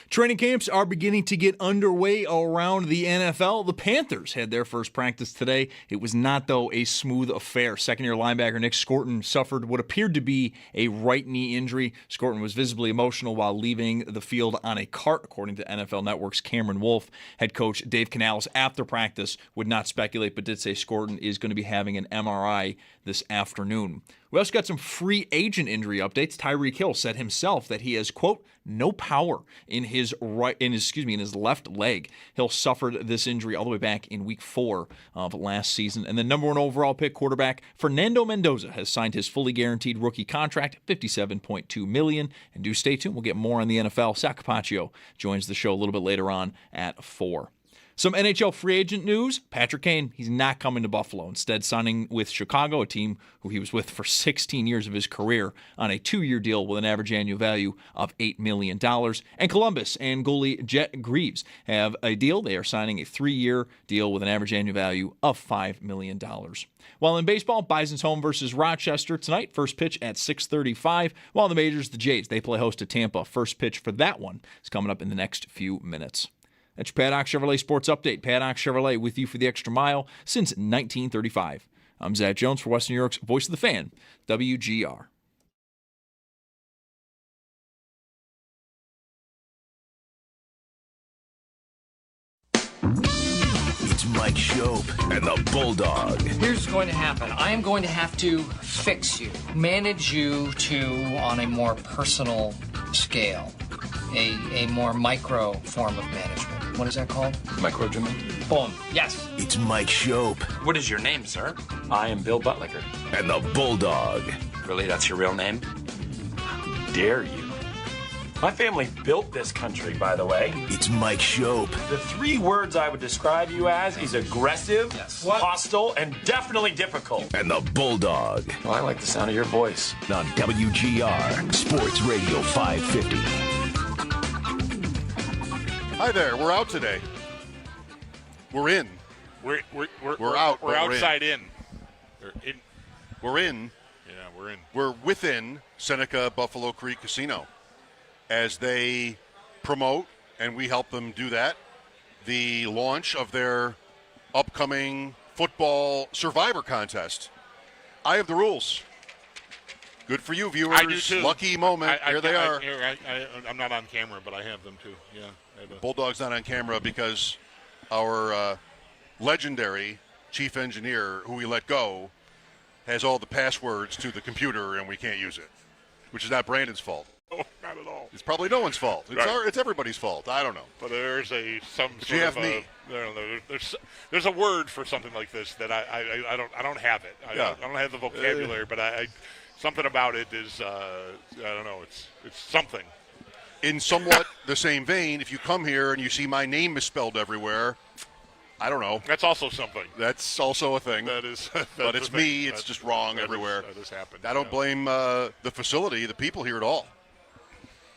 Training camps are beginning to get underway around the NFL. The Panthers had their first practice today. It was not, though, a smooth affair. Second-year linebacker Nick Skorton suffered what appeared to be a right knee injury. Skorton was visibly emotional while leaving the field on a cart, according to NFL Network's Cameron Wolfe. Head coach Dave Canales, after practice, would not speculate, but did say Skorton is going to be having an MRI this afternoon. We also got some free agent injury updates. Tyreek Hill said himself that he has, quote, no power in his left leg. Hill suffered this injury all the way back in week 4 of last season. And the number 1 overall pick quarterback Fernando Mendoza has signed his fully guaranteed rookie contract, $57.2 million. And do stay tuned. We'll get more on the NFL. Sal Capaccio joins the show a little bit later on at 4. Some NHL free agent news. Patrick Kane, he's not coming to Buffalo. Instead, signing with Chicago, a team who he was with for 16 years of his career, on a 2-year deal with an average annual value of $8 million. And Columbus and goalie Jet Greaves have a deal. They are signing a 3-year deal with an average annual value of $5 million. While in baseball, Bison's home versus Rochester tonight. First pitch at 6:35. While in the majors, the Jays, they play host to Tampa. First pitch for that one is coming up in the next few minutes. That's your Paddock Chevrolet Sports Update. Paddock Chevrolet with you for the extra mile since 1935. I'm Zach Jones for Western New York's Voice of the Fan, WGR. It's Mike Schopp and the Bulldog. Here's what's going to happen. I am going to have to fix you, manage you to on a more personal scale, a more micro form of management. What is that called? Microgymming? Boom. Yes. It's Mike Schopp What is your name, sir? I am Bill Buttlicker. and the Bulldog. Really, that's your real name? How dare you? My family built this country, by the way. It's Mike Schopp The 3 words I would describe you as is aggressive, hostile, and definitely difficult. and the Bulldog Well, I like the sound of your voice. on WGR Sports Radio 550. Hi there. We're out today. We're in. We're out, but We're we're outside in. We're in. We're in. Yeah, we're in. We're within Seneca Buffalo Creek Casino as they promote, and we help them do that, the launch of their upcoming football survivor contest. I have the rules. Good for you, viewers. I do too. Lucky moment. Here they are. I'm not on camera, but I have them too. Yeah. Bulldog's not on camera because our legendary chief engineer, who we let go, has all the passwords to the computer, and we can't use it, which is not Brandon's fault. Oh, not at all. It's probably no one's fault. It's, Right. it's everybody's fault. I don't know. But there's some But sort you have of me. there's a word for something like this that I don't have it. I don't have the vocabulary, but I something about it is I don't know. It's something. In somewhat the same vein, if you come here and you see my name misspelled everywhere, I don't know. That's also something. That's also a thing. That is. But it's me. It's just wrong everywhere. That has happened. I don't blame the facility, the people here at all.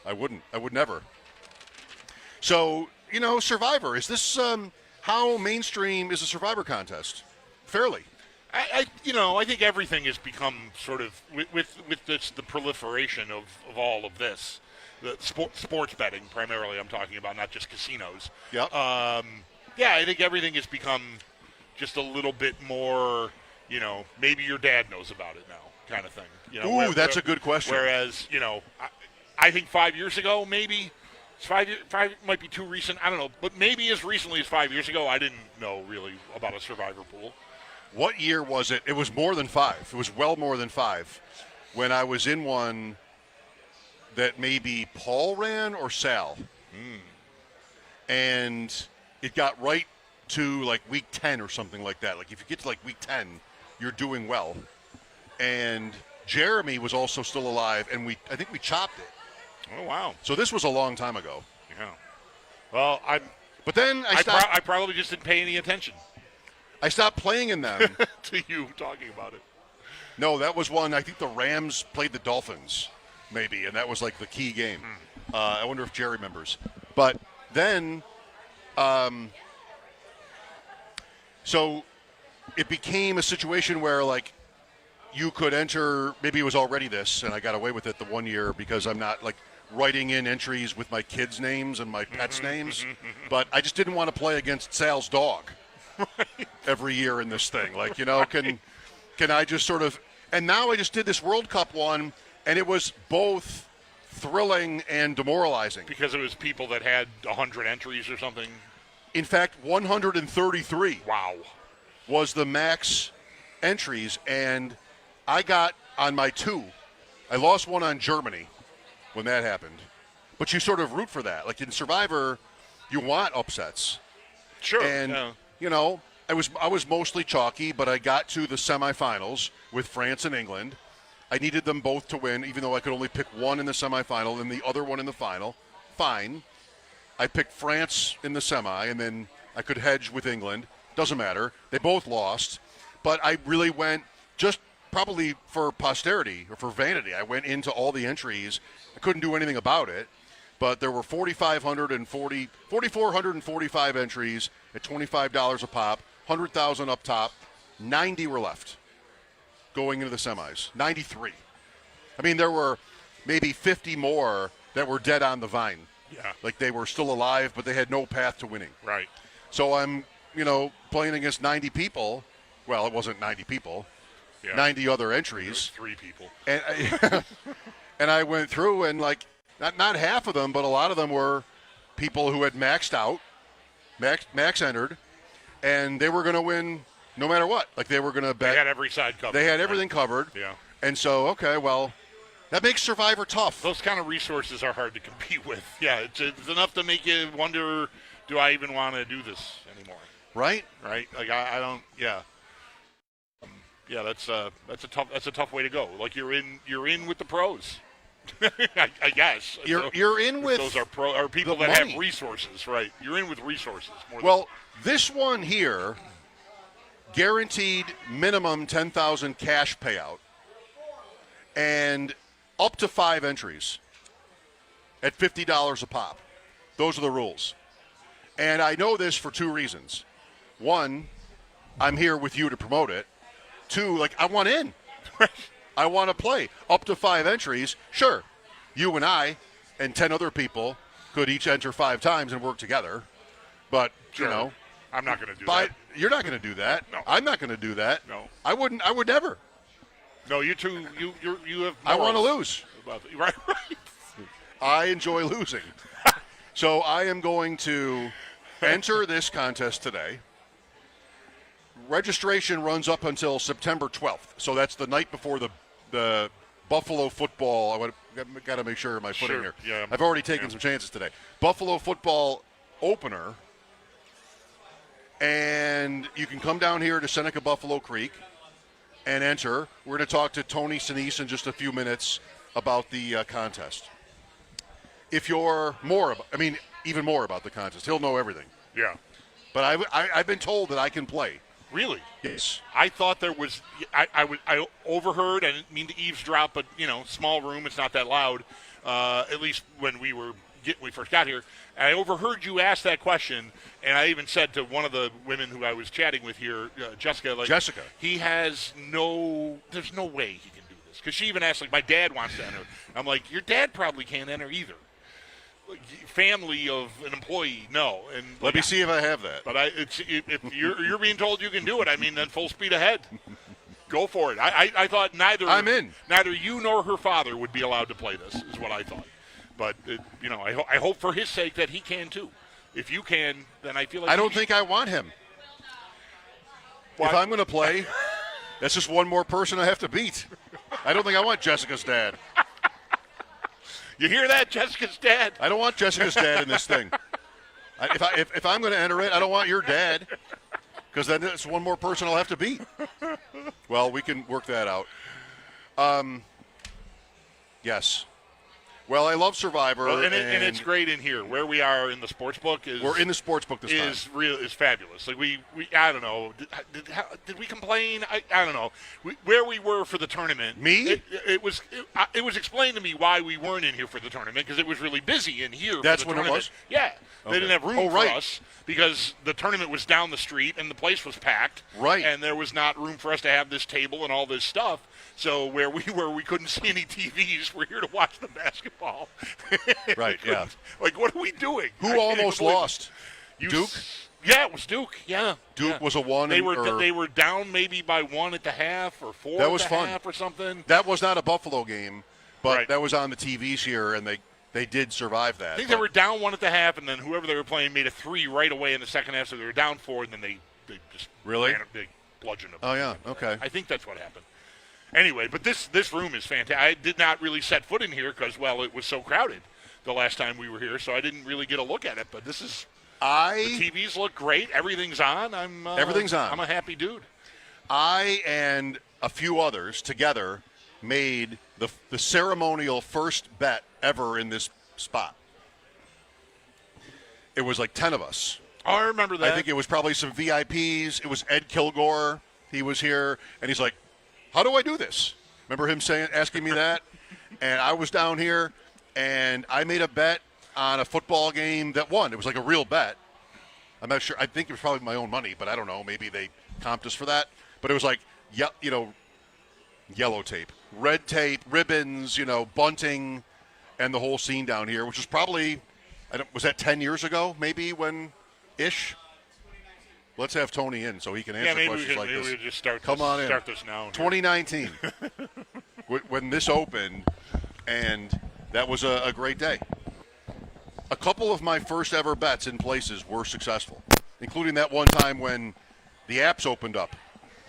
I wouldn't. I would never. So, Survivor. Is this how mainstream is a Survivor contest? Fairly. I think everything has become sort of with the proliferation of all of this, the sports betting primarily. I'm talking about, not just casinos. Yep. Yeah, I think everything has become just a little bit more. Maybe your dad knows about it now, kind of thing. Ooh, that's a good question. Whereas, I think 5 years ago, maybe. Five might be too recent. I don't know. But maybe as recently as 5 years ago, I didn't know really about a survivor pool. What year was it? It was more than 5. It was well more than 5. When I was in one that maybe Paul ran or Sal. And it got right to like week 10 or something like that. Like if you get to like week 10, you're doing well. And Jeremy was also still alive, and I think we chopped it. Oh, wow. So this was a long time ago. Yeah. Well, But then I stopped. I probably just didn't pay any attention I stopped playing in them. to you talking about it. No, that was one. I think the Rams played the Dolphins, maybe, and that was like the key game. I wonder if Jerry remembers. But then, so it became a situation where like you could enter. Maybe it was already this, and I got away with it the one year because I'm not like writing in entries with my kids' names and my pets' names, but I just didn't want to play against Sal's dog every year in this thing. Like, can I just sort of – and now I just did this World Cup one, and it was both thrilling and demoralizing. Because it was people that had 100 entries or something? In fact, 133. Wow. Was the max entries, and I got on my 2. I lost one on Germany when that happened. But you sort of root for that. Like in Survivor, you want upsets. Sure. And, I was mostly chalky, but I got to the semifinals with France and England. I needed them both to win, even though I could only pick one in the semifinal and the other one in the final. Fine. I picked France in the semi, and then I could hedge with England. Doesn't matter. They both lost. But I really went just probably for posterity or for vanity. I went into all the entries. I couldn't do anything about it. But there were 4,445 entries at $25 a pop, 100,000 up top. 90 were left going into the semis. 93. I mean, there were maybe 50 more that were dead on the vine. Yeah. Like they were still alive, but they had no path to winning. Right. So I'm, playing against 90 people. Well, it wasn't 90 people. Yeah. 90 other entries. 3 people. And I went through and not half of them, but a lot of them were people who had maxed out, max entered, and they were going to win no matter what. Like they were going to bet. They had every side covered. They had everything covered. Yeah. And so, okay, well, that makes Survivor tough. Those kind of resources are hard to compete with. Yeah, it's enough to make you wonder, do I even want to do this anymore? Right? Right? Like I don't. Yeah. Yeah, that's a tough way to go. Like you're in with the pros. I guess You're in with those are people that money. have resources, right? You're in with resources more. Well, this one here, guaranteed minimum 10,000 cash payout, and up to 5 entries at $50 a pop. Those are the rules, and I know this for 2 reasons. One, I'm here with you to promote it. 2, I want in. I want to play. Up to 5 entries, sure. You and I and 10 other people could each enter 5 times and work together. But, sure. I'm not going to do that. You're not going to do that. No. I'm not going to do that. No. I wouldn't. I would never. No, you two, you have. I want to lose. Right. I enjoy losing. So I am going to enter this contest today. Registration runs up until September 12th. So that's the night before the Buffalo football. I got to make sure my footing here. Yeah. I've already taken some chances today. Buffalo football opener. And you can come down here to Seneca Buffalo Creek and enter. We're going to talk to Tony Sinise in just a few minutes about the contest. If you're even more about the contest, he'll know everything. Yeah. But I've been told that I can play. Really? Yes. I thought there was. I overheard. I didn't mean to eavesdrop, but small room. It's not that loud. At least when we first got here. And I overheard you ask that question, and I even said to one of the women who I was chatting with here, Jessica. He has no. There's no way he can do this, because she even asked, my dad wants to enter. I'm like, your dad probably can't enter either. Family of an employee, no. And let me see if I have that. But if you're being told you can do it, then full speed ahead. Go for it. I thought I'm in. Neither you nor her father would be allowed to play this, is what I thought. But I hope for his sake that he can too. If you can, then I feel like I don't think I want him. If I'm going to play, that's just one more person I have to beat. I don't think I want Jessica's dad. You hear that, Jessica's dad? I don't want Jessica's dad in this thing. If I'm going to enter it, I don't want your dad, because then it's one more person I'll have to beat. Well, we can work that out. Yes. Well, I love Survivor, and it's great in here. Where we are in the sports book we're in the sports book this time. Is fabulous. Like we I don't know. Did we complain? I don't know. Where we were for the tournament. Me? It was explained to me why we weren't in here for the tournament, because it was really busy in here. That's for the when tournament. it was. Yeah, okay. They didn't have room for us because the tournament was down the street and the place was packed. Right. And there was not room for us to have this table and all this stuff. So where we were, we couldn't see any TVs. We're here to watch the basketball. football. Right, yeah. Like, what are we doing? Who almost lost? Duke? Yeah, it was Duke. Yeah, Duke was a one. They were down maybe by 1 at the half or 4 that at was the fun. half or something. That was not a Buffalo game, but Right. that was on the TVs here, and they did survive that. I think they were down 1 at the half, and then whoever they were playing made a 3 right away in the second half, so they were down 4, and then they just Really? they bludgeoned them. Oh, yeah, okay. I think that's what happened. Anyway, but this room is fantastic. I did not really set foot in here because, well, it was so crowded the last time we were here, so I didn't really get a look at it. But this is the TVs look great. Everything's on. Everything's on. I'm a happy dude. I and a few others together made the ceremonial first bet ever in this spot. It was like 10 of us. Oh, I remember that. I think it was probably some VIPs. It was Ed Kilgore. He was here, and he's like, how do I do this? Remember him asking me that? And I was down here, and I made a bet on a football game that won. It was like a real bet. I'm not sure. I think it was probably my own money, but I don't know. Maybe they comped us for that. But it was like, yellow tape, red tape, ribbons, bunting, and the whole scene down here, which was probably, was that 10 years ago, maybe, when-ish? Let's have Tony in so he can answer questions like this. We just start this now. 2019, when this opened, and that was a great day. A couple of my first ever bets in places were successful, including that one time when the apps opened up.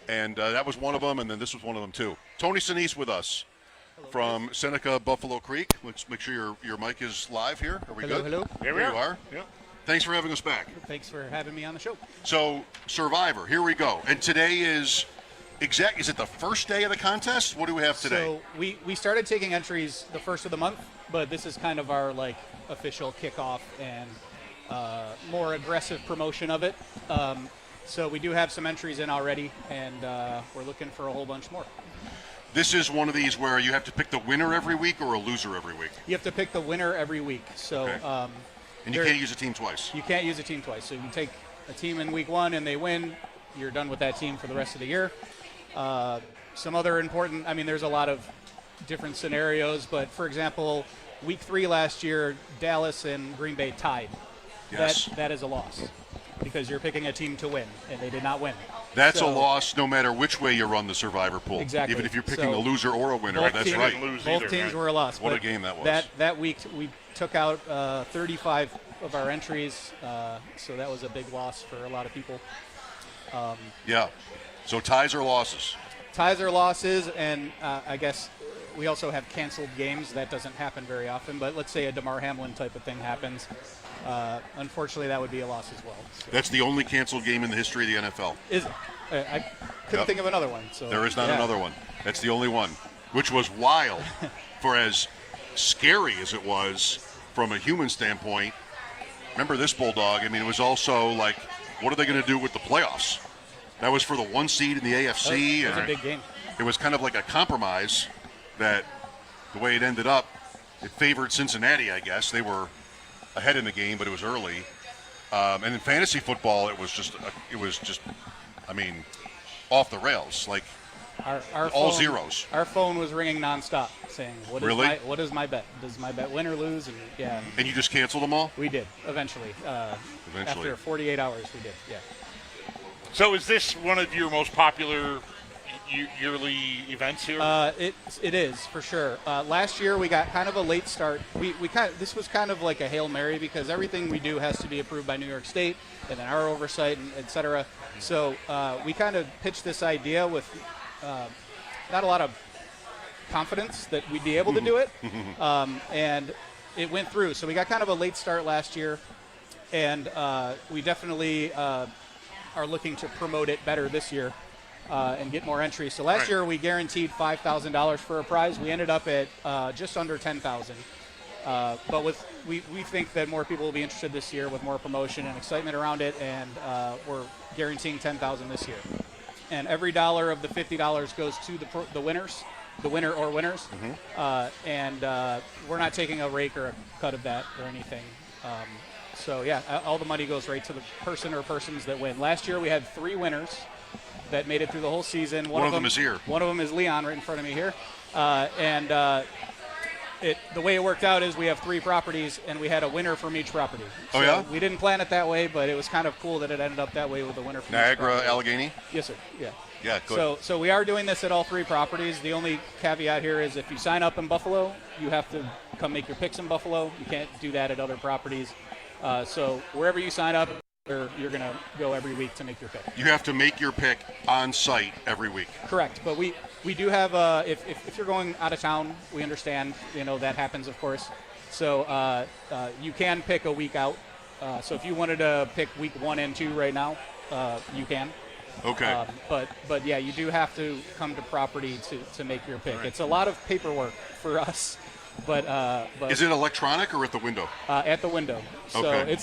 And that was one of them, and then this was one of them, too. Tony Sinise with us from Seneca, Buffalo Creek. Let's make sure your mic is live here. Are we good? Hello. Here There you are. Yeah. Thanks for having us back. Thanks for having me on the show. So, Survivor, here we go. And today is is it the first day of the contest? What do we have today? So we started taking entries the first of the month, but this is kind of our official kickoff and more aggressive promotion of it. So we do have some entries in already, and we're looking for a whole bunch more. This is one of these where you have to pick the winner every week or a loser every week. You have to pick the winner every week. So Okay. And you can't use a team twice. You can't use a team twice. So you take a team in week 1 and they win, you're done with that team for the rest of the year. Some other important, there's a lot of different scenarios, but for example, week 3 last year, Dallas and Green Bay tied. Yes. That is a loss because you're picking a team to win, and they did not win. That's a loss no matter which way you run the Survivor pool. Exactly. Even if you're picking a loser or a winner, both that's teams, right. Both teams were a loss. What a but game that was. That week, we took out 35 of our entries, so that was a big loss for a lot of people. Yeah. So ties or losses? Ties or losses, and I guess we also have canceled games. That doesn't happen very often, but let's say a DeMar Hamlin type of thing happens. Unfortunately, that would be a loss as well. So. That's the only canceled game in the history of the NFL. Is I couldn't think of another one. So there is not another one. That's the only one, which was wild for as scary as it was from a human standpoint. Remember this, Bulldog? It was also like, what are they going to do with the playoffs? That was for the 1 seed in the AFC. That was a big game. It was kind of like a compromise that the way it ended up, it favored Cincinnati, I guess. They were ahead in the game, but it was early. And in fantasy football, it was just off the rails. Like our all phone, zeros. Our phone was ringing nonstop saying, Really? What is my bet? Does my bet win or lose? And yeah. And you just canceled them all? We did, eventually. After 48 hours, we did, yeah. So is this one of your most popular yearly events here? It is, for sure. Last year, we got kind of a late start. This was kind of like a Hail Mary because everything we do has to be approved by New York State and then our oversight, and et cetera. So we kind of pitched this idea with not a lot of confidence that we'd be able to do it. And it went through. So we got kind of a late start last year, and we definitely are looking to promote it better this year and get more entries. So last year we guaranteed $5,000 for a prize. We ended up at just under $10,000. But we think that more people will be interested this year with more promotion and excitement around it, and we're guaranteeing $10,000 this year. And every dollar of the $50 goes to the winners, the winner or winners. And we're not taking a rake or a cut of that or anything. So yeah, all the money goes right to the person or persons that win. Last year we had 3 winners that made it through the whole season. One of them is here. One of them is Leon, right in front of me here. And the way it worked out is we have 3 properties, and we had a winner from each property. Oh, So yeah? we didn't plan it that way, but it was kind of cool that it ended up that way with the winner from each Niagara, property. Allegheny? Yes, sir. Yeah. Yeah, good. So we are doing this at all 3 properties. The only caveat here is if you sign up in Buffalo, you have to come make your picks in Buffalo. You can't do that at other properties. So wherever you sign up, you're going to go every week to make your pick. You have to make your pick on site every week. Correct. But we do have, if you're going out of town, we understand, that happens, of course. So you can pick a week out. So if you wanted to pick week 1 and 2 right now, you can. Okay. But yeah, you do have to come to property to make your pick. Right. It's a lot of paperwork for us, but Is it electronic or at the window? at the window. So Okay.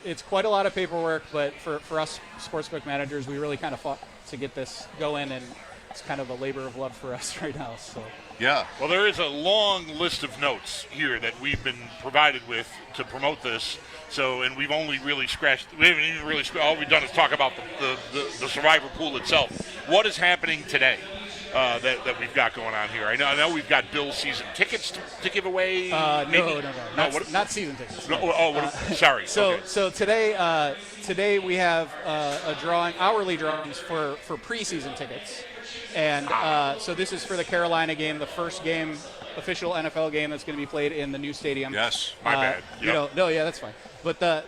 it's quite a lot of paperwork, but for us sportsbook managers, we really kind of fought to get this going, and it's kind of a labor of love for us right now. So Yeah. Well, there is a long list of notes here that we've been provided with to promote this. So, and we've only really we haven't even really all we've done is talk about the survivor pool itself. What is happening today that we've got going on here? I know we've got Bill's season tickets to give away. no, not season tickets. Sorry. So Okay. so today we have a drawing, hourly drawings for preseason tickets, and so this is for the Carolina game, the first game, official NFL game that's going to be played in the new stadium. Yes. My bad. Yep. Yeah, that's fine. But the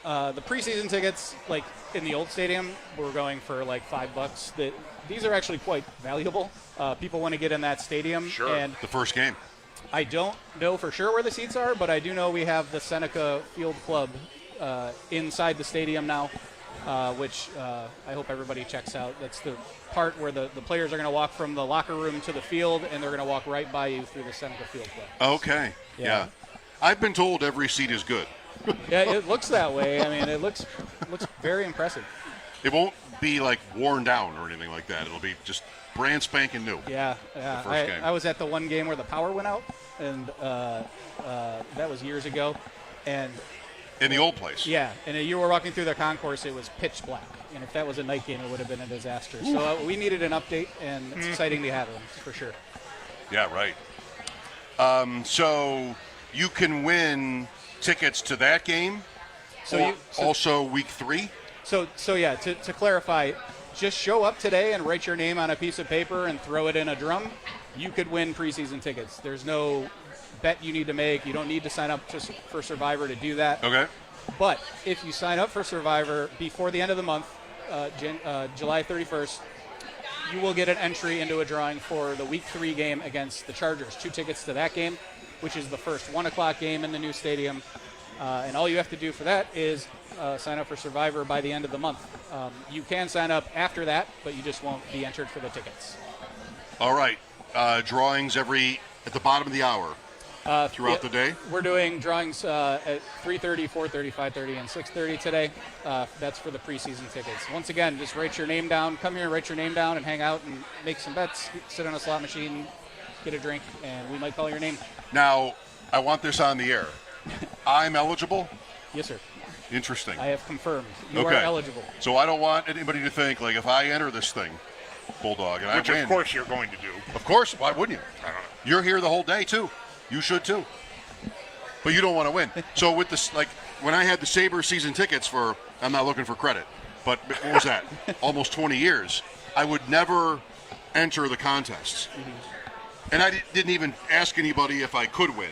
preseason tickets, like in the old stadium, were going for like $5. These are actually quite valuable. People want to get in that stadium. Sure. And The first game. I don't know for sure where the seats are, but I do know we have the Seneca Field Club inside the stadium now, which I hope everybody checks out. That's the part where the players are going to walk from the locker room to the field, and they're going to walk right by you through the Seneca Field Club. Okay. Yeah. I've been told every seat is good. Yeah, it looks that way. I mean, it looks very impressive. It won't be like worn down or anything like that. It'll be just brand spanking new. Yeah. first game. I was at the one game where the power went out, and that was years ago. And In the old place. yeah, and you were walking through the concourse, it was pitch black. And if that was a night game, it would have been a disaster. So we needed an update, and it's exciting to have them for sure. Yeah, right. So you can win tickets to that game. So Also week 3. So yeah, to clarify, just show up today and write your name on a piece of paper and throw it in a drum. You could win preseason tickets. There's no bet you need to make. You don't need to sign up for Survivor to do that. Okay. But if you sign up for Survivor before the end of the month, July 31st, you will get an entry into a drawing for the Week 3 game against the Chargers. 2 tickets to that game, which is the first 1 o'clock game in the new stadium. And all you have to do for that is sign up for Survivor by the end of the month. You can sign up after that, but you just won't be entered for the tickets. All right. Drawings at the bottom of the hour throughout the day. We're doing drawings at 3:30, 4:30, 5:30, and 6:30 today. That's for the preseason tickets. Once again, just write your name down. Come here and write your name down and hang out and make some bets. Sit on a slot machine, get a drink, and we might call your name. Now, I want this on the air. I'm eligible? Yes, sir. Interesting. I have confirmed. You Okay. are eligible. So I don't want anybody to think, like, if I enter this thing, Bulldog, and Which I win. of course you're going to do. Of course. Why wouldn't you? I don't know. You're here the whole day, too. You should, too. But you don't want to win. So with this, like, when I had the Sabres season tickets for, I'm not looking for credit, but what was that? Almost 20 years. I would never enter the contests. And I didn't even ask anybody if I could win.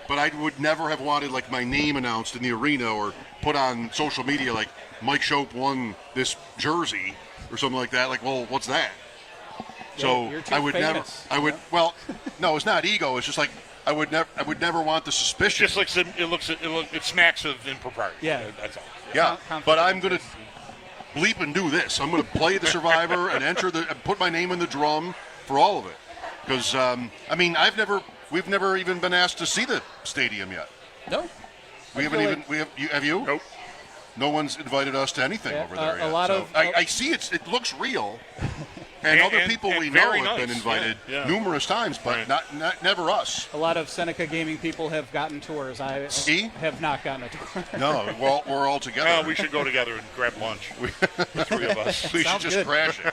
But I would never have wanted, like, my name announced in the arena or put on social media, like, Mike Schopp won this jersey or something like that. Like, well, what's that? So you're too I would famous, never. I would. Well, no, it's not ego. It's just like I would never want the suspicion. Just like it smacks of impropriety. Yeah. That's all. Yeah, Confident. but I'm gonna bleep and do this. I'm gonna play the Survivor and and put my name in the drum for all of it. Because I mean, we've never even been asked to see the stadium yet. No. We haven't feel even. Have you? Nope. No one's invited us to anything Yeah, over there a yet. lot So of- I see it looks real. And other people we know very have nice. been invited Yeah. numerous times, but Right. never us. A lot of Seneca gaming people have gotten tours. I See? have not gotten a tour. No, we're all together. Well, we should go together and grab lunch. The 3 of us. We should Sounds just good. crash it.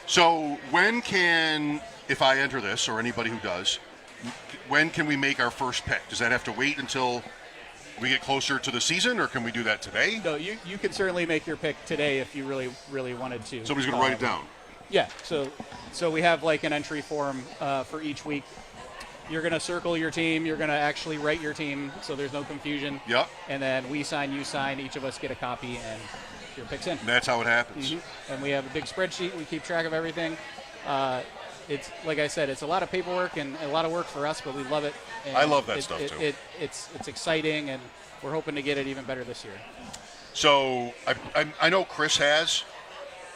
So when can, if I enter this or anybody who does, when can we make our first pick? Does that have to wait until we get closer to the season, or can we do that today? No, you can certainly make your pick today if you really, really wanted to. Somebody's going to write it down. Yeah, so we have like an entry form for each week. You're going to circle your team. You're going to actually write your team so there's no confusion. Yep. And then we sign, you sign. Each of us get a copy, and your pick's in. And that's how it happens. Mm-hmm. And we have a big spreadsheet. We keep track of everything. It's like I said, it's a lot of paperwork and a lot of work for us, but we love it. And I love that stuff too. It's exciting, and we're hoping to get it even better this year. So I know Chris has,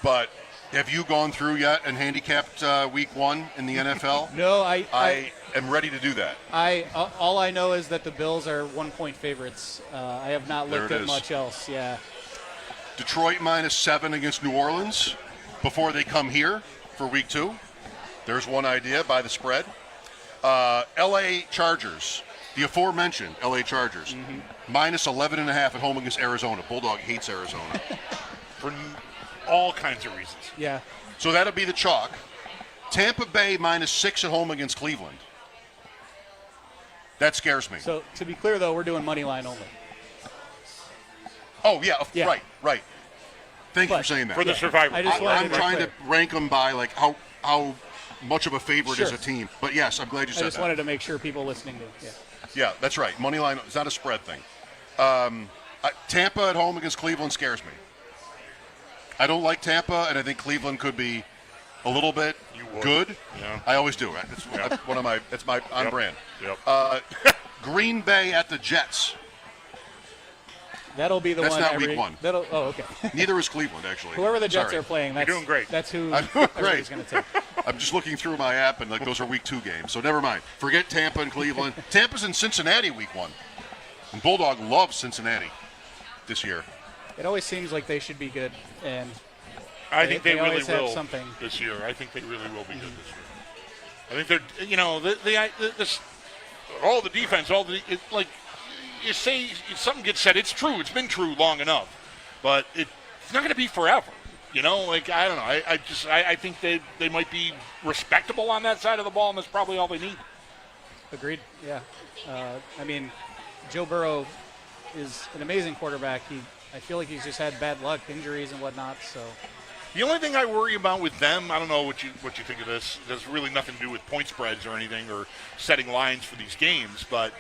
but have you gone through yet and handicapped week 1 in the NFL? No, I am ready to do that. All I know is that the Bills are 1-point favorites. I have not looked at much else. Yeah. Detroit -7 against New Orleans before they come here for week 2. There's one idea by the spread. L.A. Chargers, the aforementioned L.A. Chargers, -11.5 at home against Arizona. Bulldog hates Arizona. For all kinds of reasons. Yeah. So that'll be the chalk. Tampa Bay -6 at home against Cleveland. That scares me. So to be clear, though, we're doing money line only. Oh, yeah. Right. Thank you for saying that. For the survivor. I'm trying to rank them by like how much of a favorite is a team. But yes, I'm glad you said that. I just wanted to make sure people listening to. Yeah, that's right. Money line, it's not a spread thing. Tampa at home against Cleveland scares me. I don't like Tampa, and I think Cleveland could be a little bit good. Yeah. I always do. That's one of my. That's my on brand. Yep. Green Bay at the Jets. That'll be the that's one. That's not week 1. Okay. Neither is Cleveland, actually. Whoever the Jets are playing, that's You're doing great. That's who I'm doing everybody's great. going to take. I'm just looking through my app, and like those are week 2 games. So never mind. Forget Tampa and Cleveland. Tampa's in Cincinnati week 1. And Bulldog loves Cincinnati this year. It always seems like they should be good, and I think they really will something this year. I think they really will be good this year. I think they're, all the defense, you say something gets said, it's true. It's been true long enough, but it's not going to be forever. I don't know. I think they might be respectable on that side of the ball, and that's probably all they need. Agreed. Yeah. Joe Burrow is an amazing quarterback. I feel like he's just had bad luck, injuries and whatnot. So the only thing I worry about with them, I don't know what you think of this. There's really nothing to do with point spreads or anything or setting lines for these games, but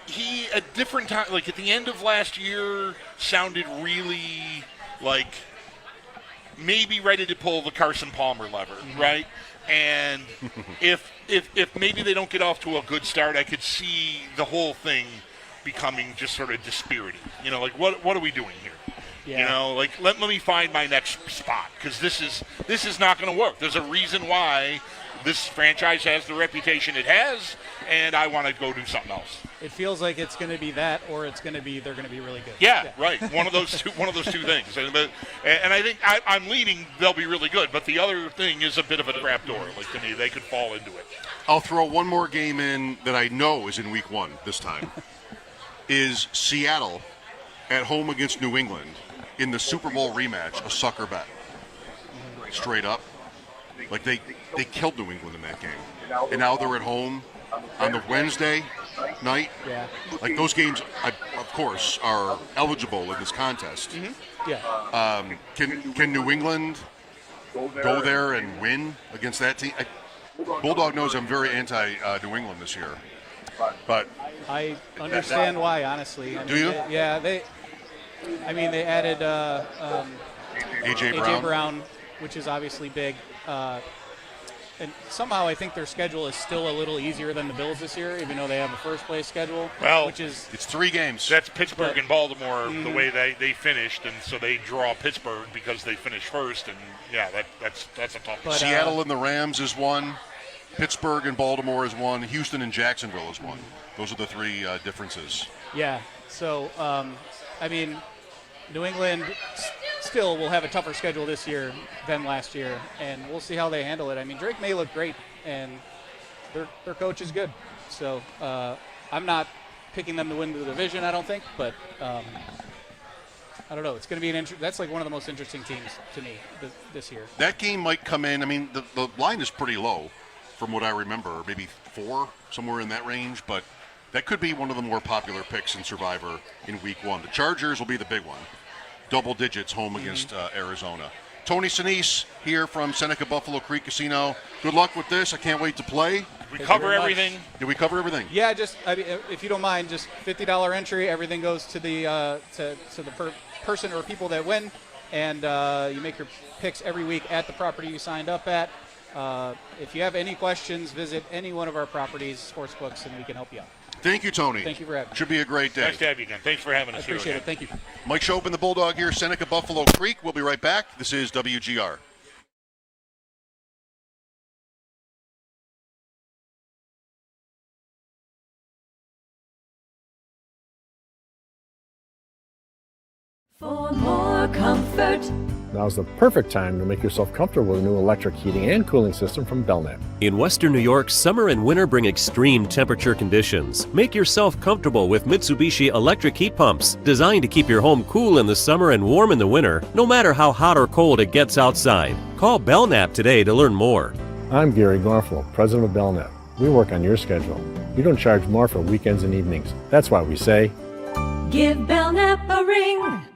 he at different times, like at the end of last year, sounded really like maybe ready to pull the Carson Palmer lever, right? And if maybe they don't get off to a good start, I could see the whole thing becoming just sort of dispiriting. What are we doing here? Yeah. Let me find my next spot, because this is not going to work. There's a reason why this franchise has the reputation it has, and I want to go do something else. It feels like it's going to be that, or they're going to be really good. Yeah. Right. One of those two things. And I think I'm leaning they'll be really good, but the other thing is a bit of a trapdoor. Like, to me, they could fall into it. I'll throw one more game in that I know is in week 1 this time. Is Seattle at home against New England in the Super Bowl rematch a sucker bet? Straight up. Like, they killed New England in that game. And now they're at home on the Wednesday night. Yeah. Like, those games, of course, are eligible in this contest. Mm-hmm. Yeah. Can New England go there and win against that team? Bulldog knows I'm very anti-New England this year. But I understand why, honestly. Do you? They added A.J. Brown, which is obviously big. And somehow I think their schedule is still a little easier than the Bills this year, even though they have a first-place schedule. Well, it's 3 games. That's Pittsburgh and Baltimore, the way they finished, and so they draw Pittsburgh because they finished first, and that's a tough one. Seattle and the Rams is 1. Pittsburgh and Baltimore is 1. Houston and Jacksonville is 1. Those are the 3 differences. Yeah. So, New England still will have a tougher schedule this year than last year, and we'll see how they handle it. Drake may look great, and their coach is good. So I'm not picking them to win the division, I don't think, but I don't know. It's going to be that's like one of the most interesting teams to me this year. That game might come in. The line is pretty low from what I remember, maybe 4, somewhere in that range. But that could be one of the more popular picks in Survivor in Week 1. The Chargers will be the big one. Double digits home against Arizona. Tony Sinise here from Seneca Buffalo Creek Casino. Good luck with this. I can't wait to play. We cover everything. Did we cover everything? Yeah, if you don't mind, just $50 entry. Everything goes to the person or people that win, and you make your picks every week at the property you signed up at. If you have any questions, visit any one of our properties, sportsbooks, and we can help you out. Thank you, Tony. Thank you for having me. Should be a great day. Nice to have you again. Thanks for having us here. I appreciate again. it. Thank you. Mike Schopp and the Bulldog here, Seneca Buffalo Creek. We'll be right back. This is WGR. For more comfort. Now's the perfect time to make yourself comfortable with a new electric heating and cooling system from Belknap. In Western New York, summer and winter bring extreme temperature conditions. Make yourself comfortable with Mitsubishi electric heat pumps, designed to keep your home cool in the summer and warm in the winter, no matter how hot or cold it gets outside. Call Belknap today to learn more. I'm Gary Garfalo, president of Belknap. We work on your schedule. We don't charge more for weekends and evenings. That's why we say, Give Belknap a ring.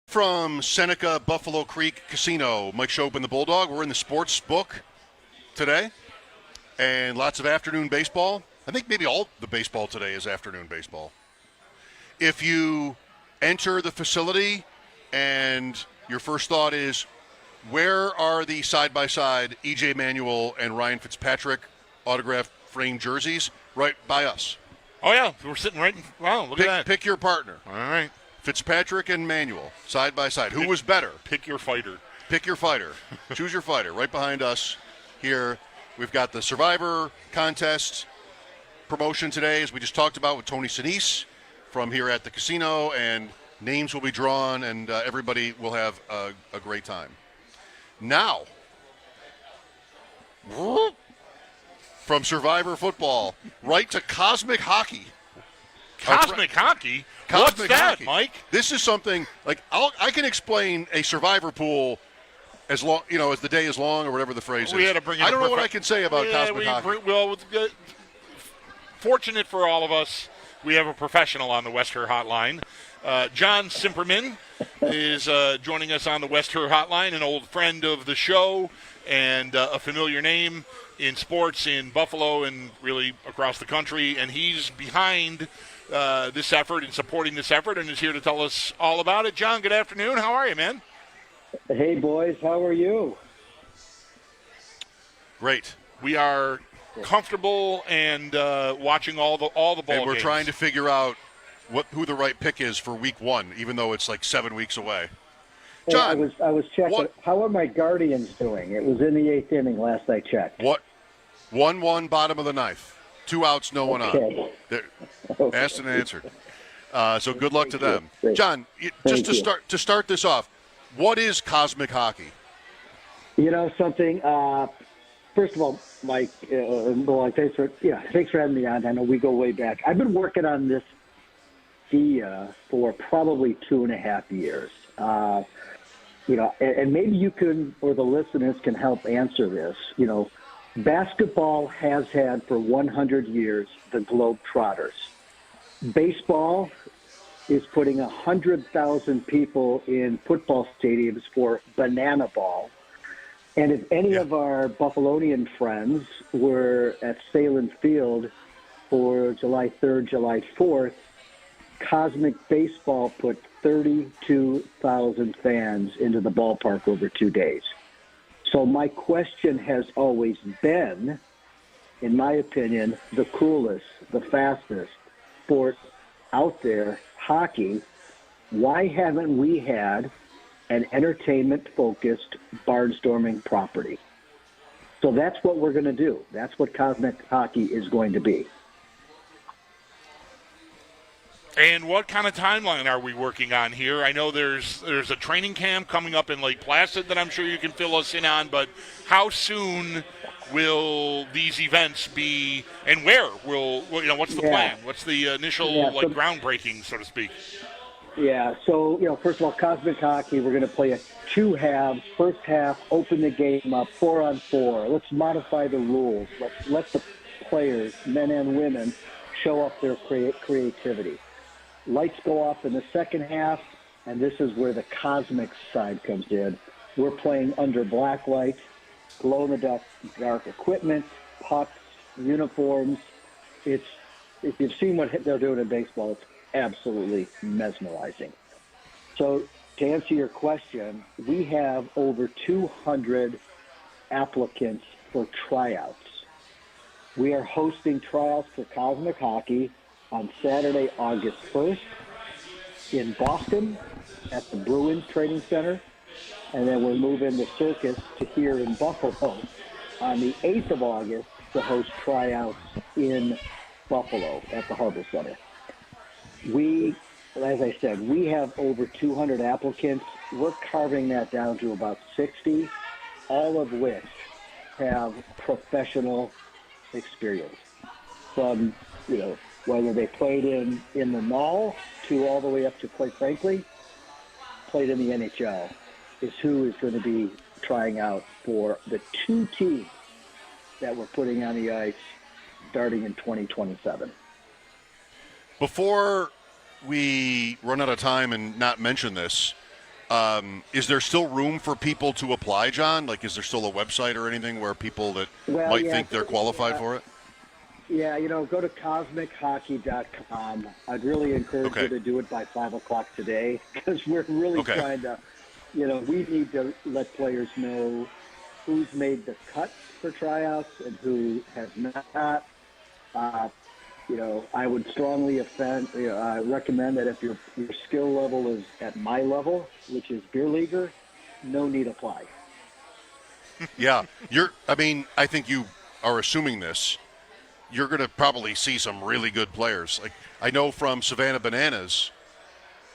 From Seneca Buffalo Creek Casino, Mike Schopp and the Bulldog. We're in the sports book today, and lots of afternoon baseball. I think maybe all the baseball today is afternoon baseball. If you enter the facility and your first thought is, where are the side-by-side E.J. Manuel and Ryan Fitzpatrick autographed framed jerseys? Right by us. Oh, yeah. We're sitting right – wow, look at that. Pick your partner. All right. Fitzpatrick and Manuel, side by side. Who was better? Pick your fighter. Pick your fighter. Choose your fighter. Right behind us here, we've got the Survivor Contest promotion today, as we just talked about with Tony Sinise from here at the casino, and names will be drawn, and everybody will have a great time. Now, from Survivor Football, right to Cosmic Hockey. Cosmic Hockey? Cosmic What's that, hockey. Mike? This is something like I can explain a Survivor pool as long, as the day is long, or whatever the phrase We is. had to bring in I don't know what I can say about Cosmic Hockey. Fortunate for all of us, we have a professional on the West Her Hotline. John Simperman is joining us on the West Her Hotline, an old friend of the show and a familiar name in sports in Buffalo and really across the country. And he's behind this effort and supporting this effort and is here to tell us all about it. John, good afternoon. How are you, man? Hey, boys. How are you? Great. We are comfortable and watching all the ball And we're games. trying to figure out who the right pick is for Week 1, even though it's like 7 weeks away. John, I was checking. How are my Guardians doing? It was in the 8th inning last I checked. 1-1, bottom of the ninth. 2 outs, no one on. Asked and answered. So good luck to them. John, to start this off, what is Cosmic Hockey? You know something? First of all, Mike, thanks for having me on. I know we go way back. I've been working on this idea for probably 2.5 years. And maybe you can, or the listeners can help answer this. Basketball has had for 100 years the Globetrotters. Baseball is putting 100,000 people in football stadiums for Banana Ball. And if any of our Buffalonian friends were at Salem Field for July 3rd, July 4th, Cosmic Baseball put 32,000 fans into the ballpark over 2 days. So my question has always been, in my opinion, the coolest, the fastest sport out there, hockey. Why haven't we had an entertainment-focused barnstorming property? So that's what we're going to do. That's what Cosmic Hockey is going to be. And what kind of timeline are we working on here? I know there's a training camp coming up in Lake Placid that I'm sure you can fill us in on, but how soon will these events be, and where what's the plan? What's the initial groundbreaking, so to speak? Yeah, so, first of all, Cosmic Hockey, we're going to play 2 halves. First half, open the game up, 4-on-4. Let's modify the rules. Let's let the players, men and women, show off their creativity. Lights go off in the second half, and this is where the Cosmic side comes in. We're playing under black lights, glow-in-the-dark equipment, pucks, uniforms. If you've seen what they're doing in baseball, it's absolutely mesmerizing. So to answer your question, we have over 200 applicants for tryouts. We are hosting tryouts for Cosmic Hockey on Saturday, August 1st in Boston at the Bruins Training Center. And then we're moving the circus to here in Buffalo on the 8th of August to host tryouts in Buffalo at the Harbor Center. As I said, we have over 200 applicants. We're carving that down to about 60, all of which have professional experience. From, whether they played in the Null to all the way up to, quite frankly, played in the NHL, is who is going to be trying out for the 2 teams that we're putting on the ice starting in 2027. Before we run out of time and not mention this, Is there still room for people to apply, John? Like, is there still a website or anything where people that might think they're qualified for it? Yeah, go to cosmichockey.com. I'd really encourage you to do it by 5 o'clock today because we're really trying to, we need to let players know who's made the cut for tryouts and who has not. I would strongly recommend that if your skill level is at my level, which is beer leaguer, no need apply. Yeah, I think you are assuming this. You're going to probably see some really good players. Like I know from Savannah Bananas,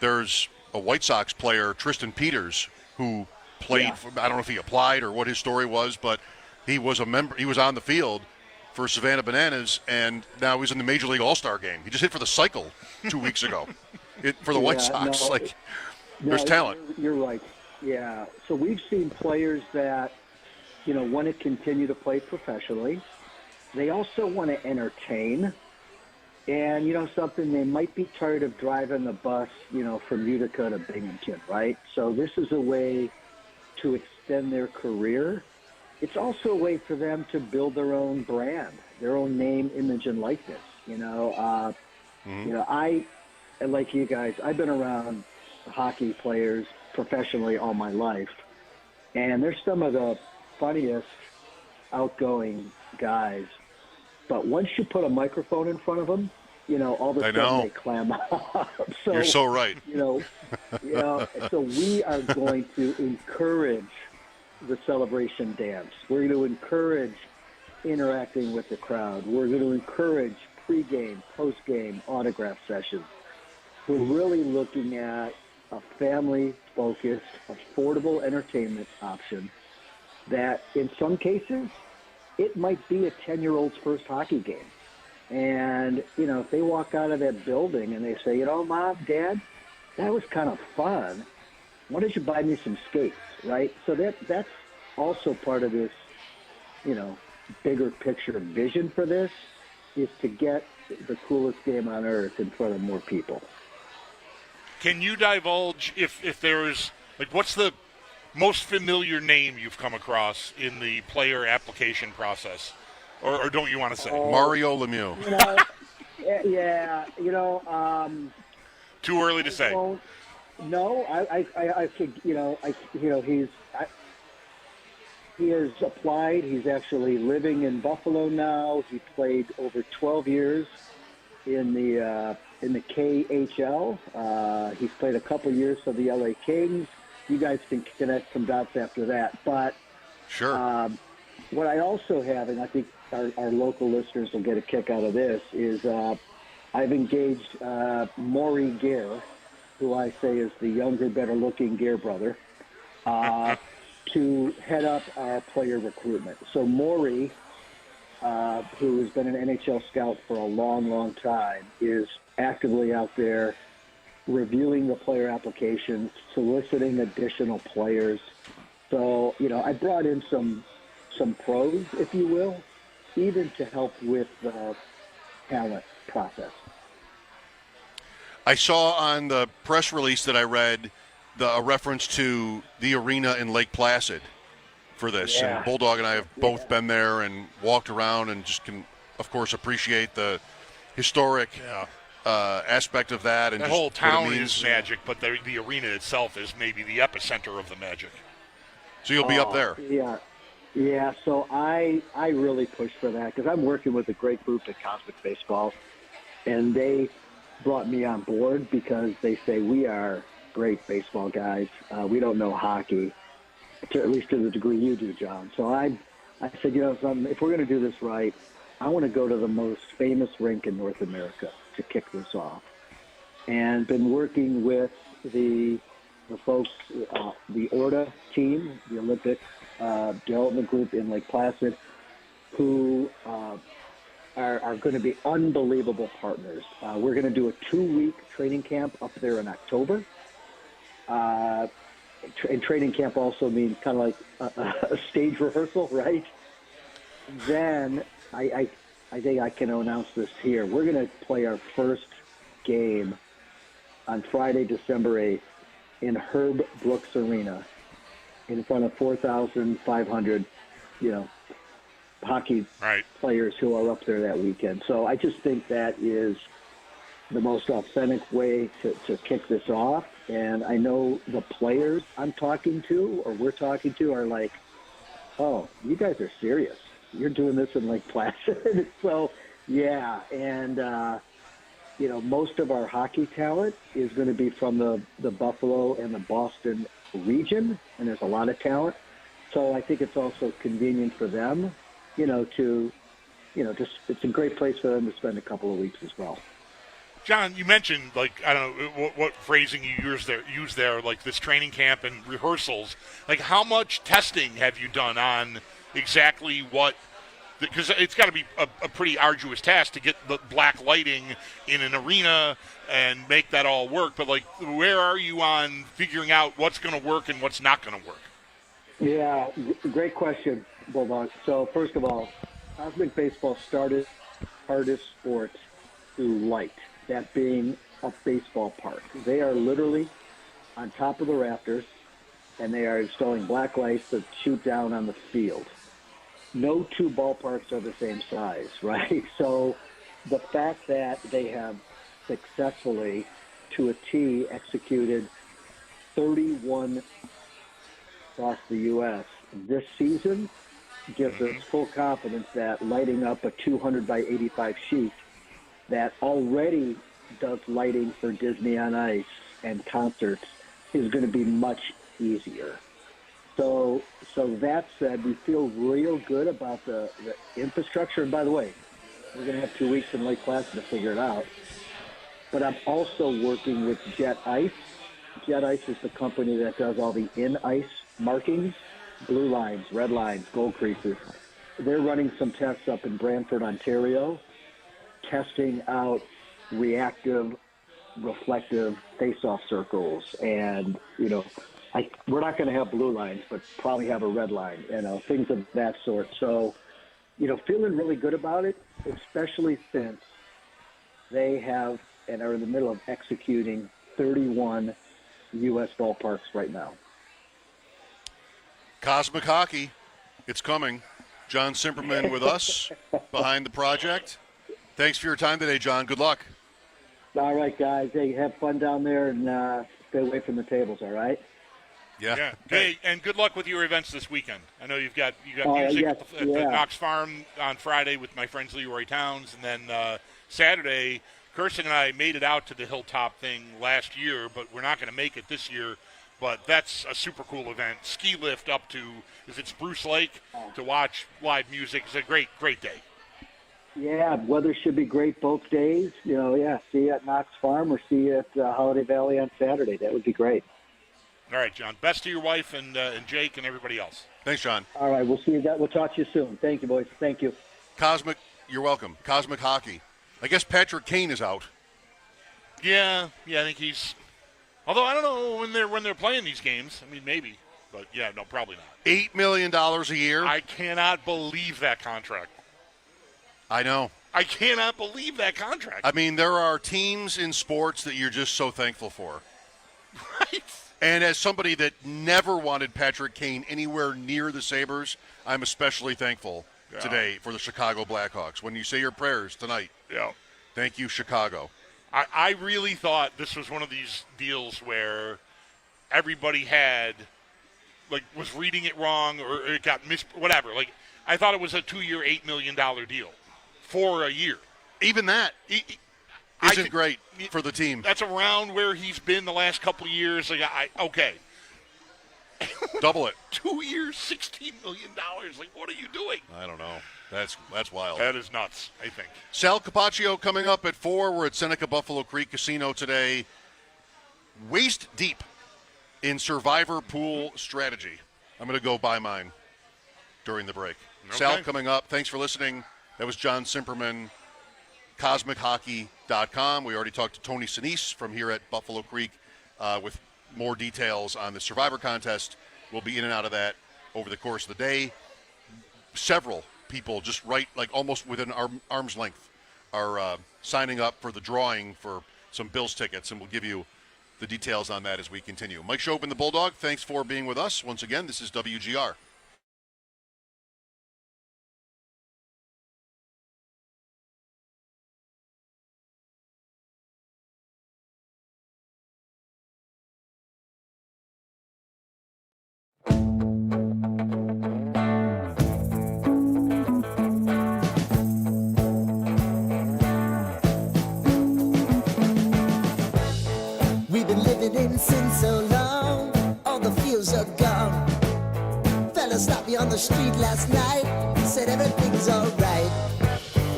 there's a White Sox player, Tristan Peters, who played. I don't know if he applied or what his story was, but he was a member. He was on the field for Savannah Bananas, and now he's in the Major League All-Star game. He just hit for the cycle 2 weeks ago for the White Sox. There's talent. You're right. Yeah. So we've seen players that, want to continue to play professionally. They also want to entertain. And, something, they might be tired of driving the bus, from Utica to Binghamton, right? So this is a way to extend their career. It's also a way for them to build their own brand, their own name, image, and likeness. I, like you guys, I've been around hockey players professionally all my life, and they're some of the funniest, outgoing guys. But once you put a microphone in front of them, all of a sudden they clam up. So, you're so right. So we are going to encourage the celebration dance. We're going to encourage interacting with the crowd. We're going to encourage pregame, postgame autograph sessions. We're really looking at a family-focused, affordable entertainment option that, in some cases, it might be a 10-year-old's first hockey game. And, if they walk out of that building and they say, Mom, Dad, that was kind of fun. Why don't you buy me some skates, right? So that's also part of this, bigger picture vision for this is to get the coolest game on earth in front of more people. Can you divulge if there is, what's the most familiar name you've come across in the player application process? Or don't you want to say? Mario Lemieux. Too early to say. No, I think, he has applied. He's actually living in Buffalo now. He played over 12 years in the KHL. He's played a couple years for the LA Kings. You guys can connect some dots after that. But sure. What I also have, and I think our local listeners will get a kick out of this, is I've engaged Maury Gear, who I say is the younger, better-looking Gear brother, to head up our player recruitment. So Maury, who has been an NHL scout for a long, long time, is actively out there reviewing the player applications, soliciting additional players. So, I brought in some pros, if you will, even to help with the talent process. I saw on the press release that I read a reference to the arena in Lake Placid for this. Yeah. And Bulldog and I have both been there and walked around and just can, of course, appreciate the historic aspect of that. And that just whole town what it means. is magic, but the arena itself is maybe the epicenter of the magic. So you'll be up there. Yeah, so I really push for that because I'm working with a great group at Cosmic Baseball, and they brought me on board because they say we are great baseball guys. We don't know hockey, at least to the degree you do, John. So I said, if we're going to do this right, I want to go to the most famous rink in North America to kick this off. And been working with the folks, the ORTA team, the Olympic development group in Lake Placid, who are going to be unbelievable partners. We're going to do a 2-week training camp up there in October. And training camp also means kind of like a stage rehearsal, right? Then I think I can announce this here. We're going to play our first game on Friday, December 8th in Herb Brooks Arena in front of 4,500, hockey players who are up there that weekend. So I just think that is the most authentic way to kick this off. And I know the players I'm talking to or we're talking to are like, oh, you guys are serious. You're doing this in Lake Placid. So, yeah. And, most of our hockey talent is going to be from the Buffalo and the Boston region, and there's a lot of talent. So I think it's also convenient for them, it's a great place for them to spend a couple of weeks as well. John, you mentioned, I don't know what phrasing you use there, like this training camp and rehearsals. Like, how much testing have you done on exactly what? Because it's got to be a pretty arduous task to get the black lighting in an arena and make that all work. But, where are you on figuring out what's going to work and what's not going to work? Yeah, great question, Bulldog. So, first of all, Cosmic Baseball started hardest sports through light. That being a baseball park. They are literally on top of the rafters, and they are installing black lights that shoot down on the field. No two ballparks are the same size, right? So the fact that they have successfully, to a T, executed 31 across the U.S. this season gives us full confidence that lighting up a 200 by 85 sheet that already does lighting for Disney on Ice and concerts is going to be much easier. So that said, we feel real good about the infrastructure. And by the way, we're going to have 2 weeks in Lake Placid to figure it out. But I'm also working with Jet Ice. Jet Ice is the company that does all the in-ice markings, blue lines, red lines, gold creases. They're running some tests up in Brantford, Ontario, testing out reactive, reflective face-off circles. And, we're not going to have blue lines, but probably have a red line, things of that sort. So, feeling really good about it, especially since they have and are in the middle of executing 31 U.S. ballparks right now. Cosmic Hockey, it's coming. John Simperman with us behind the project. Thanks for your time today, John. Good luck. All right, guys. Hey, have fun down there and stay away from the tables, all right? Yeah. Hey, and good luck with your events this weekend. I know you've got music at the Knox Farm on Friday with my friends Leroy Towns, and then Saturday, Kirsten and I made it out to the Hilltop thing last year, but we're not going to make it this year. But that's a super cool event. Ski lift up to, Spruce Lake to watch live music. It's a great, great day. Yeah, weather should be great both days. See you at Knox Farm or see you at Holiday Valley on Saturday. That would be great. All right, John. Best to your wife and Jake and everybody else. Thanks, John. All right, we'll see you guys. We'll talk to you soon. Thank you, boys. Thank you. Cosmic, you're welcome. Cosmic Hockey. I guess Patrick Kane is out. Yeah, I think he's. Although I don't know when they're playing these games. I mean, maybe, but yeah, no, probably not. $8 million a year. I cannot believe that contract. I know. I cannot believe that contract. I mean, there are teams in sports that you're just so thankful for. Right. And as somebody that never wanted Patrick Kane anywhere near the Sabres, I'm especially thankful today for the Chicago Blackhawks. When you say your prayers tonight, thank you, Chicago. I really thought this was one of these deals where everybody was reading it wrong or it got whatever. I thought it was a 2-year, $8 million deal for a year. Even that isn't great for the team. That's around where he's been the last couple of years. Okay. Double it. 2 years, $16 million. What are you doing? I don't know. That's wild. That is nuts, I think. Sal Capaccio coming up at 4. We're at Seneca Buffalo Creek Casino today. Waist deep in Survivor Pool strategy. I'm going to go buy mine during the break. Okay. Sal coming up. Thanks for listening. That was John Simperman, CosmicHockey.com. We already talked to Tony Sinise from here at Buffalo Creek with more details on the Survivor contest. We'll be in and out of that over the course of the day. Several people just almost within arm's length are signing up for the drawing for some Bills tickets, and we'll give you the details on that as we continue. Mike Schopp and the Bulldog, thanks for being with us. Once again, this is WGR. We've been living in sin so long, all the feels are gone. Fella stopped me on the street last night, said everything's alright.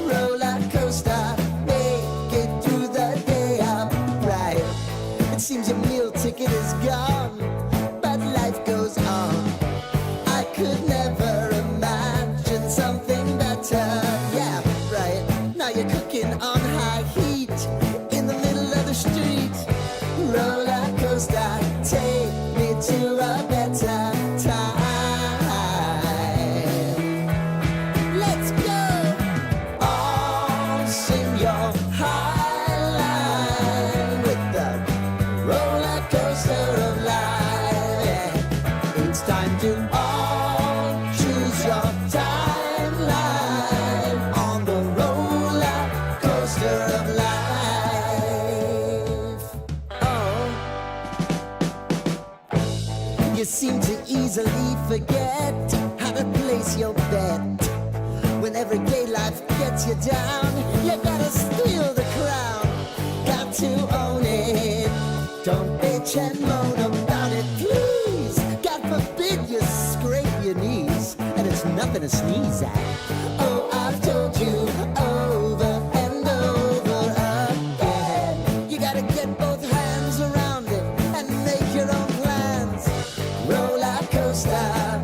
Roller coaster, make it through the day upright. It seems your meal ticket is gone, but life goes on. I could never imagine something better. Yeah, right. Now you're cooking on high heat in the middle of the street. Roller coaster, take me to a better time. Let's go. All sing your high line with the roller coaster of life. Yeah. It's time to all choose your timeline on the roller coaster of life. You seem to easily forget how to place your bet. When everyday life gets you down, you gotta steal the crown. Got to own it. Don't bitch and moan about it, please. God forbid you scrape your knees, and it's nothing to sneeze at. Oh, I've told you over and over again. You gotta get both hands around it and make your own plans. Roller coaster,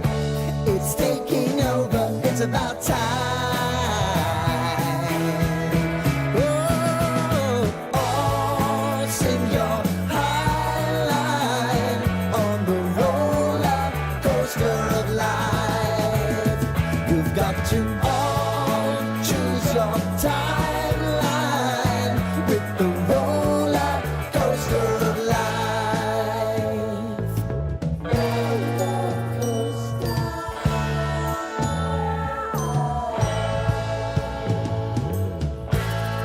it's taking over. It's about time. Oh, oh, sing your high line on the roller coaster of life. You've got to all choose your timeline with the roller coaster of life.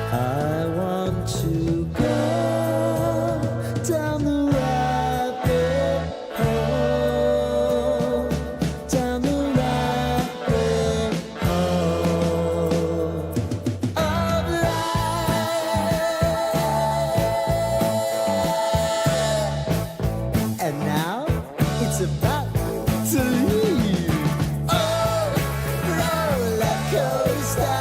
I want to go down the rabbit hole, down the rabbit hole of life. And now it's about to leave. Oh, roller coaster.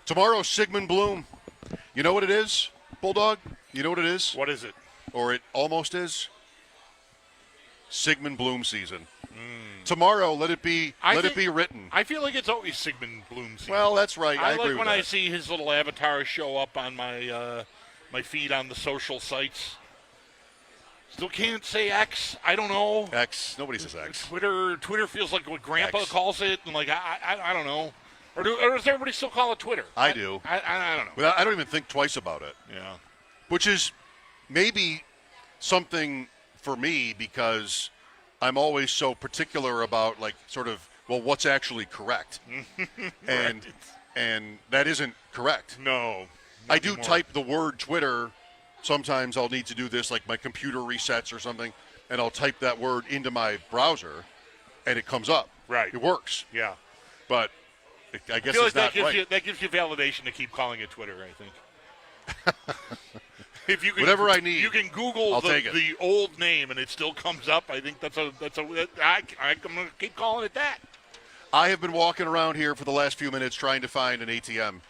Tomorrow, Sigmund Bloom. You know what it is, Bulldog? You know what it is? What is it? Or it almost is? Sigmund Bloom season. Tomorrow, let it be written. I feel like it's always Sigmund Bloom season. Well, that's right. I agree like with when that. I see his little avatar show up on my my feed on the social sites. Still can't say X. I don't know. X. Nobody says X. Twitter feels like what Grandpa X. calls it, and like I don't know. Or does everybody still call it Twitter? I do. I don't know. Well, I don't even think twice about it. Yeah. Which is maybe something for me because I'm always so particular about like sort of what's actually correct, and that isn't correct. No. I do type the word Twitter. Sometimes I'll need to do this, like my computer resets or something, and I'll type that word into my browser, and it comes up. Right. It works. Yeah. But I guess feel it's like not right. that gives you validation to keep calling it Twitter, I think. If you can, whatever I need, you can Google the old name and it still comes up. I think I'm going to keep calling it that. I have been walking around here for the last few minutes trying to find an ATM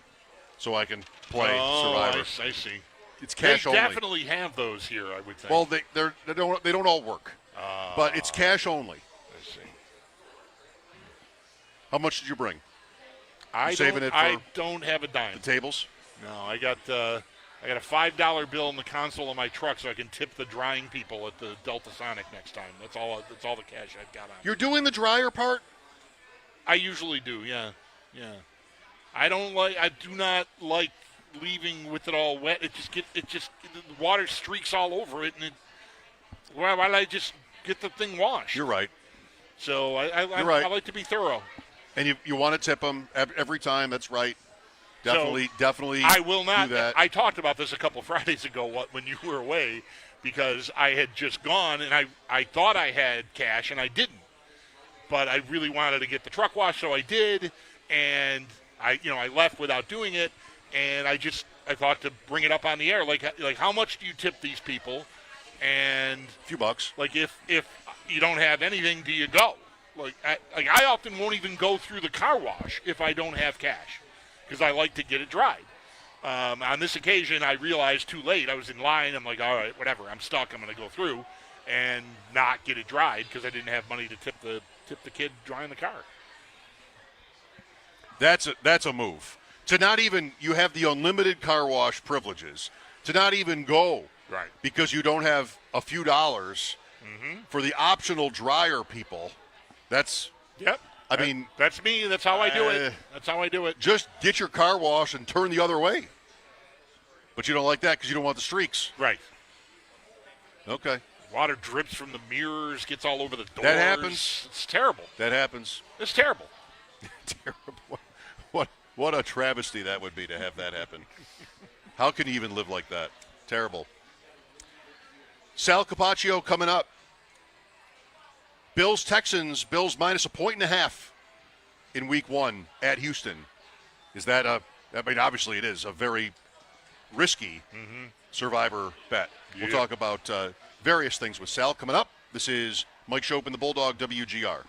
so I can play Survivor. I see. It's cash they only. definitely have those here, I would think. Well, they don't all work, but it's cash only. I see. How much did you bring? I don't have a dime. The tables? No, I got a $5 bill in the console of my truck so I can tip the drying people at the Delta Sonic next time. That's all the cash I've got on. You're doing the dryer part? I usually do, yeah. I do not like leaving with it all wet. The water streaks all over it, and why don't I just get the thing washed? You're right. So I like to be thorough. And you want to tip them every time. That's right. Definitely. I will not do that. I talked about this a couple Fridays ago when you were away, because I had just gone and I thought I had cash and I didn't. But I really wanted to get the truck washed, so I did, and I left without doing it, and I thought to bring it up on the air, like how much do you tip these people? And a few bucks. Like if you don't have anything, do you go? I often won't even go through the car wash if I don't have cash, because I like to get it dried. On this occasion, I realized too late. I was in line. I'm like, all right, whatever. I'm stuck. I'm going to go through and not get it dried because I didn't have money to tip the kid drying the car. That's a move. To not even, you have the unlimited car wash privileges. To not even go, right? Because you don't have a few dollars for the optional dryer people. That's yep. I mean, that's me. That's how I do it. That's how I do it. Just get your car washed and turn the other way. But you don't like that because you don't want the streaks. Right. Okay. Water drips from the mirrors, gets all over the doors. That happens. It's terrible. That happens. It's terrible. Terrible. What a travesty that would be to have that happen. How can you even live like that? Terrible. Sal Capaccio coming up. Bills-Texans. Bills minus 1.5 in Week 1 at Houston. Is that obviously it is a very risky survivor bet. Yeah. We'll talk about various things with Sal coming up. This is Mike Schopp and the Bulldog, WGR.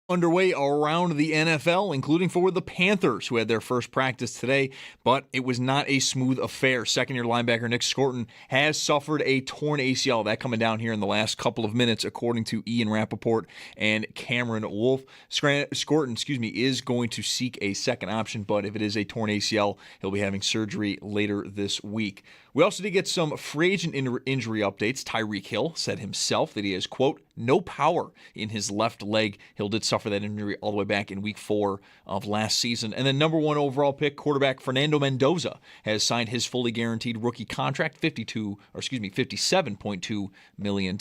Underway around the NFL, including for the Panthers, who had their first practice today, but it was not a smooth affair. Second-year linebacker Nick Skorton has suffered a torn ACL. That coming down here in the last couple of minutes, according to Ian Rappaport and Cameron Wolf. Skorton, is going to seek a second option, but if it is a torn ACL, he'll be having surgery later this week. We also did get some free agent injury updates. Tyreek Hill said himself that he has, quote, no power in his left leg. Hill did suffer that injury all the way back in week 4 of last season. And then number 1 overall pick, quarterback Fernando Mendoza has signed his fully guaranteed rookie contract, $57.2 million.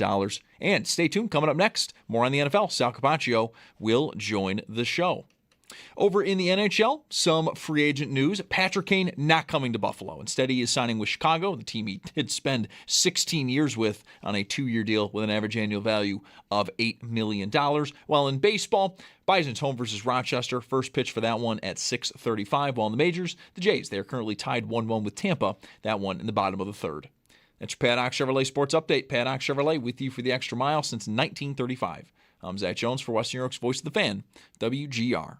And stay tuned, coming up next, more on the NFL. Sal Capaccio will join the show. Over in the NHL, some free agent news. Patrick Kane not coming to Buffalo. Instead, he is signing with Chicago, the team he did spend 16 years with on a 2-year deal with an average annual value of $8 million. While in baseball, Bison's home versus Rochester. First pitch for that one at 6:35. While in the majors, the Jays, they are currently tied 1-1 with Tampa. That one in the bottom of the third. That's your Paddock Chevrolet Sports Update. Paddock Chevrolet with you for the extra mile since 1935. I'm Zach Jones for Western New York's Voice of the Fan, WGR.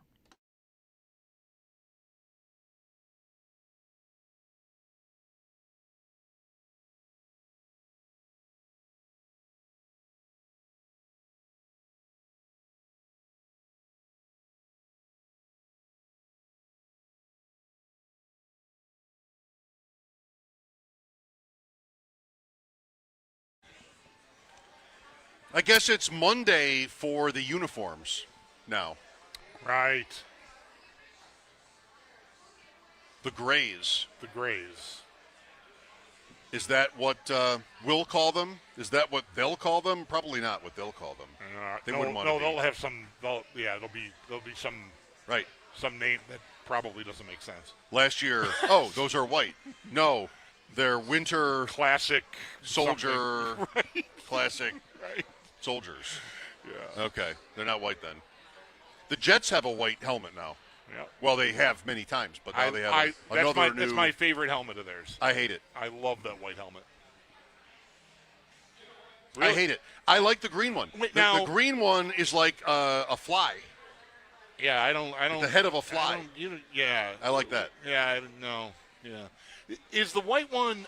I guess it's Monday for the uniforms now. Right. The Grays. The Grays. Is that what we'll call them? Is that what they'll call them? Probably not what they'll call them. They'll have some. There'll be some. Right. Some name that probably doesn't make sense. Last year, those are white. No, they're winter classic soldier. Right. Classic right. Soldiers. Yeah. Okay, they're not white then. The Jets have a white helmet now. Yeah. Well, they have many times, but now they have another new. That's my favorite helmet of theirs. I hate it. I love that white helmet. Really? I hate it. I like the green one. Wait, the green one is like a fly. Yeah, I don't. The head of a fly. Yeah. I like that. Yeah, no. Yeah. Is the white one?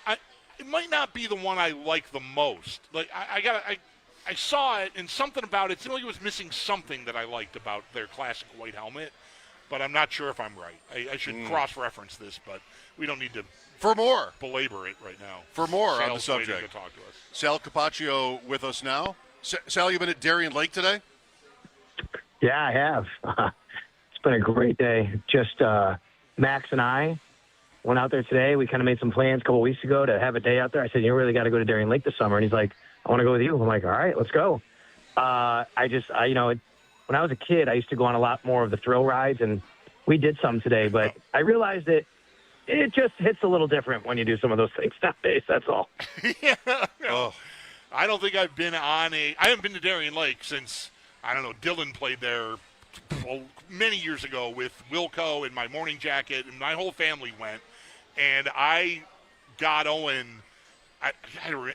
It might not be the one I like the most. Like I saw it, and something about it seemed like it was missing something that I liked about their classic white helmet, but I'm not sure if I'm right. I should cross-reference this, but we don't need to belabor it right now. For more Sal's on the subject. waiting to talk to us. Sal Capaccio with us now. Sal, you been at Darien Lake today? Yeah, I have. It's been a great day. Just Max and I went out there today. We kind of made some plans a couple weeks ago to have a day out there. I said, you really got to go to Darien Lake this summer. And he's like, I want to go with you. I'm like, all right, let's go. When I was a kid, I used to go on a lot more of the thrill rides, and we did some today. But I realized that it just hits a little different when you do some of those things nowadays. That's all. Yeah. No. I don't think I've been on I haven't been to Darien Lake since, I don't know, Dylan played there many years ago with Wilco and my morning jacket, and my whole family went. And I got Owen.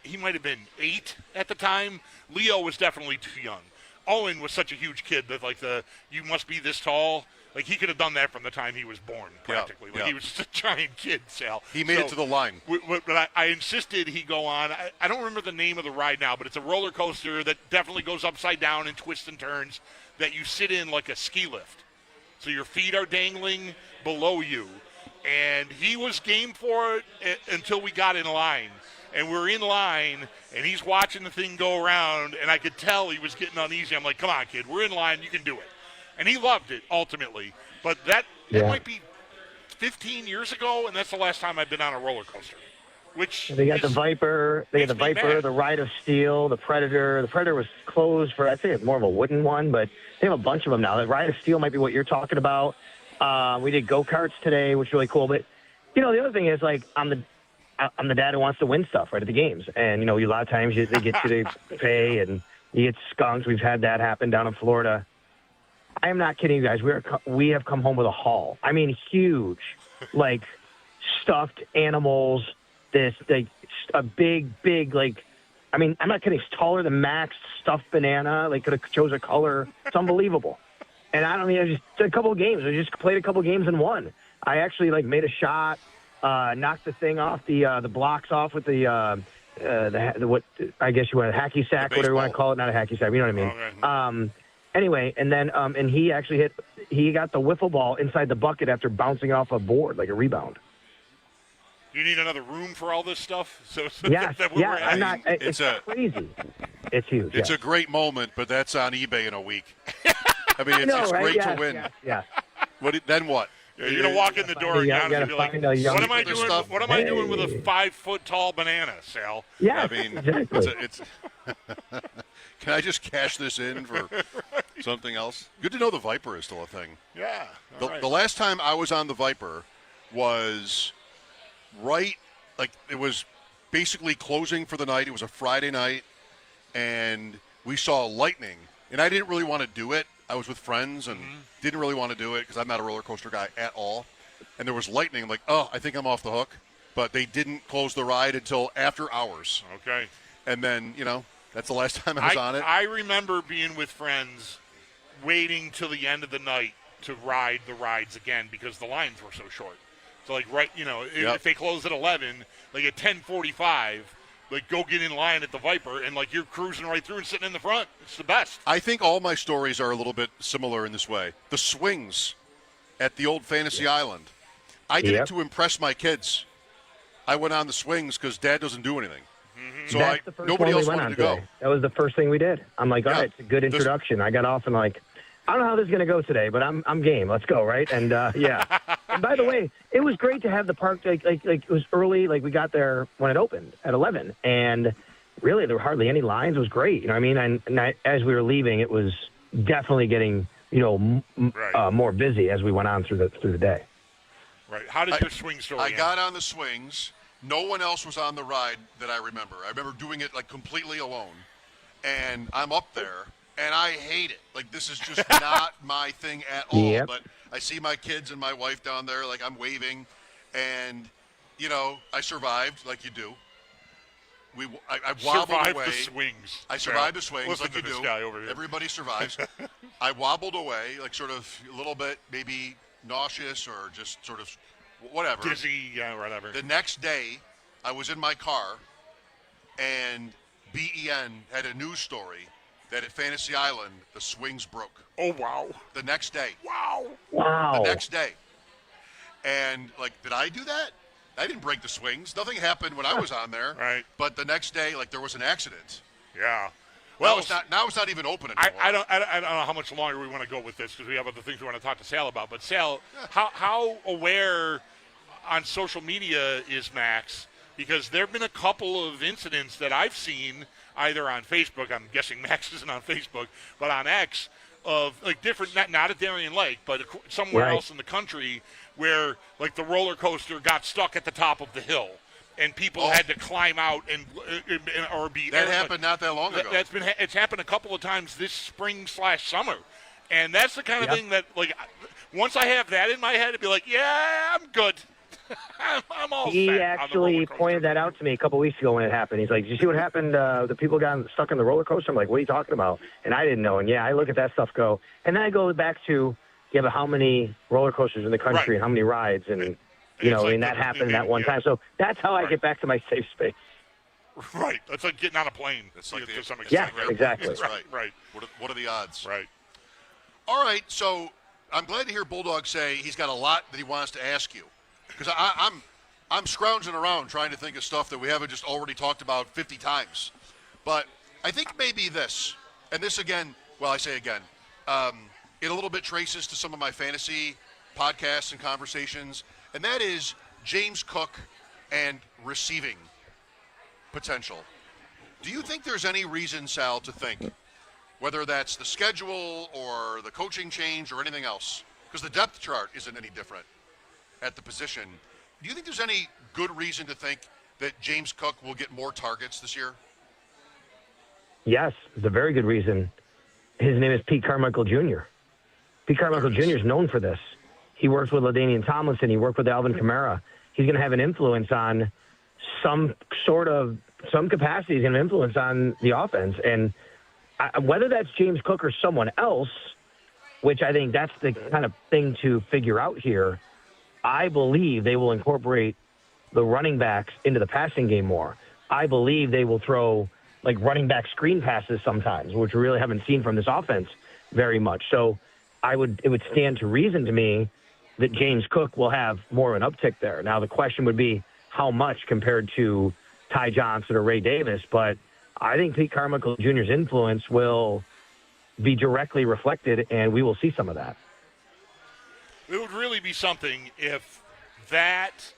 He might have been 8 at the time. Leo was definitely too young. Owen was such a huge kid that you must be this tall. Like, he could have done that from the time he was born, practically. He was just a giant kid, Sal. He made it to the line. But I insisted he go on. I don't remember the name of the ride now, but it's a roller coaster that definitely goes upside down and twists and turns that you sit in like a ski lift. So your feet are dangling below you. And he was game for it until we got in line. And we're in line, and he's watching the thing go around, and I could tell he was getting uneasy. I'm like, come on, kid, we're in line. You can do it. And he loved it, ultimately. But that might be 15 years ago, and that's the last time I've been on a roller coaster. They got the Viper, the Ride of Steel, the Predator. The Predator was closed for, I'd say it's more of a wooden one, but they have a bunch of them now. The Ride of Steel might be what you're talking about. We did go-karts today, which is really cool. But, the other thing is, like, I'm the dad who wants to win stuff right at the games. And, a lot of times they get you to pay and you get skunked. We've had that happen down in Florida. I am not kidding you guys. We have come home with a haul. I mean, huge, like, stuffed animals, a big, I'm not kidding. It's taller than Max, stuffed banana. They could have chose a color. It's unbelievable. And I don't mean, just a couple of games. I just played a couple of games and won. I actually made a shot, knocked the thing off the blocks off with the what I guess you want a hacky sack, whatever you want to call it, not a hacky sack. You know what I mean? Anyway, and then and he actually he got the wiffle ball inside the bucket after bouncing off a board like a rebound. You need another room for all this stuff? Yes, I'm not. It's crazy. It's huge. It's a great moment, but that's on eBay in a week. I mean, it's right? great to win. Yeah. Then what? Yeah, you're gonna walk in the door and Giannis be like, "What am I doing? What am I doing with a 5-foot-tall banana, Sal?" Yeah, I mean, exactly. it's Can I just cash this in for something else? Good to know the Viper is still a thing. Yeah. The last time I was on the Viper was it was basically closing for the night. It was a Friday night, and we saw lightning. And I didn't really want to do it. I was with friends and didn't really want to do it because I'm not a roller coaster guy at all. And there was lightning. I'm like, oh, I think I'm off the hook. But they didn't close the ride until after hours. Okay. And then, that's the last time I was on it. I remember being with friends waiting till the end of the night to ride the rides again because the lines were so short. So, if they closed at 11, at 10:45, go get in line at the Viper, and, you're cruising right through and sitting in the front. It's the best. I think all my stories are a little bit similar in this way. The swings at the old Fantasy Island. I did it to impress my kids. I went on the swings because Dad doesn't do anything. So nobody else wanted to go. That was the first thing we did. I'm like, all right, it's a good introduction. I got off and I don't know how this is going to go today, but I'm game. Let's go, right? And, yeah. And by the way, it was great to have the park, it was early. We got there when it opened at 11. And really, there were hardly any lines. It was great. You know what I mean? And as we were leaving, it was definitely getting, more busy as we went on through the day. Right. How did your swing story I end? got on the swings. No one else was on the ride that I remember. I remember doing it, completely alone. And I'm up there. And I hate it. This is just not my thing at all. Yep. But I see my kids and my wife down there, I'm waving. And, I survived like you do. I wobbled away. The swings. I survived the swings Listen like you to this do. guy over here. Everybody survives. I wobbled away, sort of a little bit maybe nauseous or just sort of whatever. Dizzy, whatever. The next day, I was in my car, and BEN had a news story that at Fantasy Island, the swings broke. Oh, wow. The next day. Wow. Wow. The next day. And, did I do that? I didn't break the swings. Nothing happened when I was on there. Right. But the next day, there was an accident. Yeah. Well, now it's not even open anymore. I don't know how much longer we want to go with this because we have other things we want to talk to Sal about. But, Sal, how aware on social media is Max? Because there have been a couple of incidents that I've seen either on Facebook, I'm guessing Max isn't on Facebook, but on X, of different, not at Darien Lake, but somewhere else in the country where the roller coaster got stuck at the top of the hill and people had to climb out or be. That happened not that long ago. It's happened a couple of times this spring/summer, and that's the kind of thing that once I have that in my head, it'd be yeah, I'm good. I'm all He set actually pointed that out to me a couple weeks ago when it happened. He's like, did you see what happened? The people got stuck in the roller coaster. I'm like, what are you talking about? And I didn't know. And, I look at that stuff go. And then I go back to, but how many roller coasters in the country and how many rides? And, and that happened that one time. So that's how I get back to my safe space. Right. That's like getting on a plane. It's to some extent. Yeah, exactly. That's right. Right. What are the odds? Right. All right, so I'm glad to hear Bulldog say he's got a lot that he wants to ask you. Because I'm scrounging around trying to think of stuff that we haven't just already talked about 50 times. But I think maybe this, and this again, well, I say again, it a little bit traces to some of my fantasy podcasts and conversations, and that is James Cook and receiving potential. Do you think there's any reason, Sal, to think, whether that's the schedule or the coaching change or anything else, because the depth chart isn't any different at the position, do you think there's any good reason to think that James Cook will get more targets this year? Yes, it's a very good reason. His name is Pete Carmichael Jr. Pete Carmichael Jr. is known for this. He worked with LaDainian Tomlinson. He worked with Alvin Kamara. He's going to have an influence on some capacity. He's going to influence on the offense. And whether that's James Cook or someone else, which I think that's the kind of thing to figure out here. I believe they will incorporate the running backs into the passing game more. I believe they will throw like running back screen passes sometimes, which we really haven't seen from this offense very much. So it would stand to reason to me that James Cook will have more of an uptick there. Now the question would be how much compared to Ty Johnson or Ray Davis, but I think Pete Carmichael Jr.'s influence will be directly reflected, and we will see some of that. It would really be something if that,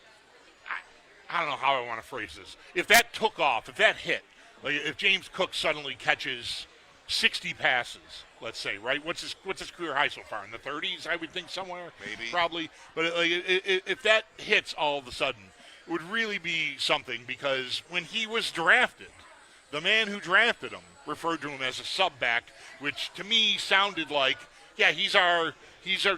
I don't know how I want to phrase this, if that took off, if that hit, like if James Cook suddenly catches 60 passes, let's say, right? What's his career high so far? In the 30s, I would think somewhere, maybe, probably. But if that hits all of a sudden, it would really be something, because when he was drafted, the man who drafted him referred to him as a sub back, which to me sounded like, yeah, he's our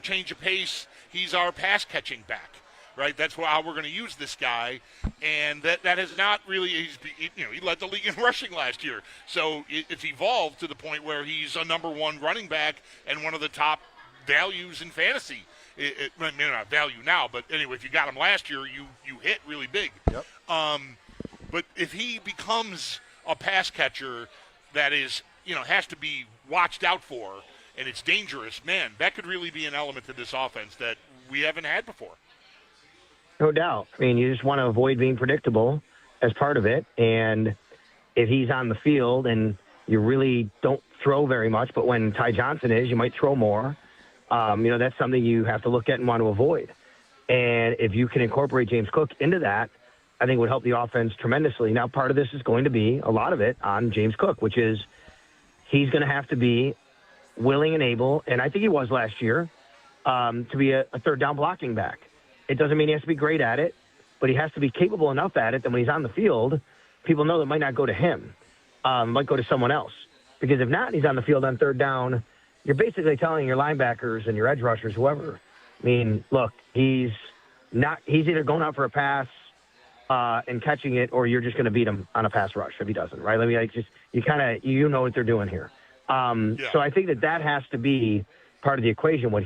change of pace, he's our pass catching back, right? That's how we're going to use this guy, and that has not really. He led the league in rushing last year, so it's evolved to the point where he's a number one running back and one of the top values in fantasy. Maybe not value now, but anyway, if you got him last year, you hit really big. Yep. But if he becomes a pass catcher that is, has to be watched out for, and it's dangerous, man, that could really be an element to this offense that we haven't had before. No doubt. I mean, you just want to avoid being predictable as part of it. And if he's on the field and you really don't throw very much, but when Ty Johnson is, you might throw more. That's something you have to look at and want to avoid. And if you can incorporate James Cook into that, I think it would help the offense tremendously. Now, part of this is going to be, a lot of it, on James Cook, which is he's going to have to be willing and able, and I think he was last year, to be a third down blocking back. It doesn't mean he has to be great at it, but he has to be capable enough at it that when he's on the field, people know that might not go to him, might go to someone else. Because if not, he's on the field on third down, you're basically telling your linebackers and your edge rushers, whoever, I mean, look, he's either going out for a pass and catching it, or you're just going to beat him on a pass rush if he doesn't, right? I mean, you know what they're doing here. So I think that has to be part of the equation, what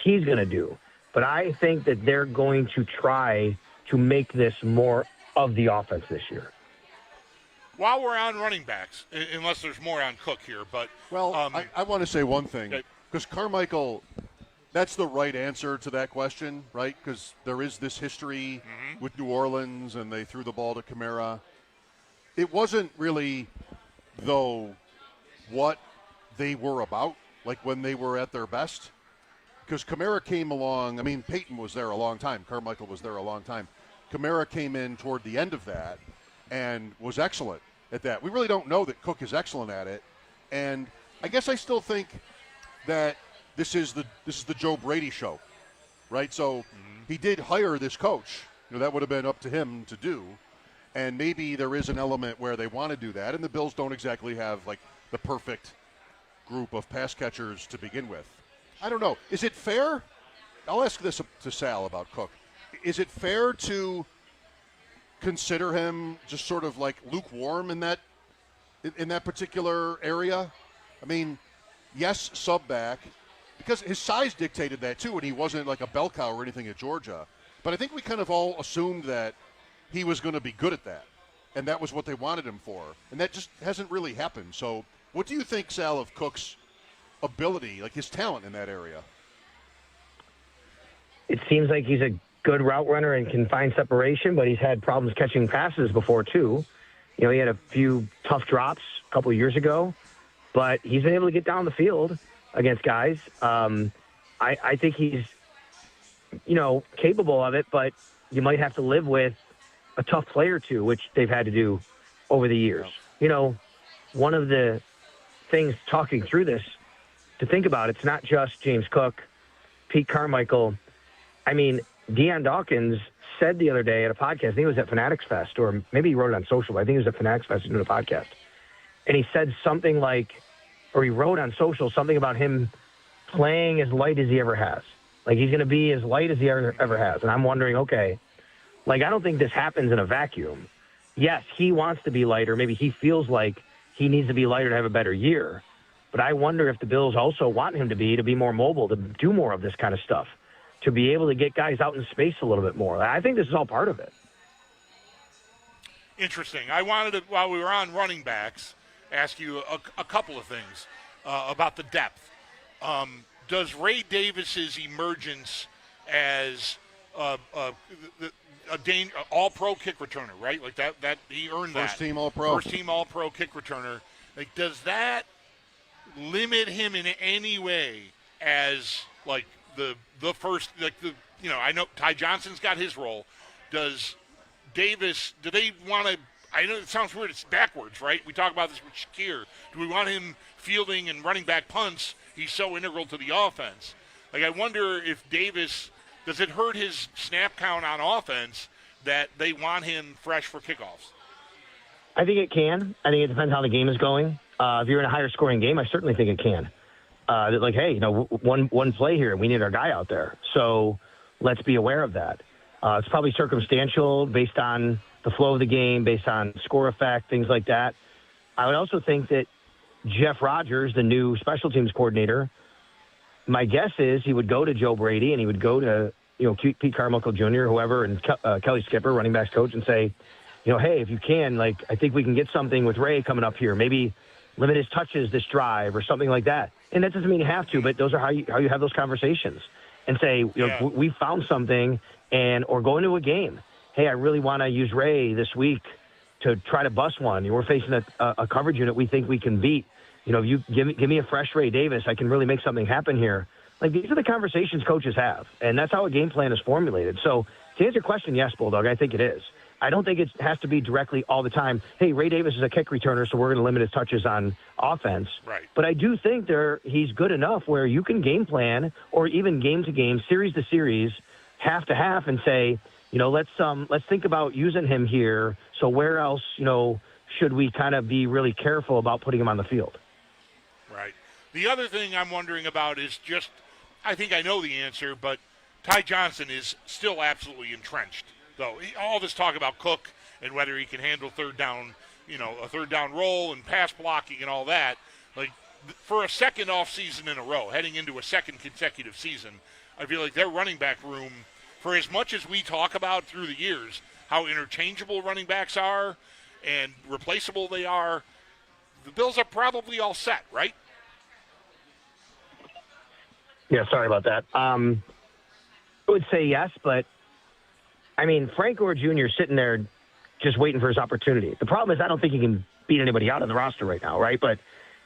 he's going to do. But I think that they're going to try to make this more of the offense this year. While we're on running backs, unless there's more on Cook here, but I want to say one thing, because Carmichael, that's the right answer to that question, right? Because there is this history with New Orleans, and they threw the ball to Kamara. It wasn't really, though, what they were about, like when they were at their best. Because Kamara came along, I mean, Peyton was there a long time. Carmichael was there a long time. Kamara came in toward the end of that and was excellent at that. We really don't know that Cook is excellent at it. And I guess I still think that this is the Joe Brady show, right? So he did hire this coach. That would have been up to him to do. And maybe there is an element where they want to do that. And the Bills don't exactly have, like, the perfect group of pass catchers to begin with. I don't know. Is it fair? I'll ask this to Sal about Cook. Is it fair to consider him just sort of like lukewarm in that particular area? I mean, yes, sub back, because his size dictated that too, and he wasn't like a bell cow or anything at Georgia. But I think we kind of all assumed that he was going to be good at that, and that was what they wanted him for, and that just hasn't really happened. So what do you think, Sal, of Cook's ability, like his talent in that area? It seems like he's a good route runner and can find separation, but he's had problems catching passes before too. He had a few tough drops a couple of years ago, but he's been able to get down the field against guys. I think he's, capable of it, but you might have to live with a tough play or two, which they've had to do over the years. One of the things talking through this to think about, it's not just James Cook, Pete Carmichael. I mean, Deion Dawkins said the other day at a podcast, I think it was at Fanatics Fest, or maybe he wrote it on social, but I think it was at Fanatics Fest doing a podcast. And he said something like, or he wrote on social something about him playing as light as he ever has. Like he's going to be as light as he ever has. And I'm wondering, okay, like I don't think this happens in a vacuum. Yes, he wants to be lighter. Maybe he feels like he needs to be lighter to have a better year. But I wonder if the Bills also want him to be more mobile, to do more of this kind of stuff, to be able to get guys out in space a little bit more. I think this is all part of it. Interesting. I wanted to, while we were on running backs, ask you a couple of things about the depth. Does Ray Davis's emergence as a all-pro kick returner, right? Like that he earned that. First team all-pro. First team all-pro kick returner. Like, does that limit him in any way as like the first, like the, you know, I know Ty Johnson's got his role. Does Davis, do they want to, I know it sounds weird, it's backwards, right? We talk about this with Shakir. Do we want him fielding and running back punts? He's so integral to the offense. Like, I wonder if Davis, does it hurt his snap count on offense that they want him fresh for kickoffs? I think it can. I think it depends how the game is going. If you're in a higher scoring game, I certainly think it can. Like, hey, you know, one play here, we need our guy out there. So let's be aware of that. It's probably circumstantial based on the flow of the game, based on score effect, things like that. I would also think that Jeff Rodgers, the new special teams coordinator, my guess is he would go to Joe Brady and he would go to, you know, Pete Carmichael Jr., whoever, and Kelly Skipper, running backs coach, and say, you know, hey, if you can, like, I think we can get something with Ray coming up here. Maybe limit his touches this drive or something like that. And that doesn't mean you have to, but those are how you have those conversations and say, you know, we found something, or go into a game. Hey, I really want to use Ray this week to try to bust one. We're facing a coverage unit we think we can beat. You know, you give me a fresh Ray Davis, I can really make something happen here. Like, these are the conversations coaches have, and that's how a game plan is formulated. So to answer your question, yes, Bulldog, I think it is. I don't think it has to be directly all the time, hey, Ray Davis is a kick returner, so we're going to limit his touches on offense. Right. But I do think he's good enough where you can game plan, or even game to game, series to series, half to half, and say, you know, let's think about using him here. So where else, you know, should we kind of be really careful about putting him on the field? Right. The other thing I'm wondering about is just, I think I know the answer, but Ty Johnson is still absolutely entrenched. So all this talk about Cook and whether he can handle third down, you know, a third down role and pass blocking and all that, like, for a second off season in a row, heading into a second consecutive season, I feel like their running back room, for as much as we talk about through the years how interchangeable running backs are and replaceable they are, the Bills are probably all set, right? Yeah, sorry about that. I would say yes, but, I mean, Frank Gore Jr. is sitting there just waiting for his opportunity. The problem is I don't think he can beat anybody out on the roster right now, right? But,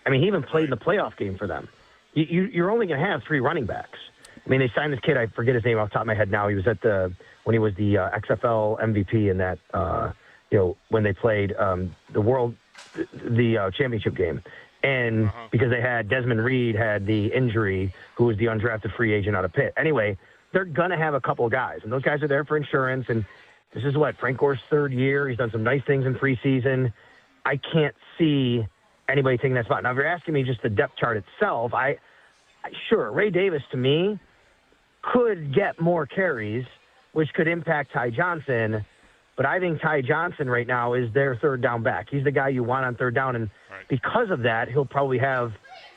I mean, he even played in the playoff game for them. You're only going to have 3 running backs. I mean, they signed this kid, I forget his name off the top of my head now. He was when he was the XFL MVP in that, you know, when they played the championship game. And because they had Desmond Reed had the injury, who was the undrafted free agent out of Pitt. Anyway, they're going to have a couple of guys, and those guys are there for insurance. And this is Frank Gore's 3rd year. He's done some nice things in preseason. I can't see anybody taking that spot. Now, if you're asking me just the depth chart itself, sure, Ray Davis to me could get more carries, which could impact Ty Johnson. But I think Ty Johnson right now is their third down back. He's the guy you want on third down, and because of that, he'll probably have,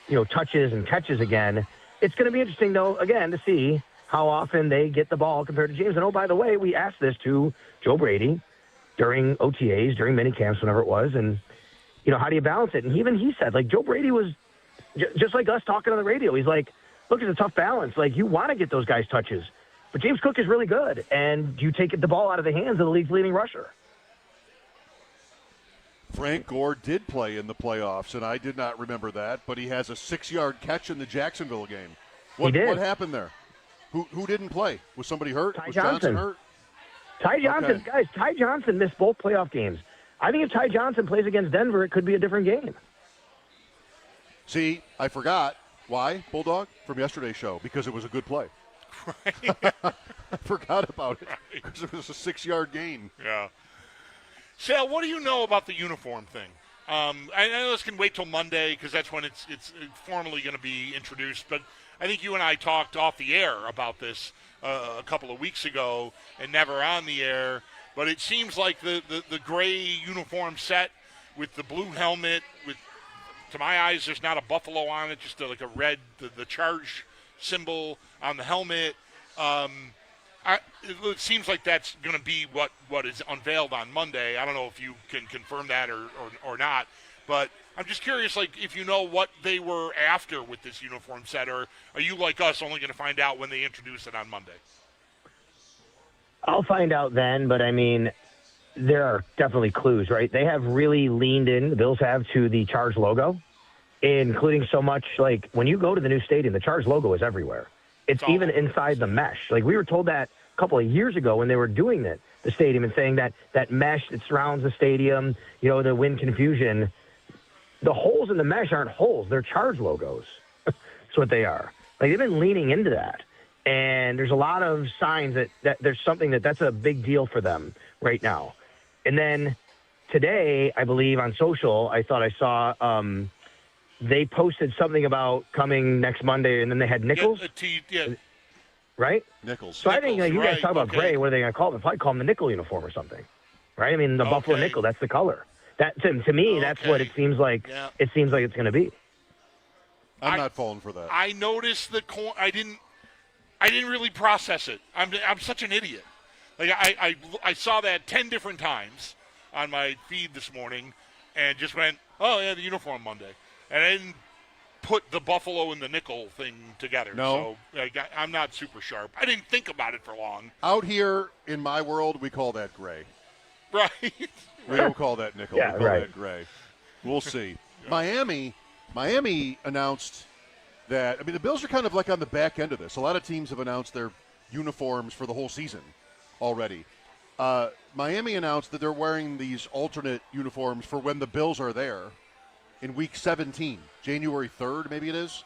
you know, touches and catches again. It's going to be interesting, though, again, to see how often they get the ball compared to James. And, oh, by the way, we asked this to Joe Brady during OTAs, during mini camps, whenever it was, and, you know, how do you balance it? And even he said, like, Joe Brady was just like us talking on the radio. He's like, look, it's a tough balance. Like, you want to get those guys touches. But James Cook is really good, and you take the ball out of the hands of the league's leading rusher. Frank Gore did play in the playoffs, and I did not remember that, but he has a 6-yard catch in the Jacksonville game. What happened there? Who didn't play? Was somebody hurt? Ty Was Johnson hurt? Ty Johnson, Okay. guys, Ty Johnson missed both playoff games. I think if Ty Johnson plays against Denver, it could be a different game. See, I forgot. Why, Bulldog? From yesterday's show, because it was a good play. Right. I forgot about it because it was a 6-yard gain. Yeah. Sal, what do you know about the uniform thing? I know this can wait till Monday because that's when it's formally going to be introduced. But I think you and I talked off the air about this a couple of weeks ago and never on the air. But it seems like the gray uniform set with the blue helmet with to my eyes, there's not a buffalo on it, just like a red, the charge symbol on the helmet. It seems like that's going to be what is unveiled on Monday. I don't know if you can confirm that or not, but I'm just curious, like, if you know what they were after with this uniform set, or are you like us only going to find out when they introduce it on Monday? I'll find out then, but I mean, there are definitely clues, right? They have really leaned in, the Bills have, to the Charge logo, including so much, like, when you go to the new stadium, the Charge logo is everywhere. It's even inside the mesh. Like, we were told that a couple of years ago when they were doing the stadium and saying that mesh that surrounds the stadium, the wind confusion, the holes in the mesh aren't holes. They're Charge logos. That's what they are. Like, they've been leaning into that. And there's a lot of signs that there's something that's a big deal for them right now. And then today, I believe on social, I thought I saw they posted something about coming next Monday, and then they had nickels. Right? Nickels. So I think you guys talk about gray. What are they going to call them? Probably call them the nickel uniform or something. Right? I mean, the Buffalo nickel, that's the color. That to me, that's what it seems like. Yeah. It seems like it's going to be. I'm not falling for that. I noticed the I didn't really process it. I'm such an idiot. Like I saw that 10 different times on my feed this morning, and just went, oh yeah, the uniform Monday, and I didn't put the buffalo and the nickel thing together. No, so I'm not super sharp. I didn't think about it for long. Out here in my world, we call that gray. Right. We don't call that nickel. Yeah, we call right. that gray. We'll see. Yeah. Miami announced that, the Bills are kind of like on the back end of this. A lot of teams have announced their uniforms for the whole season already. Miami announced that they're wearing these alternate uniforms for when the Bills are there in Week 17, January 3rd, maybe it is.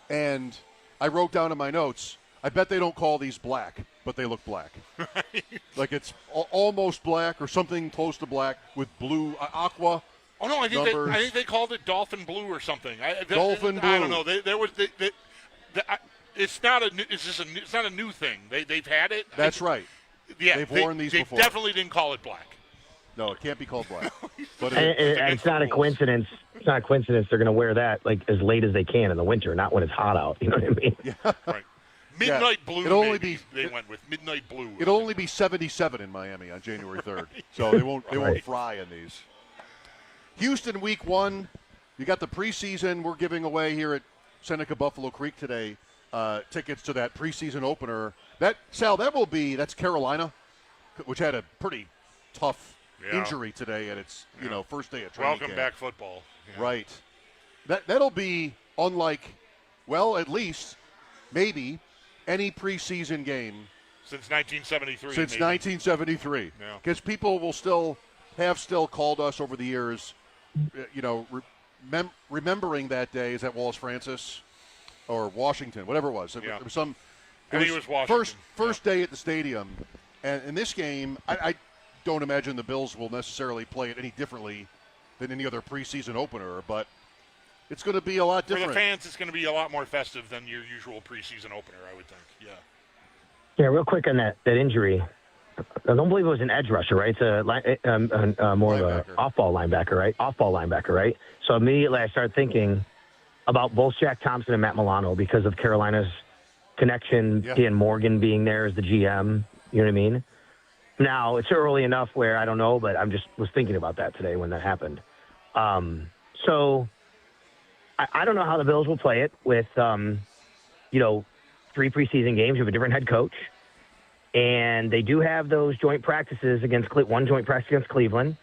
And I wrote down in my notes, I bet they don't call these black, but they look black. Right. Like it's almost black or something close to black with blue, aqua. Oh no, I think they called it dolphin blue or something. Dolphin blue. I don't know. It's not a new thing. They've had it. That's right. Yeah, they've worn these before. They definitely didn't call it black. No, it can't be called black. But it's not a coincidence. It's not a coincidence they're going to wear that like as late as they can in the winter, not when it's hot out. You know what I mean? Yeah. Right. Midnight blue. It'll only be. They went with midnight blue. It'll only be 77 in Miami on January 3rd, so they won't fry in these. Houston, Week 1. You got the preseason. We're giving away here at Seneca Buffalo Creek today tickets to that preseason opener. That's Carolina, which had a pretty tough injury today at its first day of training Welcome camp. back football. Yeah. Right. That'll be unlike, at least maybe any preseason game since 1973. Since 1973, because people will still called us over the years, remembering that day. Is that Wallace Francis or Washington, whatever it was? Yeah. It was some. I think it was Washington. First day at the stadium, and in this game, I don't imagine the Bills will necessarily play it any differently than any other preseason opener, but it's going to be a lot different. For the fans, it's going to be a lot more festive than your usual preseason opener, I would think. Yeah. Yeah, real quick on that injury. I don't believe it was an edge rusher, right? It's a more of an off-ball linebacker, right? Off-ball linebacker, right? So immediately I started thinking about both Jack Thompson and Matt Milano because of Carolina's connection, Dan Morgan being there as the GM. You know what I mean? Now, it's early enough where I don't know, but I was thinking about that today when that happened. So I don't know how the Bills will play it with, 3 preseason games. You have a different head coach. And they do have those joint practices one joint practice against Cleveland.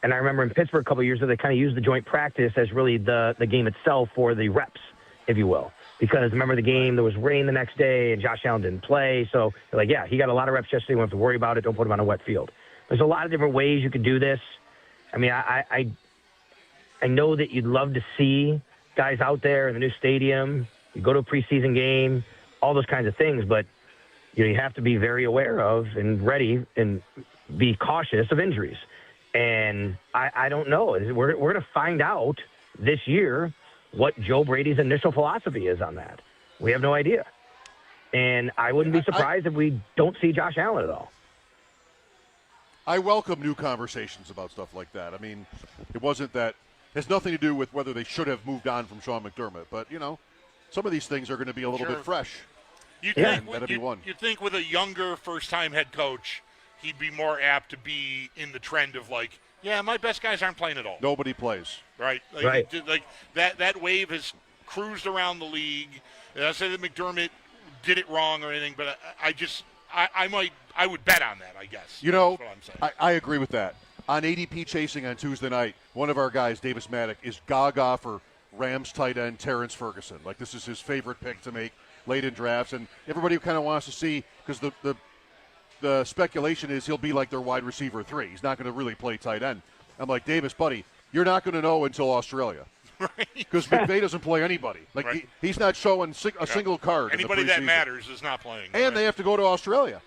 And I remember in Pittsburgh a couple of years ago, they kind of used the joint practice as really the game itself for the reps, if you will. Because remember the game, there was rain the next day, and Josh Allen didn't play. So they're like, he got a lot of reps yesterday. We don't have to worry about it. Don't put him on a wet field. There's a lot of different ways you could do this. I mean, I know that you'd love to see guys out there in the new stadium. You go to a preseason game, all those kinds of things. But you have to be very aware of and ready and be cautious of injuries. And I don't know. We're going to find out this year what Joe Brady's initial philosophy is on that. We have no idea. And I wouldn't be surprised if we don't see Josh Allen at all. I welcome new conversations about stuff like that. I mean, it wasn't that has nothing to do with whether they should have moved on from Sean McDermott. But, some of these things are going to be a little bit fresh. You'd think with a younger first-time head coach, he'd be more apt to be in the trend of my best guys aren't playing at all. Nobody plays. Right. Right. That wave has cruised around the league. And I say that McDermott did it wrong or anything, but I would bet on that, I guess. That's what I'm saying. I agree with that. On ADP chasing on Tuesday night, one of our guys, Davis Maddock, is gaga for Rams tight end Terrence Ferguson. This is his favorite pick to make late in drafts, and everybody kind of wants to see, because the speculation is he'll be like their wide receiver 3. He's not going to really play tight end. I'm like, Davis, buddy, you're not going to know until Australia. Because McVay doesn't play anybody. He's not showing a single card. Anybody that matters is not playing. And they have to go to Australia.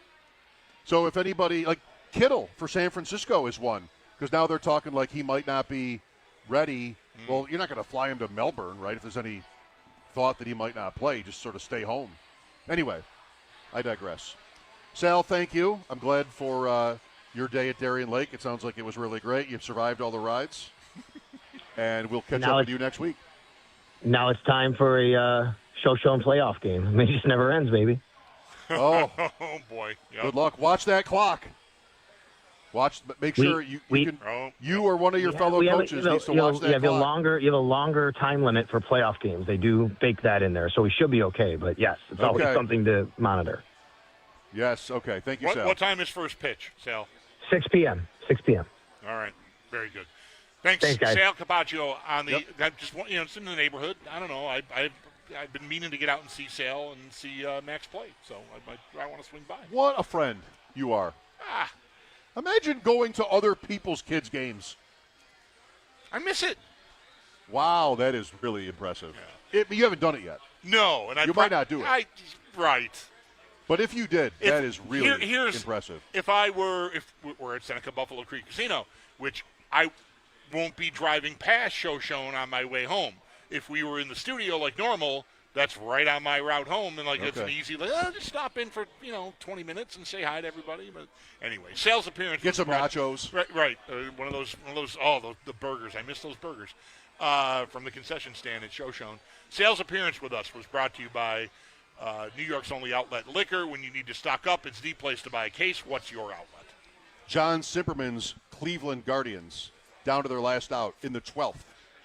So if anybody, Kittle for San Francisco is one, because now they're talking like he might not be ready. Well, you're not going to fly him to Melbourne, right, if there's any thought that he might not play. Just sort of stay home. Anyway, I digress. Sal, thank you. I'm glad for your day at Darien Lake. It sounds like it was really great. You've survived all the rides. And we'll catch up with you next week. Now it's time for a show and playoff game. It just never ends, baby. Oh, boy. Yep. Good luck. Watch that clock. Make sure you or one of your fellow coaches needs to watch that clock. You have a longer time limit for playoff games. They do bake that in there, so we should be okay. But, yes, it's always something to monitor. Yes, okay. Thank you, Sal. What time is first pitch, Sal? 6 p.m. 6 p.m. All right. Very good. Thanks guys. Sal Capaccio on the it's in the neighborhood. I don't know. I've been meaning to get out and see Sal and see Max play, so I want to swing by. What a friend you are. Imagine going to other people's kids' games. I miss it. Wow, that is really impressive. Yeah. You haven't done it yet. No, and you might not do it. Right. But if you did, that is really impressive. If we're at Seneca Buffalo Creek Casino, which I won't be driving past Shoshone on my way home. If we were in the studio like normal, that's right on my route home, and it's an easy, just stop in for 20 minutes and say hi to everybody. But anyway, sales appearance. Get some nachos. Right. One of those. Oh, the burgers. I miss those burgers from the concession stand at Shoshone. Sales appearance with us was brought to you by New York's only outlet liquor. When you need to stock up, it's the place to buy a case. What's your outlet? John Simperman's Cleveland Guardians down to their last out in the 12th.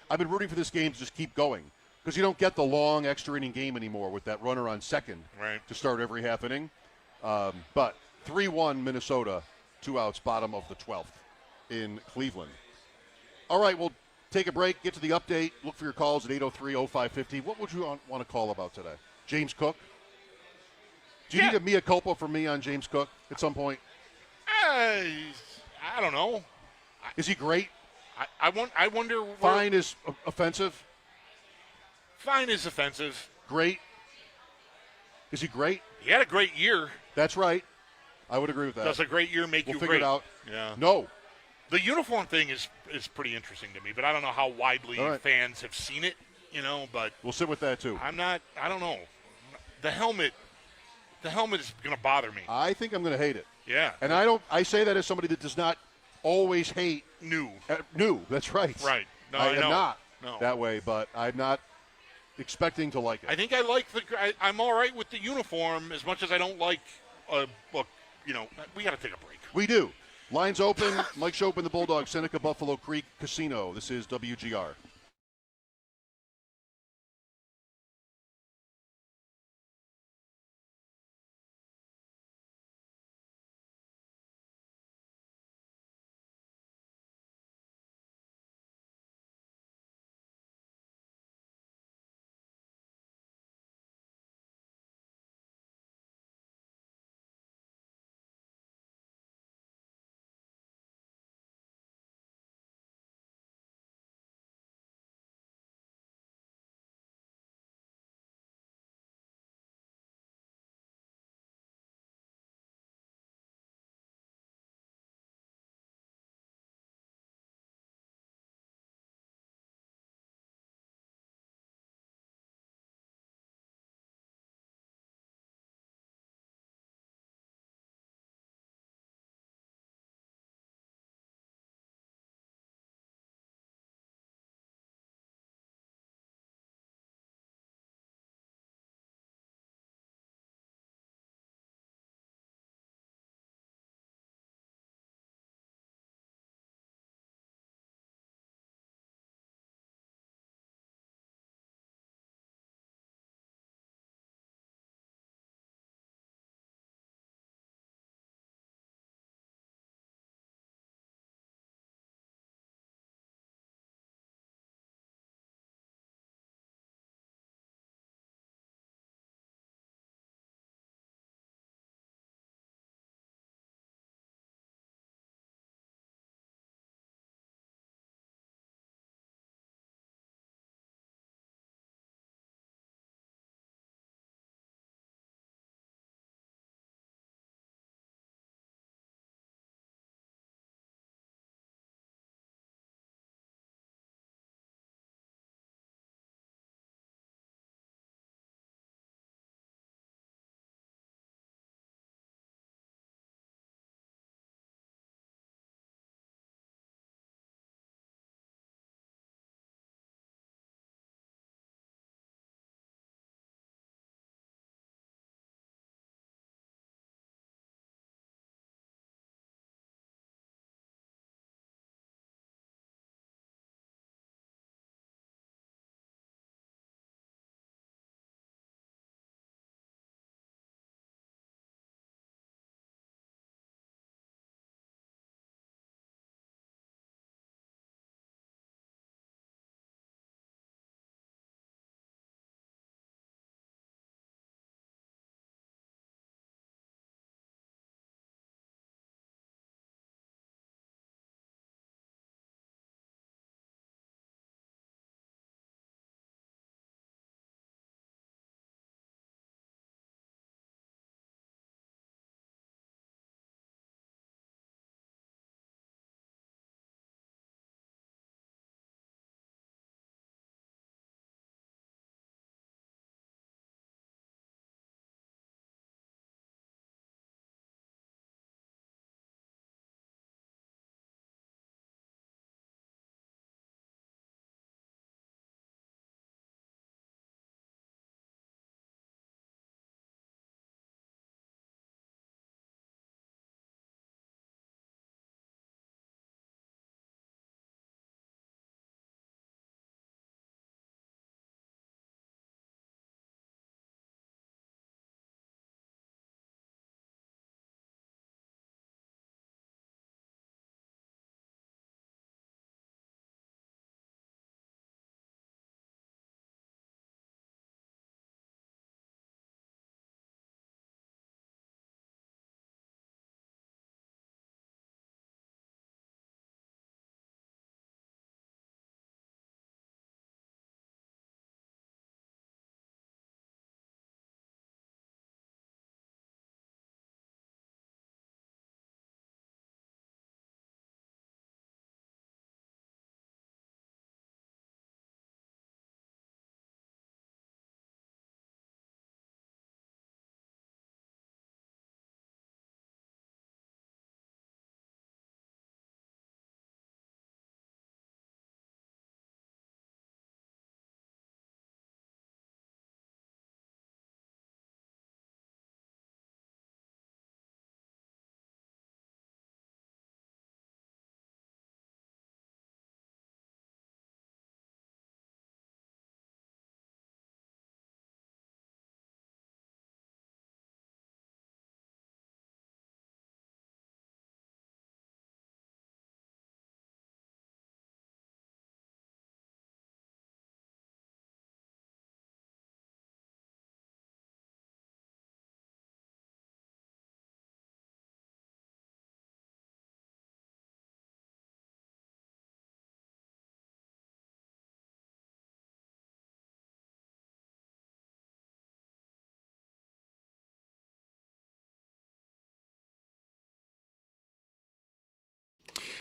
I've been rooting for this game to just keep going because you don't get the long extra inning game anymore with that runner on second to start every half inning. But 3-1 Minnesota, 2 outs, bottom of the 12th in Cleveland. All right, we'll take a break, get to the update. Look for your calls at 803-0550. What would you want to call about today? James Cook? Do you need a mea culpa from me on James Cook at some point? I don't know. Is he great? I wonder. Fine is offensive. Fine is offensive. Great. Is he great? He had a great year. That's right. I would agree with that. Does a great year make you great? We'll figure it out. Yeah. No. The uniform thing is pretty interesting to me, but I don't know how widely fans have seen it. But we'll sit with that too. I don't know. The helmet is going to bother me. I think I'm going to hate it. Yeah. And I say that as somebody that does not always hate new. That's right. Right. No, I am not no. that way, but I'm not expecting to like it. I think I like I'm all right with the uniform as much as I don't like. Look, we got to take a break. We do. Lines open. Mike Schopp and the Bulldog, Seneca Buffalo Creek Casino. This is WGR.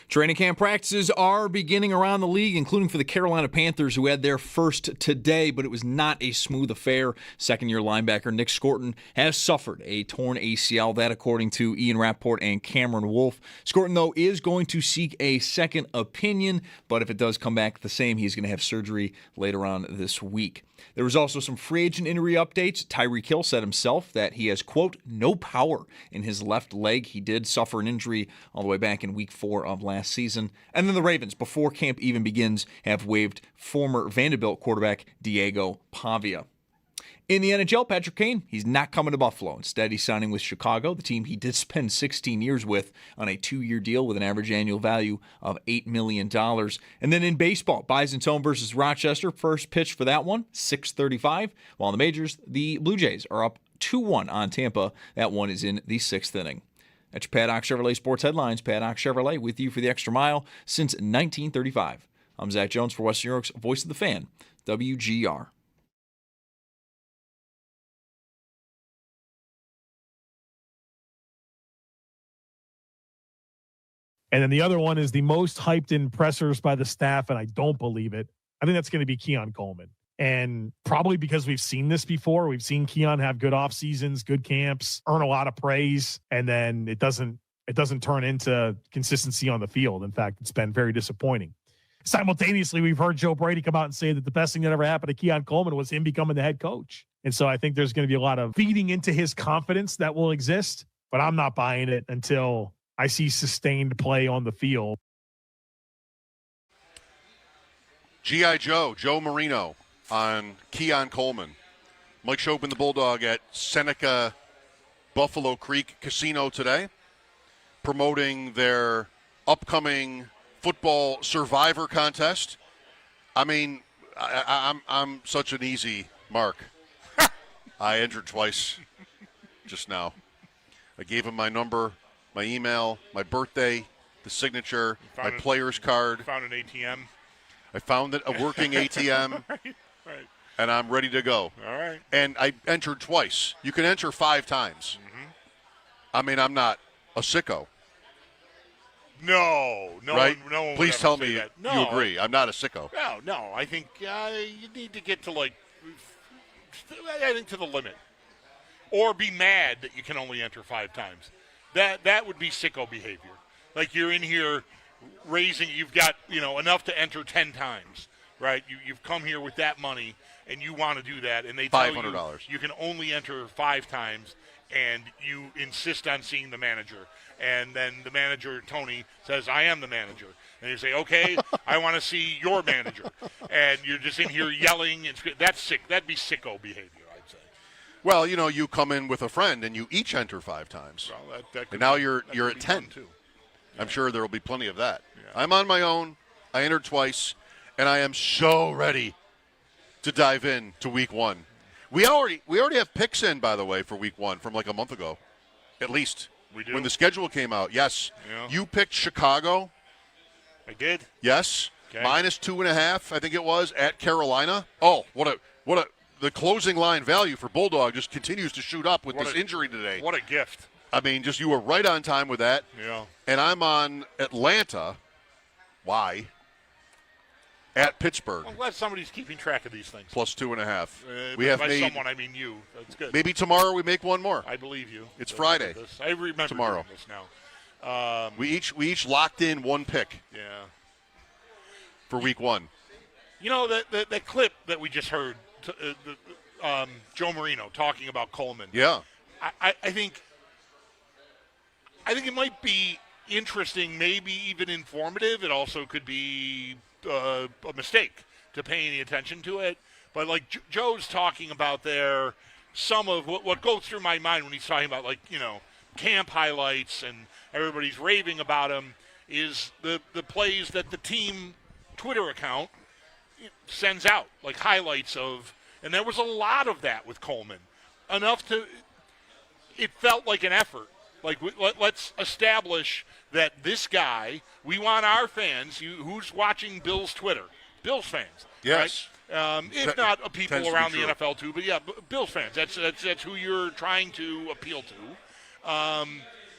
Training camp practices are beginning around the league, including for the Carolina Panthers, who had their first today, but it was not a smooth affair. Second-year linebacker Nick Skorton has suffered a torn ACL, that according to Ian Rappaport and Cameron Wolfe. Skorton, though, is going to seek a second opinion, but if it does come back the same, he's going to have surgery later on this week. There was also some free agent injury updates. Tyreek Hill said himself that he has, quote, no power in his left leg. He did suffer an injury all the way back in week 4 of last season. And then the Ravens, before camp even begins, have waived former Vanderbilt quarterback Diego Pavia. In the NHL, Patrick Kane, he's not coming to Buffalo. Instead, he's signing with Chicago, the team he did spend 16 years with, on a 2-year deal with an average annual value of $8 million. And then in baseball, Bison Tone versus Rochester, first pitch for that one, 6:35. While in the majors, the Blue Jays are up 2-1 on Tampa. That one is in the 6th inning. That's your Paddock Chevrolet Sports Headlines. Paddock Chevrolet with you for the extra mile since 1935. I'm Zach Jones for Western New York's Voice of the Fan, WGR. And then the other one is the most hyped in pressers by the staff, and I don't believe it. I think that's going to be Keon Coleman. And probably because we've seen this before. We've seen Keon have good off seasons, good camps, earn a lot of praise, and then it doesn't turn into consistency on the field. In fact, it's been very disappointing. Simultaneously, we've heard Joe Brady come out and say that the best thing that ever happened to Keon Coleman was him becoming the head coach. And so I think there's going to be a lot of feeding into his confidence that will exist, but I'm not buying it until I see sustained play on the field. G.I. Joe Marino on Keon Coleman. Mike Schopp and the Bulldog at Seneca Buffalo Creek Casino today, promoting their upcoming football survivor contest. I mean, I'm such an easy mark. I entered twice just now. I gave him my number, my email, my birthday, the signature, my player's card. Found an ATM. I found a working ATM, right. And I'm ready to go. All right. And I entered twice. You can enter 5 times. Mm-hmm. I mean, I'm not a sicko. No right? No one Please tell me that. you agree. I'm not a sicko. No. I think you need to get to to the limit. Or be mad that you can only enter 5 times. That would be sicko behavior. Like you're in here you've got, enough to enter 10 times, right? You've come here with that money and you want to do that, and they tell $500. You can only enter 5 times, and you insist on seeing the manager. And then the manager, Tony, says, I am the manager. And you say, okay, I want to see your manager. And you're just in here yelling. That's sick. That'd be sicko behavior, I'd say. Well, you come in with a friend and you each enter 5 times. Well, that and now you're at 10. Too. I'm sure there will be plenty of that. Yeah. I'm on my own. I entered twice, and I am so ready to dive in to week 1. We already have picks in, by the way, for week 1 from like a month ago, at least. We do? When the schedule came out, yes. Yeah. You picked Chicago. I did. Yes. Okay. -2.5, I think it was, at Carolina. Oh, the closing line value for Bulldog just continues to shoot up with this injury today. What a gift. I mean, you were right on time with that. Yeah. And I'm on Atlanta. Why? At Pittsburgh. I'm glad somebody's keeping track of these things. +2.5. We have by made. someone, I mean you. That's good. Maybe tomorrow we make one more. I believe you. It's Friday. I remember tomorrow. Doing this now. We each locked in one pick. Yeah. For week 1. That clip that we just heard, Joe Marino talking about Coleman. Yeah. I think it might be interesting, maybe even informative. It also could be a mistake to pay any attention to it. But like Joe's talking about there, some of what goes through my mind when he's talking about camp highlights and everybody's raving about him is the plays that the team Twitter account sends out, like highlights of, and there was a lot of that with Coleman. It felt like an effort. Like, let's establish that this guy, we want our fans, who's watching Bill's Twitter, Bills fans. Yes. Right? If not people around the NFL too, but yeah, Bills fans. That's who you're trying to appeal to.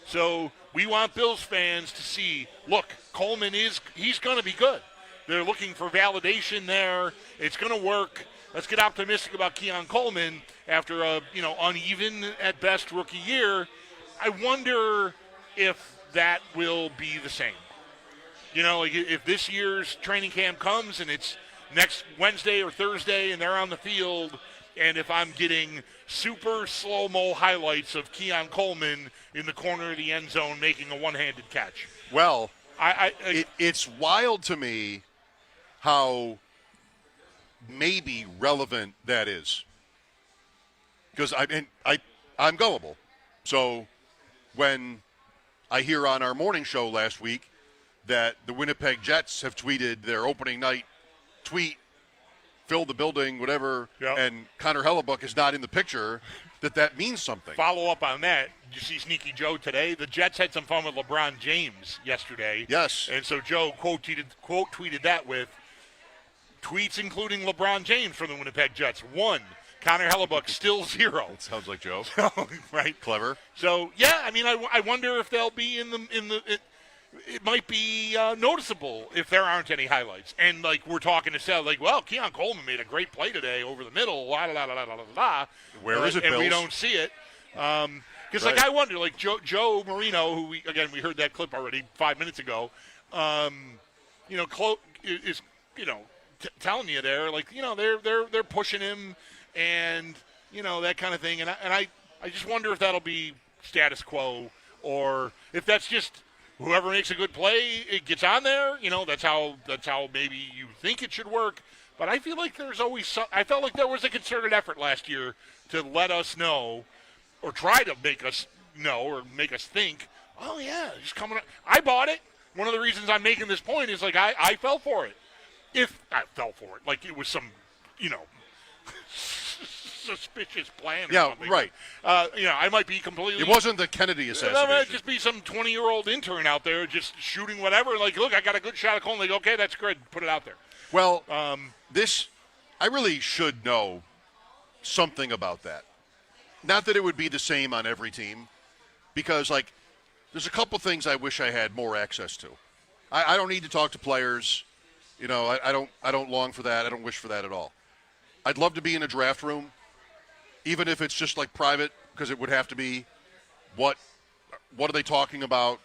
So we want Bills fans to see, look, Coleman he's going to be good. They're looking for validation there. It's going to work. Let's get optimistic about Keon Coleman after a uneven at best rookie year. I wonder if that will be the same. Like if this year's training camp comes and it's next Wednesday or Thursday and they're on the field, and if I'm getting super slow-mo highlights of Keon Coleman in the corner of the end zone making a one-handed catch. Well, it's wild to me how maybe relevant that is. Because I'm gullible. So when I hear on our morning show last week that the Winnipeg Jets have tweeted their opening night tweet, fill the building, whatever, and Connor Hellebuck is not in the picture, that means something. Follow up on that. Did you see Sneaky Joe today? The Jets had some fun with LeBron James yesterday. Yes. And so Joe quote tweeted that with tweets including LeBron James from the Winnipeg Jets. 1. Connor Hellebuck still 0. It sounds like Joe. Right. Clever. So, yeah, I mean, I wonder if they'll be in the it might be noticeable if there aren't any highlights. And, like, we're talking to Sal, like, well, Keon Coleman made a great play today over the middle, Where is it, and Bills? we don't see it. Because, like, I wonder, like, Joe Marino, who, we heard that clip already 5 minutes ago, is, telling you there, like, they're pushing him and, that kind of thing. And I just wonder if that'll be status quo or if that's just whoever makes a good play, it gets on there. That's how maybe you think it should work. But I feel like there's always I felt like there was a concerted effort last year to let us know or try to make us know or make us think, oh, yeah, he's coming up. I bought it. One of the reasons I'm making this point is, like, I fell for it. If I fell for it, like it was some, suspicious plan or something. Right. I might be completely... It wasn't the Kennedy assassination. It might just be some 20-year-old intern out there just shooting whatever. Like, look, I got a good shot of Coleman. Like, okay, that's good. Put it out there. Well, I really should know something about that. Not that it would be the same on every team, because, like, there's a couple things I wish I had more access to. I don't need to talk to players. I don't long for that. I don't wish for that at all. I'd love to be in a draft room, even if it's just like private, because it would have to be what are they talking about?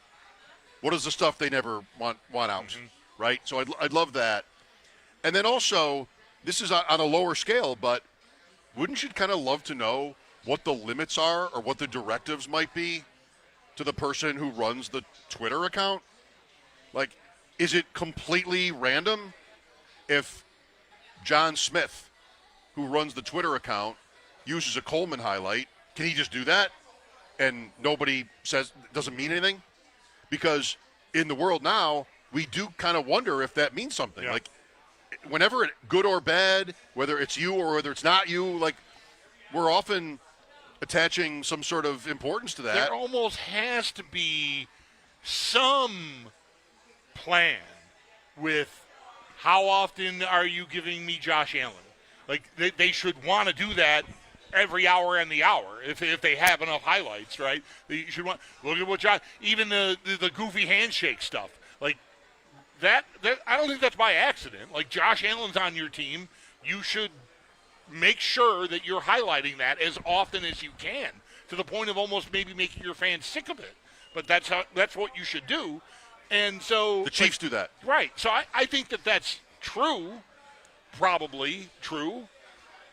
What is the stuff they never want out, right? So I'd love that. And then also, this is on a lower scale, but wouldn't you kind of love to know what the limits are or what the directives might be to the person who runs the Twitter account? Like, is it completely random if John Smith, who runs the Twitter account, uses a Coleman highlight? Can he just do that and nobody says doesn't mean anything? Because in the world now, we do kind of wonder if that means something. Yeah. Like, whenever good or bad, whether it's you or whether it's not you, like, we're often attaching some sort of importance to that. There almost has to be some plan with how often are you giving me Josh Allen. Like, they should want to do that every hour and the hour if they have enough highlights, right? They should want look at what Josh, even the goofy handshake stuff. Like, that I don't think that's by accident. Like, Josh Allen's on your team, you should make sure that you're highlighting that as often as you can, to the point of almost maybe making your fans sick of it. But that's what you should do. And so the Chiefs do that. Right. So I think that's true, probably true.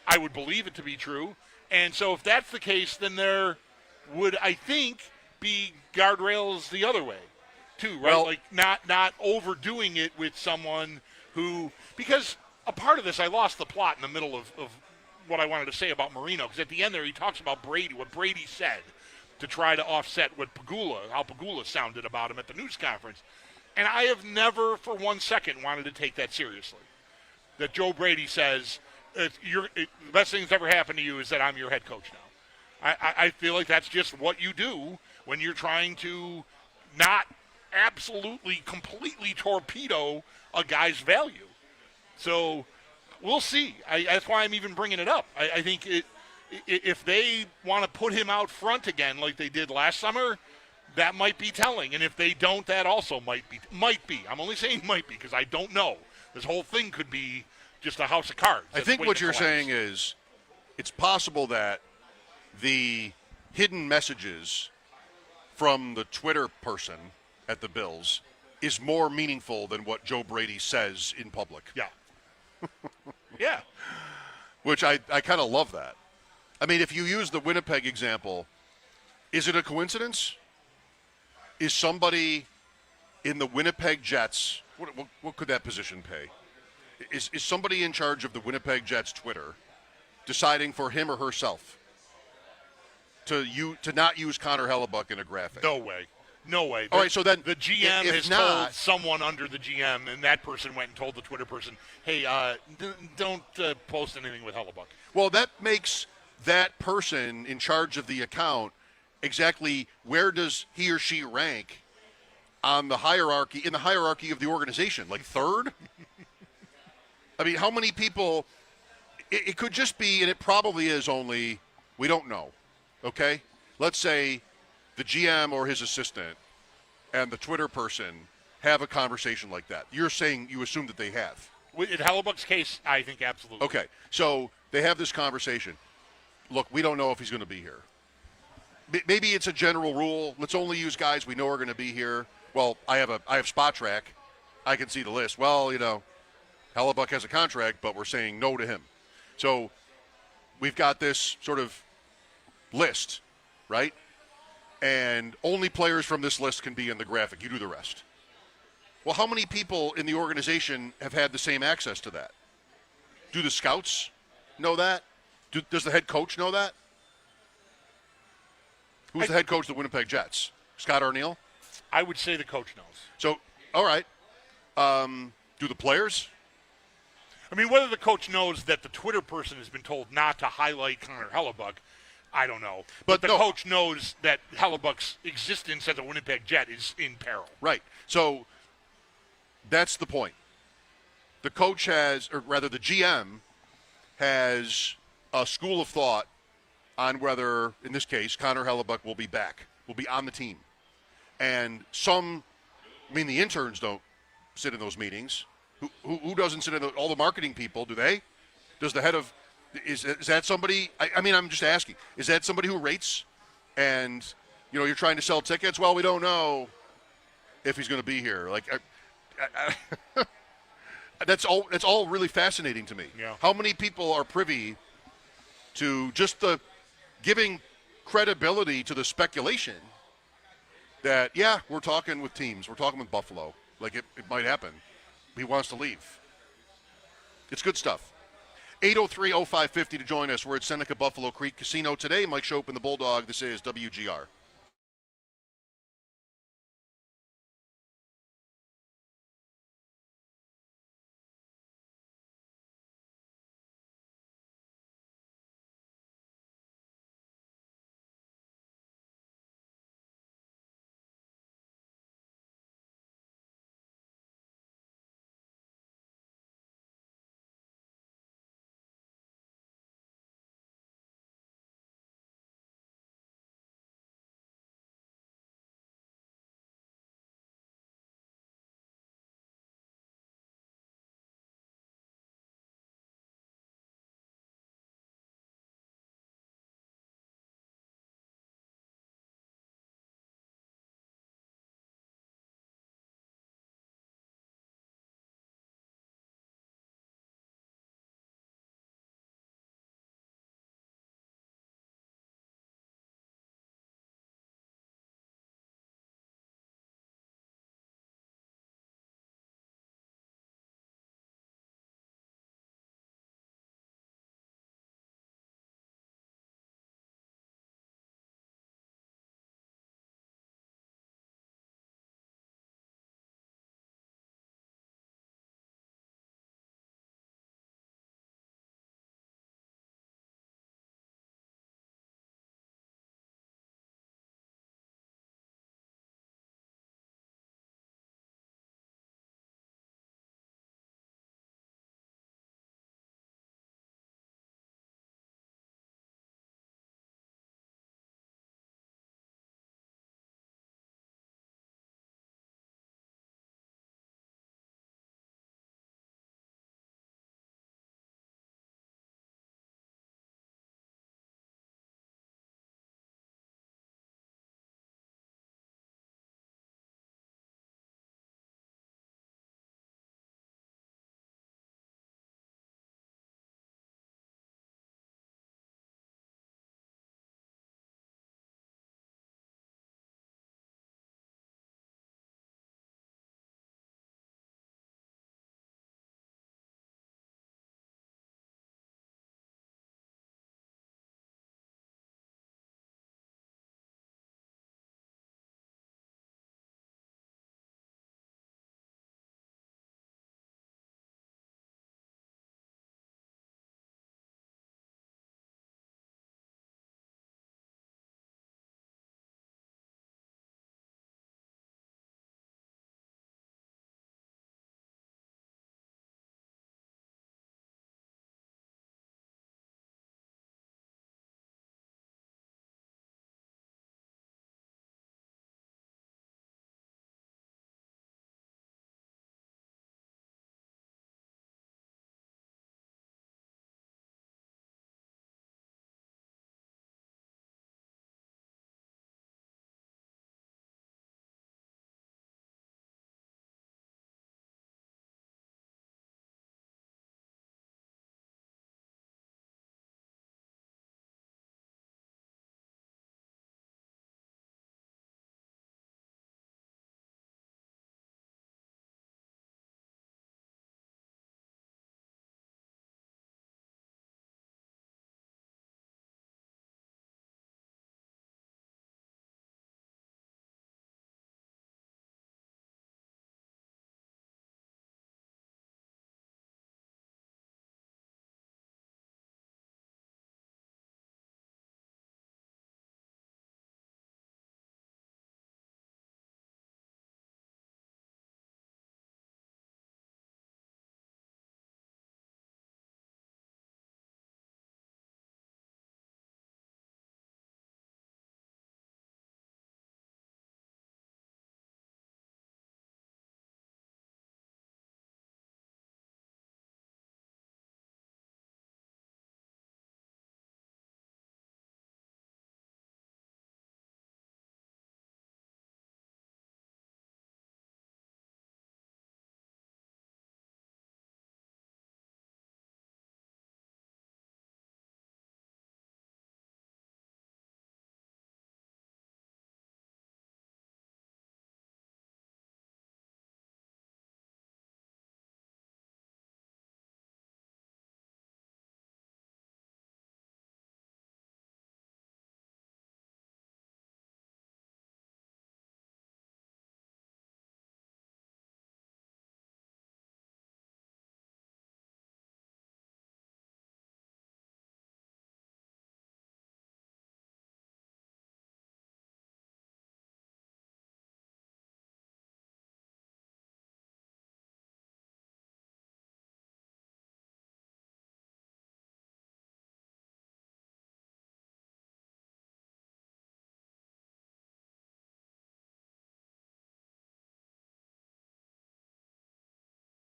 I would believe it to be true. And so if that's the case, then there would, I think, be guardrails the other way too, right? Well, like not overdoing it with someone who, because a part of this, I lost the plot in the middle of what I wanted to say about Marino, because at the end there he talks about Brady, what Brady said, to try to offset how Pagula sounded about him at the news conference. And I have never for 1 second wanted to take that seriously. That Joe Brady says, the best thing that's ever happened to you is that I'm your head coach now. I feel like that's just what you do when you're trying to not absolutely, completely torpedo a guy's value. So we'll see. That's why I'm even bringing it up. I think if they want to put him out front again like they did last summer, that might be telling. And if they don't, that also might be. I'm only saying might be because I don't know. This whole thing could be just a house of cards. I think what you're saying is it's possible that the hidden messages from the Twitter person at the Bills is more meaningful than what Joe Brady says in public. Yeah. Yeah. Which I kind of love that. I mean, if you use the Winnipeg example, is it a coincidence? Is somebody in the Winnipeg Jets, what could that position pay? Is somebody in charge of the Winnipeg Jets Twitter deciding for him or herself to not use Connor Hellebuck in a graphic? No way. No way. All right, so then the GM if has not, told someone under the GM, and that person went and told the Twitter person, hey, don't post anything with Hellebuck. Well, that makes that person in charge of the account exactly where does he or she rank on the hierarchy, in the hierarchy of the organization? Like third? I mean, how many people, it could just be, and it probably is only, we don't know, okay? Let's say the GM or his assistant and the Twitter person have a conversation like that. You're saying you assume that they have. In Hellebuck's case, I think absolutely. Okay, so they have this conversation. Look, we don't know if he's going to be here. Maybe it's a general rule. Let's only use guys we know are going to be here. Well, I have Spot Track. I can see the list. Well, Hellebuck has a contract, but we're saying no to him. So we've got this sort of list, right? And only players from this list can be in the graphic. You do the rest. Well, how many people in the organization have had the same access to that? Do the scouts know that? Does the head coach know that? Who's the head coach of the Winnipeg Jets? Scott Arniel? I would say the coach knows. So, all right. Do the players? I mean, whether the coach knows that the Twitter person has been told not to highlight Connor Hellebuck, I don't know. But the coach knows that Hellebuck's existence as a Winnipeg Jet is in peril. Right. So that's the point. The coach has, or rather the GM has a school of thought on whether, in this case, Connor Hellebuck will be back, will be on the team. And the interns don't sit in those meetings. Who doesn't sit in all the marketing people, do they? Does the head of, is that somebody, I'm just asking, is that somebody who rates and, you're trying to sell tickets? Well, we don't know if he's going to be here. Like, that's all really fascinating to me. Yeah. How many people are privy to just the giving credibility to the speculation that, we're talking with teams. We're talking with Buffalo. Like, it might happen. He wants to leave. It's good stuff. 803-0550 to join us. We're at Seneca Buffalo Creek Casino today. Mike Schopp and the Bulldog. This is WGR.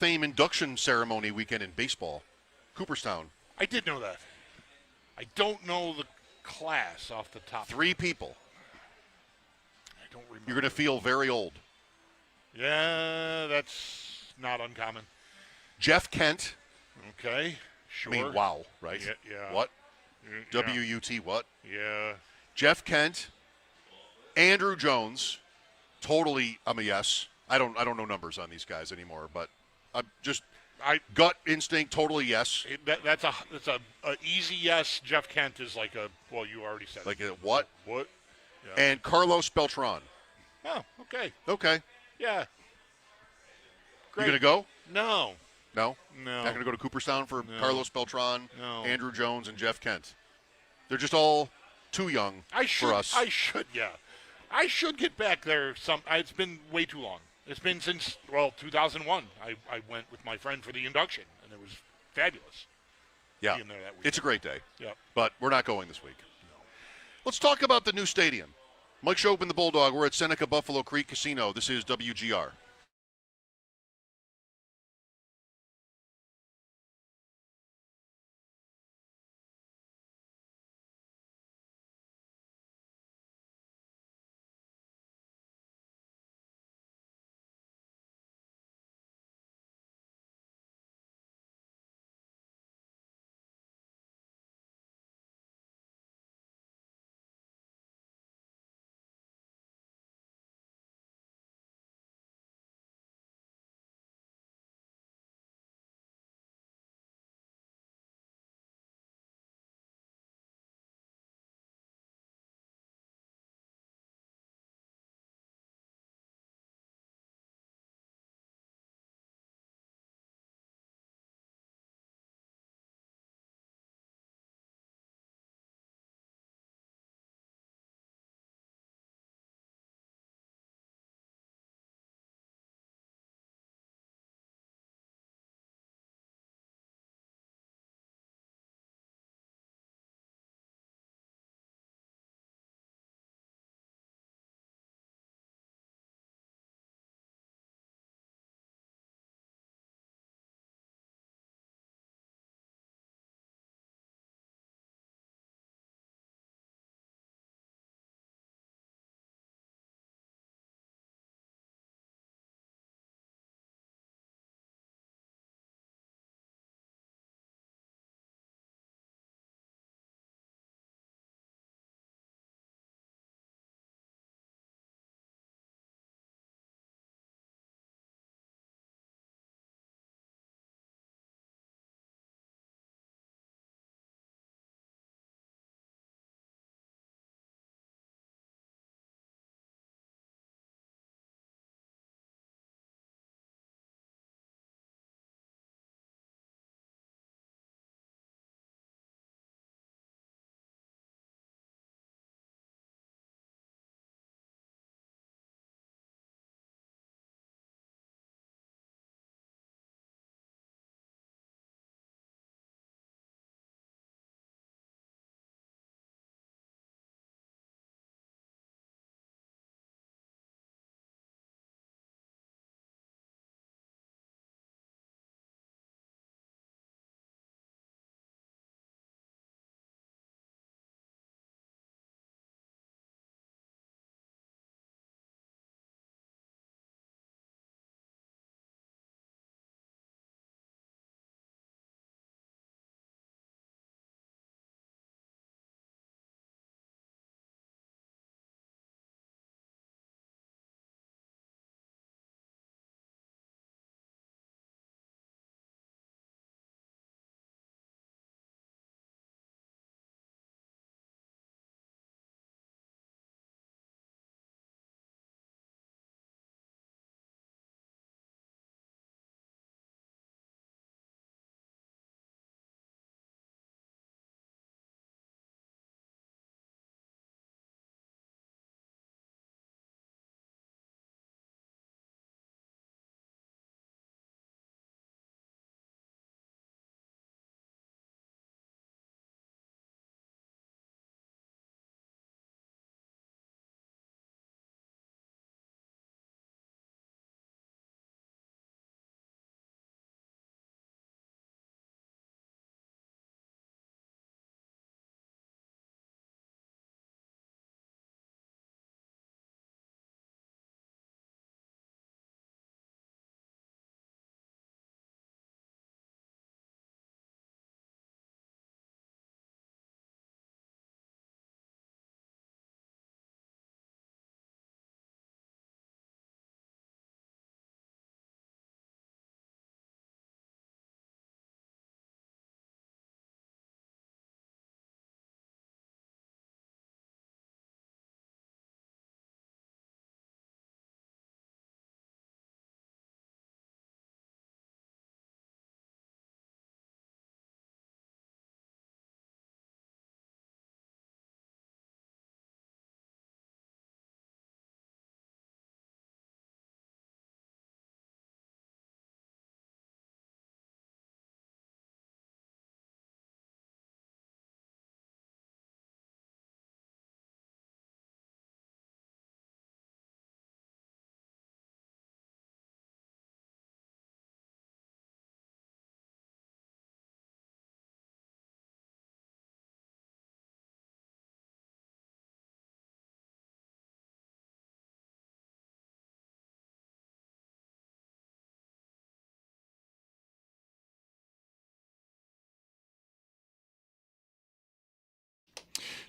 Fame induction ceremony weekend in baseball. Cooperstown. I did know that. I don't know the class off the top. 3 people. I don't remember. You're going to feel very old. Yeah, that's not uncommon. Jeff Kent. Okay, sure. I mean, wow, right? Yeah. What? Yeah. W-U-T what? Yeah. Jeff Kent. Andrew Jones. Totally, I'm a yes. I don't know numbers on these guys anymore, but I'm just gut instinct, totally yes. That's a easy yes. Jeff Kent is like a, well, you already said like it. A what? What? Yeah. And Carlos Beltran. Oh, okay. Okay. Yeah. Great. You gonna go? No. No? No. Not gonna go to Cooperstown for No. Carlos Beltran, No. Andrew Jones, and Jeff Kent. They're just all too young for us. I should get back there. It's been way too long. It's been since 2001. I went with my friend for the induction, and it was fabulous. Yeah, being there that weekend. it's a great day. Yep. But we're not going this week. No. Let's talk about the new stadium. Mike Schopp and the Bulldog. We're at Seneca Buffalo Creek Casino. This is WGR.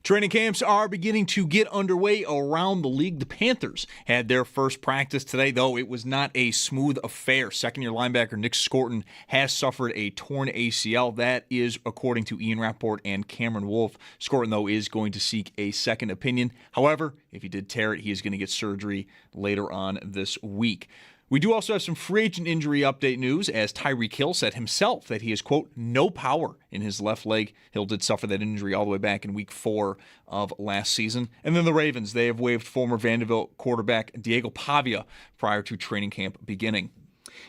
Training camps are beginning to get underway around the league. The Panthers had their first practice today, though it was not a smooth affair. Second-year linebacker Nick Scorton has suffered a torn ACL. That is according to Ian Rapport and Cameron Wolfe. Scorton, though, is going to seek a second opinion. However, if he did tear it, he is going to get surgery later on this week. We do also have some free agent injury update news, as Tyreek Hill said himself that he has, quote, no power in his left leg. Hill did suffer that injury all the way back in week 4 of last season. And then the Ravens, they have waived former Vanderbilt quarterback Diego Pavia prior to training camp beginning.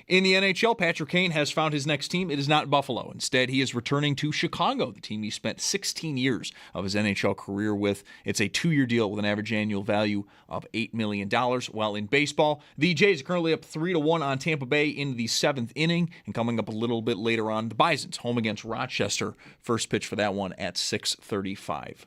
In the NHL, Patrick Kane has found his next team. It is not Buffalo. Instead, he is returning to Chicago, the team he spent 16 years of his NHL career with. It's a 2-year deal with an average annual value of $8 million. While in baseball, the Jays are currently up 3-1 on Tampa Bay in the 7th inning. And coming up a little bit later on, the Bisons home against Rochester. First pitch for that one at 6:35.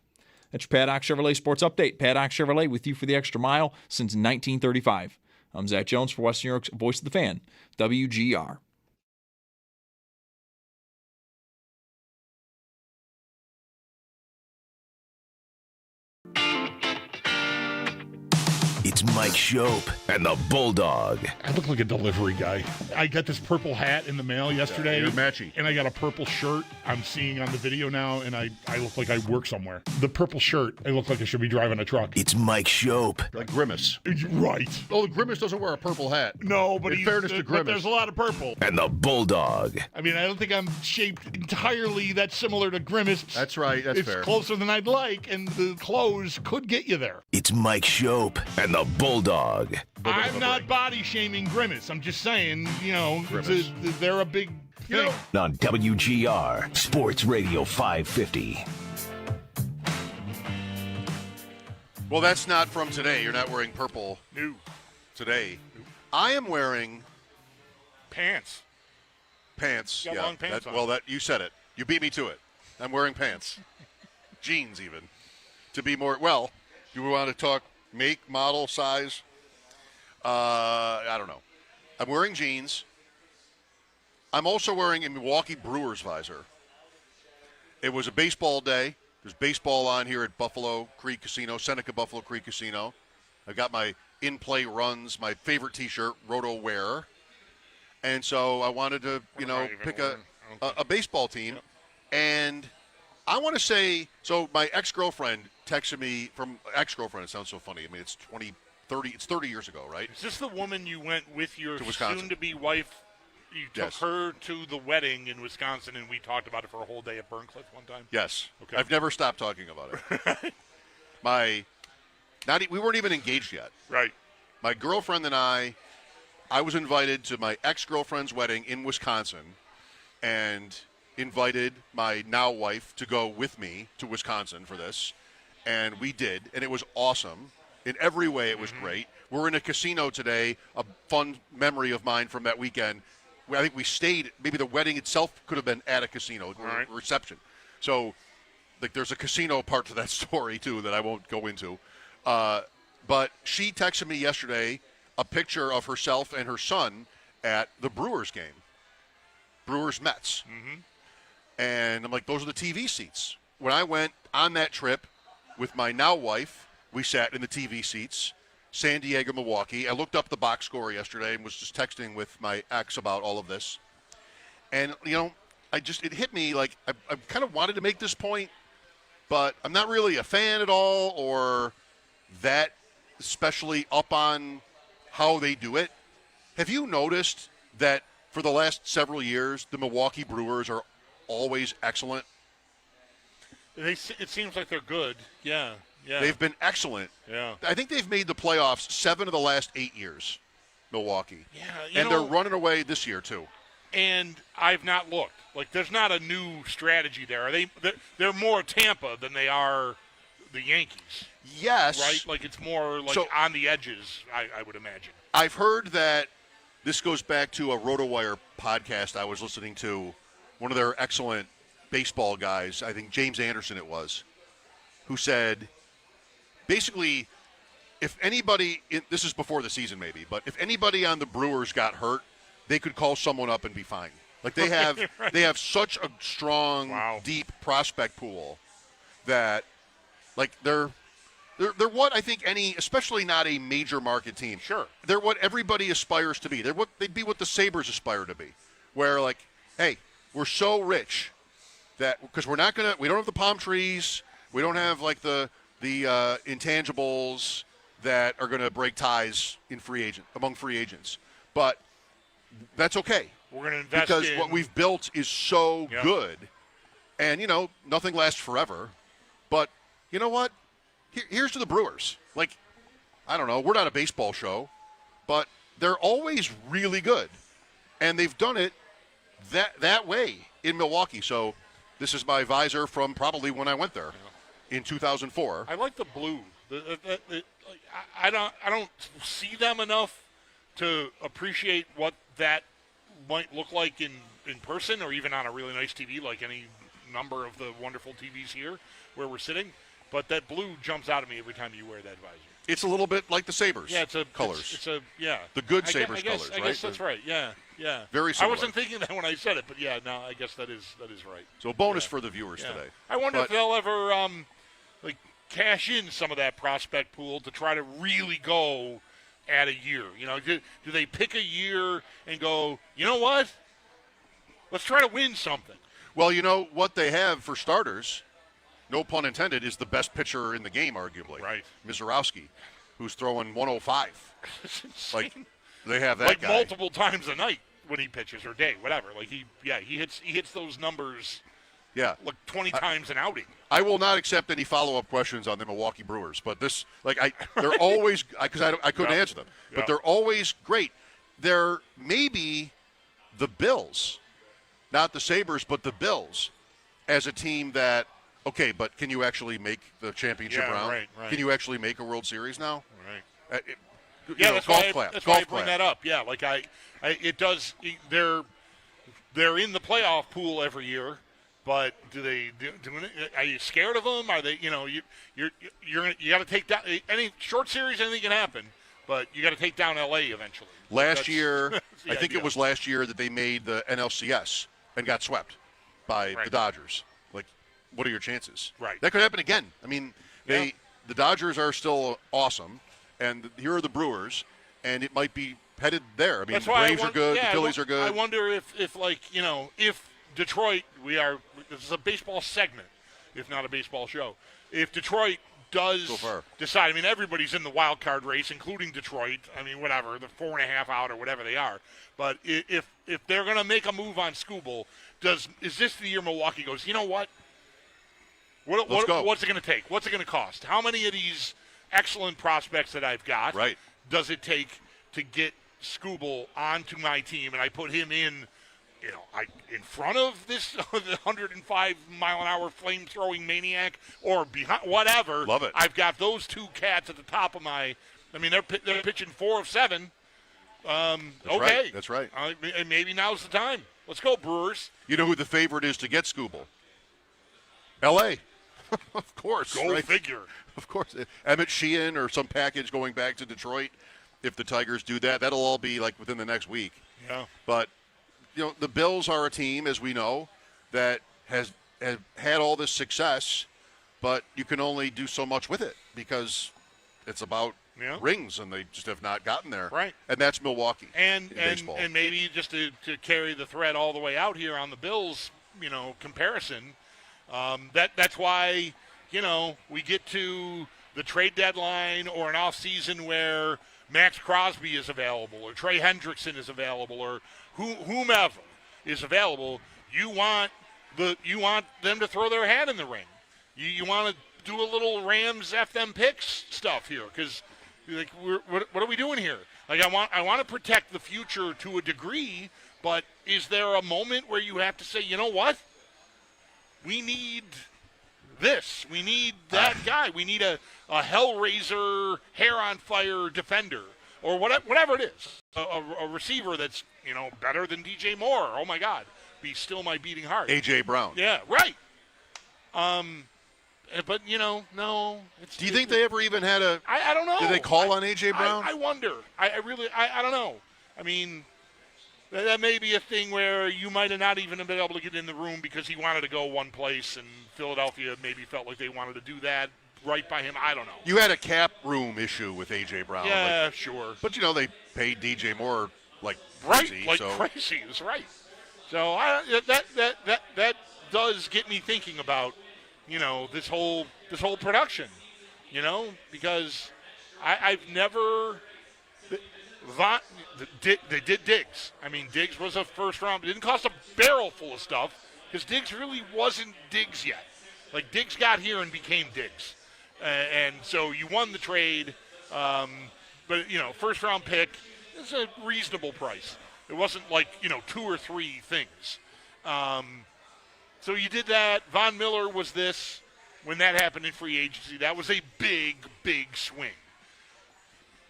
That's your Paddock Chevrolet Sports Update. Paddock Chevrolet with you for the extra mile since 1935. I'm Zach Jones for Western New York's Voice of the Fan, WGR. It's Mike Schopp and the Bulldog. I look like a delivery guy. I got this purple hat in the mail yesterday. You're matchy. And I got a purple shirt I'm seeing on the video now, and I look like I work somewhere. The purple shirt, I look like I should be driving a truck. It's Mike Schopp. Like Grimace. Right. Oh, Grimace doesn't wear a purple hat. No, but in fairness to Grimace. But there's a lot of purple. And the Bulldog. I mean, I don't think I'm shaped entirely that similar to Grimace. That's right. That's it's fair. It's closer than I'd like, and the clothes could get you there. It's Mike Schopp and the Bulldog. I'm not body shaming Grimace. I'm just saying, they're a big thing. On WGR Sports Radio 550. Well, that's not from today. You're not wearing purple No. today. I am wearing Pants. Pants. You got long pants on. Well, you said it. You beat me to it. I'm wearing pants. Jeans, even. To be more, well, do we want to talk make, model, size? I don't know. I'm wearing jeans. I'm also wearing a Milwaukee Brewers visor. It was a baseball day. There's baseball on here at Buffalo Creek Casino, Seneca Buffalo Creek Casino. I got my in-play runs, my favorite T-shirt, Roto Wear. And so I wanted to, pick a baseball team. Yep. And I want to say, so my ex-girlfriend texted me from ex-girlfriend. It sounds so funny. I mean, it's 30 years ago, right? Is this the woman you went with your Wisconsin. soon-to-be wife? You took her to the wedding in Wisconsin, and we talked about it for a whole day at Burncliffe one time? Yes. Okay. I've never stopped talking about it. We weren't even engaged yet. Right. My girlfriend and I was invited to my ex-girlfriend's wedding in Wisconsin and invited my now wife to go with me to Wisconsin for this. And we did, and it was awesome. In every way, it was great. We're in a casino today, a fun memory of mine from that weekend. I think we stayed, maybe the wedding itself could have been at a casino, reception. So there's a casino part to that story, too, that I won't go into. But she texted me yesterday a picture of herself and her son at the Brewers game, Brewers-Mets. Mm-hmm. And I'm like, those are the TV seats. When I went on that trip with my now wife, we sat in the TV seats, San Diego, Milwaukee. I looked up the box score yesterday and was just texting with my ex about all of this. And, it hit me like I kind of wanted to make this point, but I'm not really a fan at all or that especially up on how they do it. Have you noticed that for the last several years, the Milwaukee Brewers are always excellent? It seems like they're good. Yeah. They've been excellent. Yeah. I think they've made the playoffs 7 of the last 8 years, Milwaukee. Yeah. And they're running away this year, too. And I've not looked. Like, there's not a new strategy there. They're more Tampa than they are the Yankees. Yes. Right? Like, it's more on the edges, I would imagine. I've heard that this goes back to a RotoWire podcast I was listening to. One of their excellent baseball guys, I think James Anderson it was, who said, basically, if anybody, this is before the season maybe, but if anybody on the Brewers got hurt, they could call someone up and be fine. Like they have, they have such a strong, deep prospect pool that Like they're what I think especially not a major market team. Sure. They're what everybody aspires to be. They'd be what the Sabres aspire to be. Where like, hey, we're so rich that because we don't have the palm trees, we don't have like the intangibles that are going to break ties among free agents. But that's okay. We're going to invest because what we've built is so good, and nothing lasts forever. But you know what? Here's to the Brewers. Like, I don't know. We're not a baseball show, but they're always really good, and they've done it that way in Milwaukee. So this is my visor from probably when I went there in 2004. I like the blue. I don't see them enough to appreciate what that might look like in person or even on a really nice TV, like any number of the wonderful TVs here where we're sitting. But that blue jumps out at me every time you wear that visor. It's a little bit like the Sabres colors. The good Sabres colors, right? I guess that's right. Yeah. Very similar. I wasn't thinking that when I said it, but no, I guess that is right. So a bonus for the viewers today. I wonder if they'll ever cash in some of that prospect pool to try to really go at a year. Do they pick a year and go, you know what? Let's try to win something. Well, what they have for starters, no pun intended, is the best pitcher in the game, arguably. Right. Mizorowski, who's throwing 105. It's insane. Like, they have that guy. Multiple times a night when he pitches or day, whatever. Like he hits those numbers. Yeah. Like 20 times an outing. I will not accept any follow-up questions on the Milwaukee Brewers, but they're always, because I couldn't answer them, but they're always great. They're maybe the Bills, not the Sabres, but the Bills as a team that, okay, but can you actually make the championship round? Right. Can you actually make a World Series now? Right. That's why I bring that up. Yeah, like it does. They're in the playoff pool every year. But are you scared of them? Are they? You got to take down any short series. Anything can happen, but you got to take down LA eventually. Last year, I think it was last year that they made the NLCS and got swept by the Dodgers. Like, what are your chances? Right. That could happen again. I mean, the Dodgers are still awesome, and here are the Brewers, and it might be headed there. I mean, the Braves are good, the Phillies are good. I wonder if Detroit, this is a baseball segment, if not a baseball show. If Detroit does decide, I mean, everybody's in the wild card race, including Detroit. I mean, whatever, the 4.5 out or whatever they are. But if they're going to make a move on Skubal, is this the year Milwaukee goes, you know what? What's it going to take? What's it going to cost? How many of these excellent prospects that I've got does it take to get Skubal onto my team, and I put him in in front of this 105-mile-an-hour flame-throwing maniac or behind, whatever. Love it. I've got those two cats at the top of my – I mean, they're pitching 4 of 7. Okay. That's right. Maybe now's the time. Let's go, Brewers. You know who the favorite is to get Skubal? L.A. Of course. Go figure. Of course. Emmett Sheehan or some package going back to Detroit. If the Tigers do that, that'll all be like within the next week. Yeah. But – the Bills are a team, as we know, that has had all this success, but you can only do so much with it because it's about rings, and they just have not gotten there. Right. And that's Milwaukee and in baseball. And maybe just to carry the thread all the way out here on the Bills, comparison, that's why, we get to the trade deadline or an off season where Max Crosby is available or Trey Hendrickson is available or whomever is available. You want them to throw their hat in the ring. You want to do a little Rams F them picks stuff here because what are we doing here? Like I want to protect the future to a degree, but is there a moment where you have to say, you know what? We need this. We need that guy. We need a Hellraiser, hair on fire defender or whatever it is. A receiver that's better than DJ Moore. Oh my God, be still my beating heart. AJ Brown. Yeah, right. But no. Do you think they ever even had a? I don't know. Did they call on AJ Brown? I wonder. I really don't know. I mean, that may be a thing where you might have not even been able to get in the room because he wanted to go one place, and Philadelphia maybe felt like they wanted to do that right by him. I don't know. You had a cap room issue with A.J. Brown. Yeah, sure. But, they paid D.J. Moore like right, crazy. like crazy. That's right. So that does get me thinking about, this whole production, because I've never they did Diggs. I mean, Diggs was a first round. It didn't cost a barrel full of stuff because Diggs really wasn't Diggs yet. Like, Diggs got here and became Diggs. And so you won the trade. But, first round pick is a reasonable price. It wasn't like, 2 or 3 things. So you did that. Von Miller was this. When that happened in free agency, that was a big, big swing.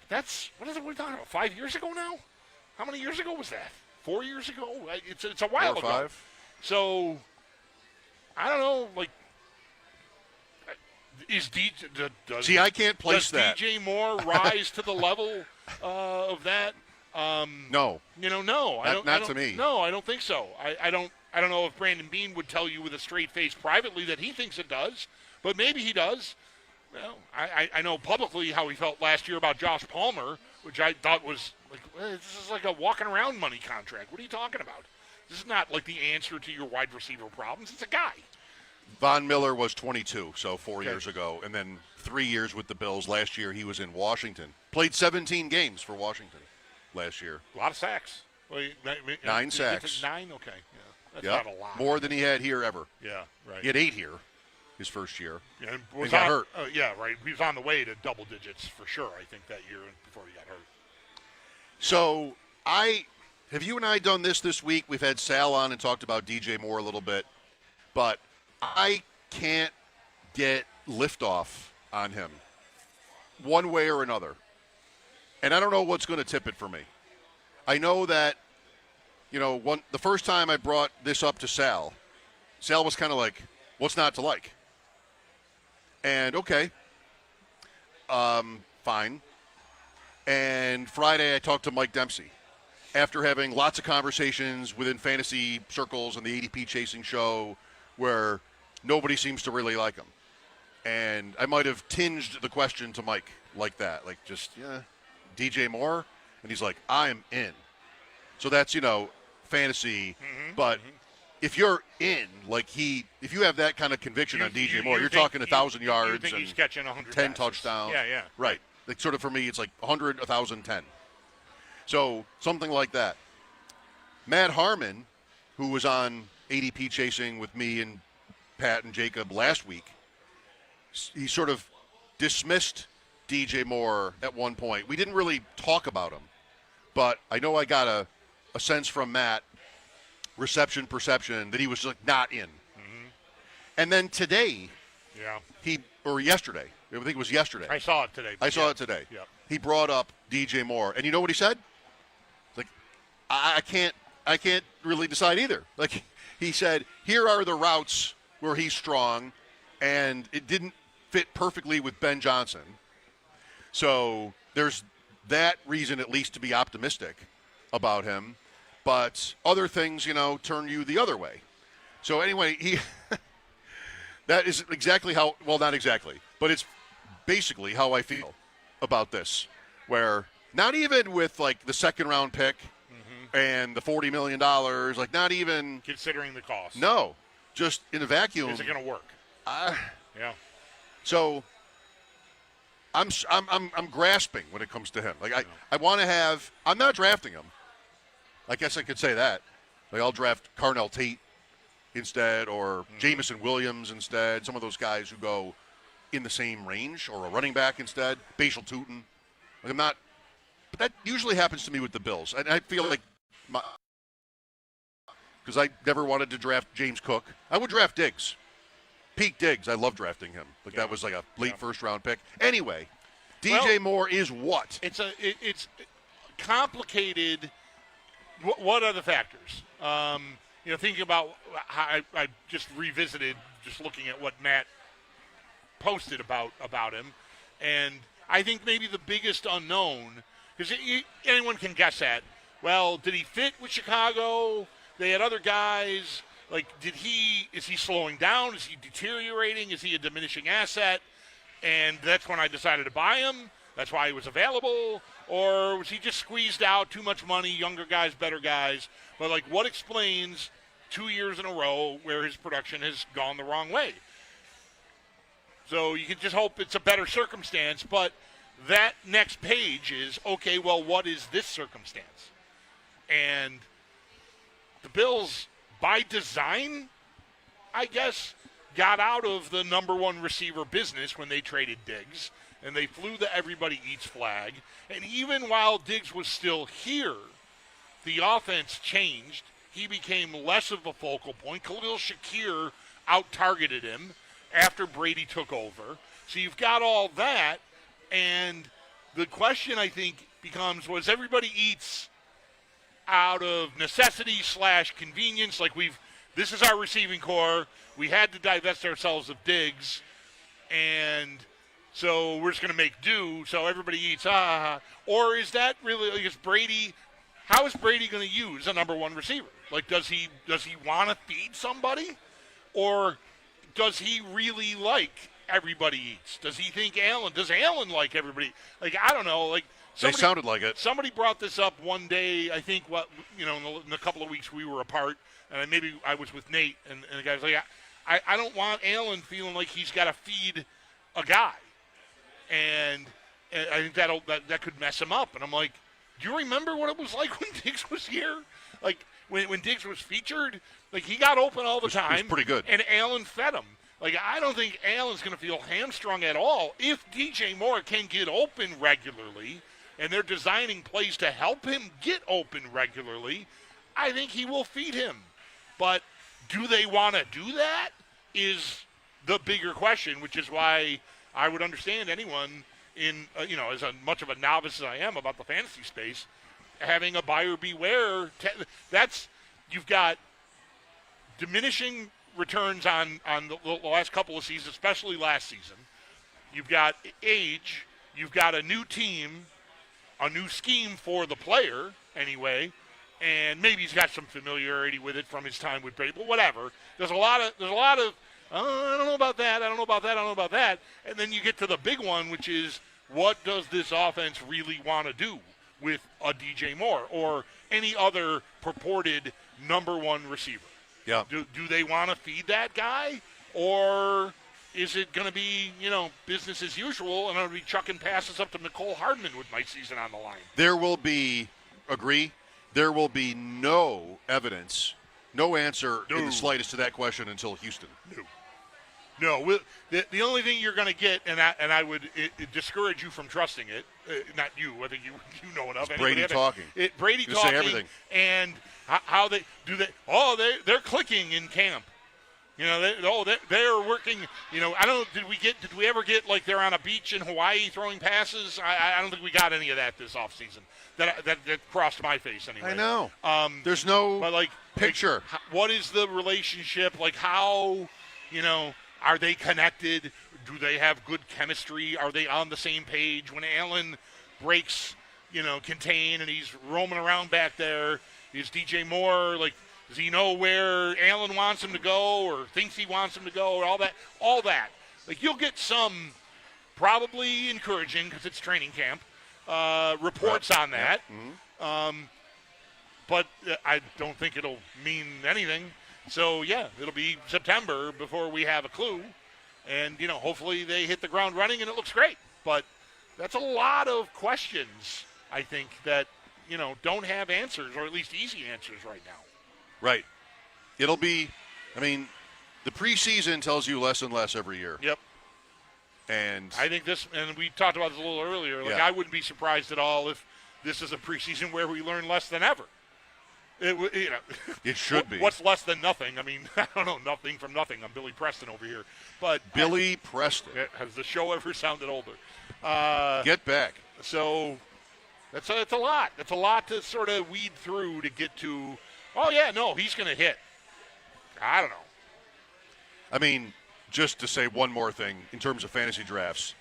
That's, what is it we're talking about, 5 years ago now? How many years ago was that? 4 years ago? It's a while 4 or ago. 5. So, I don't know, like, is See, I can't place that. Does DJ Moore rise to the level of that? No. No. Not to me. No, I don't think so. I don't know if Brandon Beane would tell you with a straight face privately that he thinks it does, but maybe he does. Well, I know publicly how he felt last year about Josh Palmer, which I thought was like, this is like a walking around money contract. What are you talking about? This is not like the answer to your wide receiver problems. It's a guy. Von Miller was 22, so 4 years ago, and then 3 years with the Bills. Last year he was in Washington. Played 17 games for Washington last year. A lot of sacks. Well, 9 sacks. 9? Okay. Yeah. That's not a lot. More than he had here ever. Yeah, right. He had 8 here his first year. Yeah, and got hurt. Yeah, right. He was on the way to double digits for sure, I think, that year before he got hurt. So have you and I done this week? We've had Sal on and talked about DJ Moore a little bit, but I can't get liftoff on him one way or another. And I don't know what's going to tip it for me. I know that, the first time I brought this up to Sal was kind of like, what's not to like? And okay, fine. And Friday I talked to Mike Dempsey after having lots of conversations within fantasy circles and the ADP chasing show where nobody seems to really like him. And I might have tinged the question to Mike like that, like just, DJ Moore? And he's like, I'm in. So that's, fantasy. Mm-hmm, but if you're in, if you have that kind of conviction on DJ Moore, you're talking 1,000 yards you think and he's catching 100 10 passes. touchdowns. Yeah. Right. Like sort of for me, it's like 100, 1,000, 10. So something like that. Matt Harmon, who was on ADP chasing with me and Pat and Jacob last week, he sort of dismissed DJ Moore at one point. We didn't really talk about him, but I know I got a sense from Matt, perception, that he was like not in. Mm-hmm. And then today, yesterday, I think it was yesterday. I saw it today. Yeah. He brought up DJ Moore, and you know what he said? Like, I can't really decide either. Like, he said, here are the routes where he's strong, and it didn't fit perfectly with Ben Johnson. So there's that reason at least to be optimistic about him. But other things, turn you the other way. So anyway, that is exactly how, well, not exactly, but it's basically how I feel about this, where not even with like the second round pick and the $40 million, like not even considering the cost. No, just in a vacuum. Is it going to work? Yeah. So I'm grasping when it comes to him. Like I want to have. I'm not drafting him. I guess I could say that. Like I'll draft Carnell Tate instead, or Jamison Williams instead. Some of those guys who go in the same range, or a running back instead. Bashal Tootin. Like I'm not. But that usually happens to me with the Bills, and I feel like because I never wanted to draft James Cook. I would draft Diggs. Pete Diggs, I love drafting him. Like that was like a late first round pick. Anyway, DJ Moore is what? It's complicated. What are the factors? Thinking about how I just revisited, just looking at what Matt posted about him, and I think maybe the biggest unknown, because anyone can guess at. Well, did he fit with Chicago? They had other guys. Like, is he slowing down? Is he deteriorating? Is he a diminishing asset? and that's when I decided to buy him. That's why he was available. Or was he just squeezed out, too much money, younger guys, better guys? But, like, what explains 2 years in a row where his production has gone the wrong way? So you can just hope it's a better circumstance. But that next page is, okay, well, what is this circumstance? And the Bills, by design, I guess, got out of the number one receiver business when they traded Diggs, and they flew the everybody eats flag. And even while Diggs was still here, the offense changed. He became less of a focal point. Khalil Shakir out-targeted him after Brady took over. So you've got all that, and the question, I think, becomes, was everybody eats out of necessity / convenience? Like, this is our receiving core. We had to divest ourselves of Diggs, and so we're just going to make do, so everybody eats, Or is that really, like, how is Brady going to use a number one receiver? Like, does he want to feed somebody? Or does he really like everybody eats? Does he think does Allen like everybody? Like, I don't know. Like, they sounded like it. Somebody brought this up one day, I think, in a couple of weeks we were apart, and maybe I was with Nate, and the guy was like, I don't want Allen feeling like he's got to feed a guy. And I think that could mess him up. And I'm like, do you remember what it was like when Diggs was here? Like, when Diggs was featured, like, he got open all the time. It was pretty good. And Allen fed him. Like, I don't think Allen's going to feel hamstrung at all. If DJ Moore can get open regularly, and they're designing plays to help him get open regularly, I think he will feed him. But do they want to do that is the bigger question, which is why I would understand anyone as much of a novice as I am about the fantasy space, having a buyer beware. You've got diminishing returns on the last couple of seasons, especially last season. You've got age. You've got a new team, a new scheme for the player anyway, and maybe he's got some familiarity with it from his time with Brady, but whatever. There's a lot of I don't know about that. I don't know about that. I don't know about that. And then you get to the big one, which is, what does this offense really want to do with a DJ Moore or any other purported number one receiver? Yeah. Do they want to feed that guy, or is it going to be, business as usual, and I'm going to be chucking passes up to Nicole Hardman with my season on the line? There will be no evidence, no answer in the slightest to that question until Houston. No, the only thing you're going to get, and I would discourage you from trusting it. Not you. I think you know enough. It's Brady talking. Brady you talking. Say everything. And how they do that? Oh, they're clicking in camp. They're working. I don't know. Did we ever get like they're on a beach in Hawaii throwing passes? I don't think we got any of that this offseason. That crossed my face anyway. I know. There's no picture. What is the relationship? Like, how? Are they connected? Do they have good chemistry? Are they on the same page? When Allen breaks, contain, and he's roaming around back there, is DJ Moore, like, does he know where Allen wants him to go or thinks he wants him to go, or all that? Like, you'll get some probably encouraging, because it's training camp, reports on that. Mm-hmm. But I don't think it'll mean anything. So, yeah, it'll be September before we have a clue. And, hopefully they hit the ground running and it looks great. But that's a lot of questions, I think, that, don't have answers, or at least easy answers right now. Right. It'll be, the preseason tells you less and less every year. Yep. And I think and we talked about this a little earlier, I wouldn't be surprised at all if this is a preseason where we learn less than ever. It should be. What's less than nothing? I don't know, nothing from nothing. I'm Billy Preston over here. But Billy Preston. Has the show ever sounded older? Get back. So it's a lot. It's a lot to sort of weed through to get to, he's going to hit. I don't know. Just to say one more thing in terms of fantasy drafts,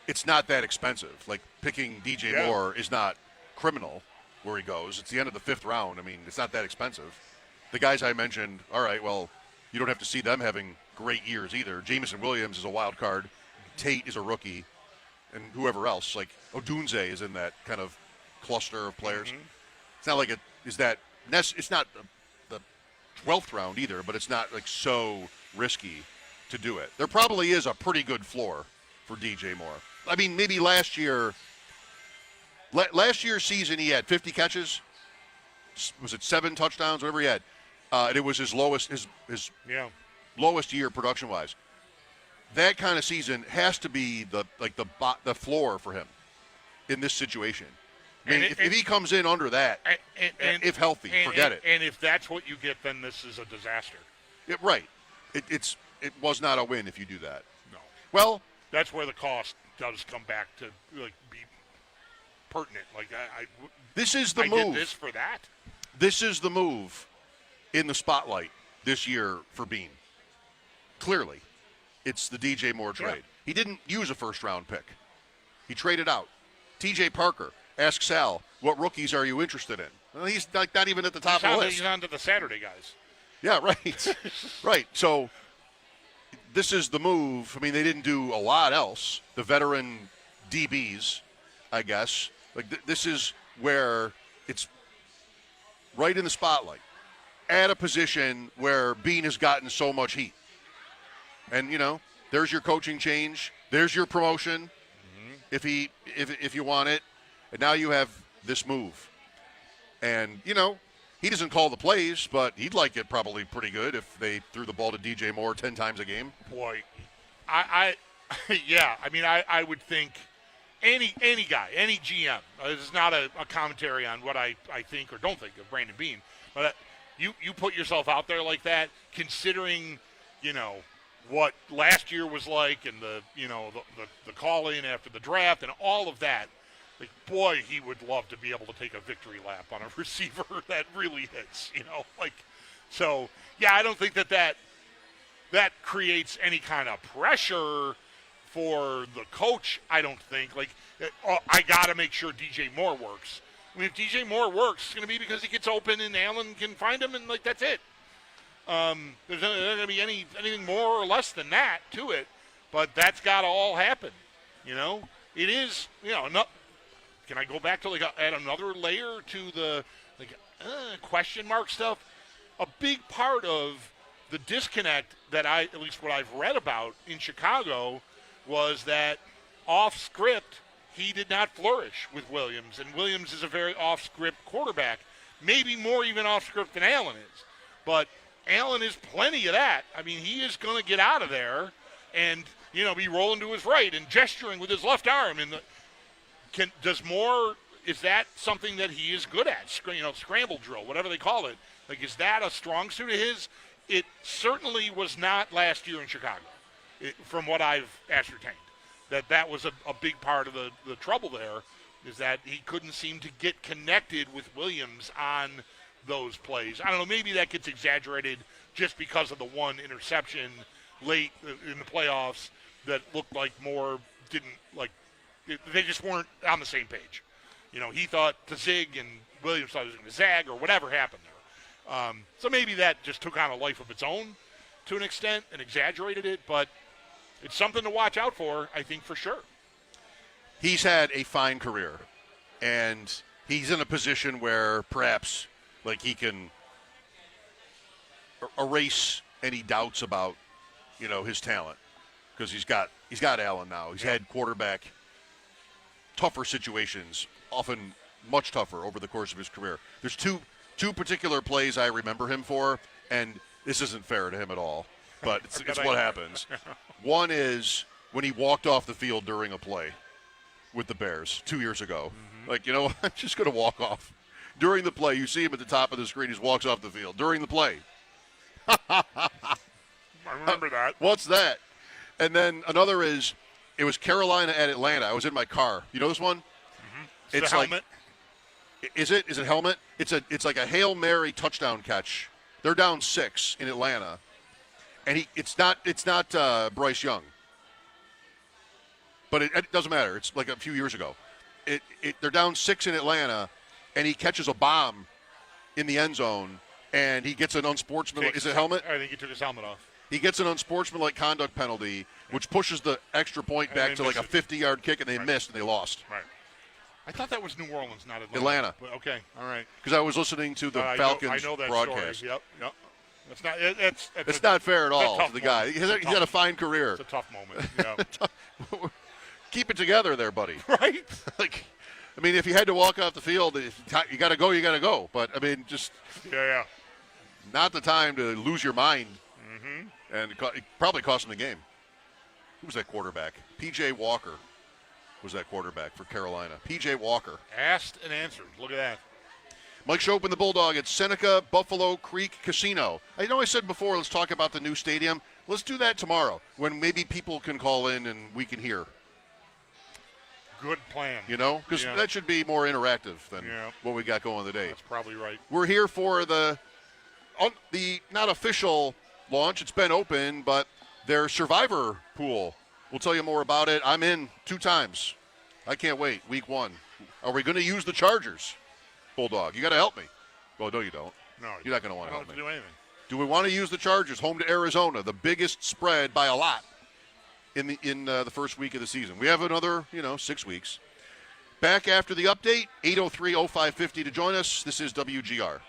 it's not that expensive. Like, picking DJ Moore is not criminal where he goes. It's the end of the 5th round. It's not that expensive. The guys I mentioned, all right, well, you don't have to see them having great years either. Jameson Williams is a wild card. Tate is a rookie, and whoever else, like Odunze is in that kind of cluster of players. It's not like it's not the 12th round either, but it's not like so risky to do it. There probably is a pretty good floor for DJ Moore. I mean, maybe last year's season he had 50 catches. Was it 7 touchdowns, whatever he had? And it was his lowest lowest year production wise. That kind of season has to be the floor for him in this situation. I mean, if he comes in under that, if healthy, forget it. And if that's what you get, then this is a disaster. Right. It was not a win if you do that. No. Well, that's where the cost does come back to be pertinent. This is the I move. did this for that. This is the move in the spotlight this year for Bean. Clearly, it's the DJ Moore trade. He didn't use a first-round pick. He traded out. TJ Parker asked Sal, what rookies are you interested in? Well, he's not even at the top of the list. He's on to the Saturday guys. Yeah, right. Right. So this is the move. I mean, they didn't do a lot else. The veteran DBs, I guess. This is where it's right in the spotlight at a position where Bean has gotten so much heat. And, there's your coaching change. There's your promotion if you want it. And now you have this move. And, he doesn't call the plays, but he'd like it probably pretty good if they threw the ball to DJ Moore 10 times a game. Boy, I would think any guy, any GM, this is not a commentary on what I think or don't think of Brandon Bean, but you put yourself out there like that, considering, what last year was like and the call-in after the draft and all of that. Boy, he would love to be able to take a victory lap on a receiver that really hits, So, I don't think that creates any kind of pressure for the coach, I don't think. I got to make sure DJ Moore works. I mean, if DJ Moore works, it's going to be because he gets open and Allen can find him, and, that's it. There's not going to be anything more or less than that to it, but that's got to all happen, It is, can I go back to, add another layer to the, question mark stuff? A big part of the disconnect that at least what I've read about in Chicago was that off script, he did not flourish with Williams, and Williams is a very off script quarterback, maybe more even off script than Allen is. But Allen is plenty of that. I mean, he is going to get out of there and, be rolling to his right and gesturing with his left arm. And is that something that he is good at? Scramble drill, whatever they call it. Is that a strong suit of his? It certainly was not last year in Chicago, from what I've ascertained. That was a big part of the trouble there, is that he couldn't seem to get connected with Williams on those plays. I don't know, maybe that gets exaggerated just because of the one interception late in the playoffs that looked like Moore they just weren't on the same page. He thought to zig and Williams thought he was going to zag or whatever happened there. So maybe that just took on a life of its own to an extent and exaggerated it, but it's something to watch out for, I think, for sure. He's had a fine career, and he's in a position where perhaps he can erase any doubts about, his talent, because he's got Allen now. He's had quarterback tougher situations, often much tougher over the course of his career. There's two particular plays I remember him for, and this isn't fair to him at all, but it's what happens. One is when he walked off the field during a play with the Bears 2 years ago. I'm just going to walk off. During the play, you see him at the top of the screen. He just walks off the field during the play. I remember that. What's that? And then another is, it was Carolina at Atlanta. I was in my car. You know this one? Mm-hmm. It's helmet. Is it helmet? It's like a Hail Mary touchdown catch. They're down 6 in Atlanta, and it's not Bryce Young. But it doesn't matter. It's like a few years ago. They're down 6 in Atlanta, and he catches a bomb in the end zone, and he gets an unsportsmanlike. Is it helmet? I think he took his helmet off. He gets an unsportsmanlike conduct penalty, which pushes the extra point And back they to like a miss it. 50-yard kick, and they missed, and they lost. Right. I thought that was New Orleans, not Atlanta. Atlanta. But okay, all right. Because I was listening to the Falcons I know that broadcast. story. Yep. That's not. It's not fair at all tough to the guy. moment. He's had a fine career. It's a tough moment. Yeah. Keep it together there, buddy. Right? Like, I mean, if you had to walk off the field, if you got to go, you got to go. But, I mean, just not the time to lose your mind. Mm-hmm. And it probably cost him the game. Who was that quarterback? P.J. Walker was that quarterback for Carolina. P.J. Walker. Asked and answered. Look at that. Mike Schopp and the Bulldog at Seneca Buffalo Creek Casino. I know I said before, let's talk about the new stadium. Let's do that tomorrow when maybe people can call in and we can hear. Good plan. You know, because that should be more interactive than what we got going today. That's probably right. We're here for the not official launch. It's been open, but their survivor pool. We'll tell you more about it. I'm in 2 times. I can't wait. Week 1. Are we going to use the Chargers? Bulldog, you got to help me. Well, no, you don't. No, you're not going to want to I help don't me. do anything. Do we want to use the Chargers home to Arizona, the biggest spread by a lot in the first week of the season? We have another 6 weeks. Back after the update, 803-0550 to join us. This is WGR.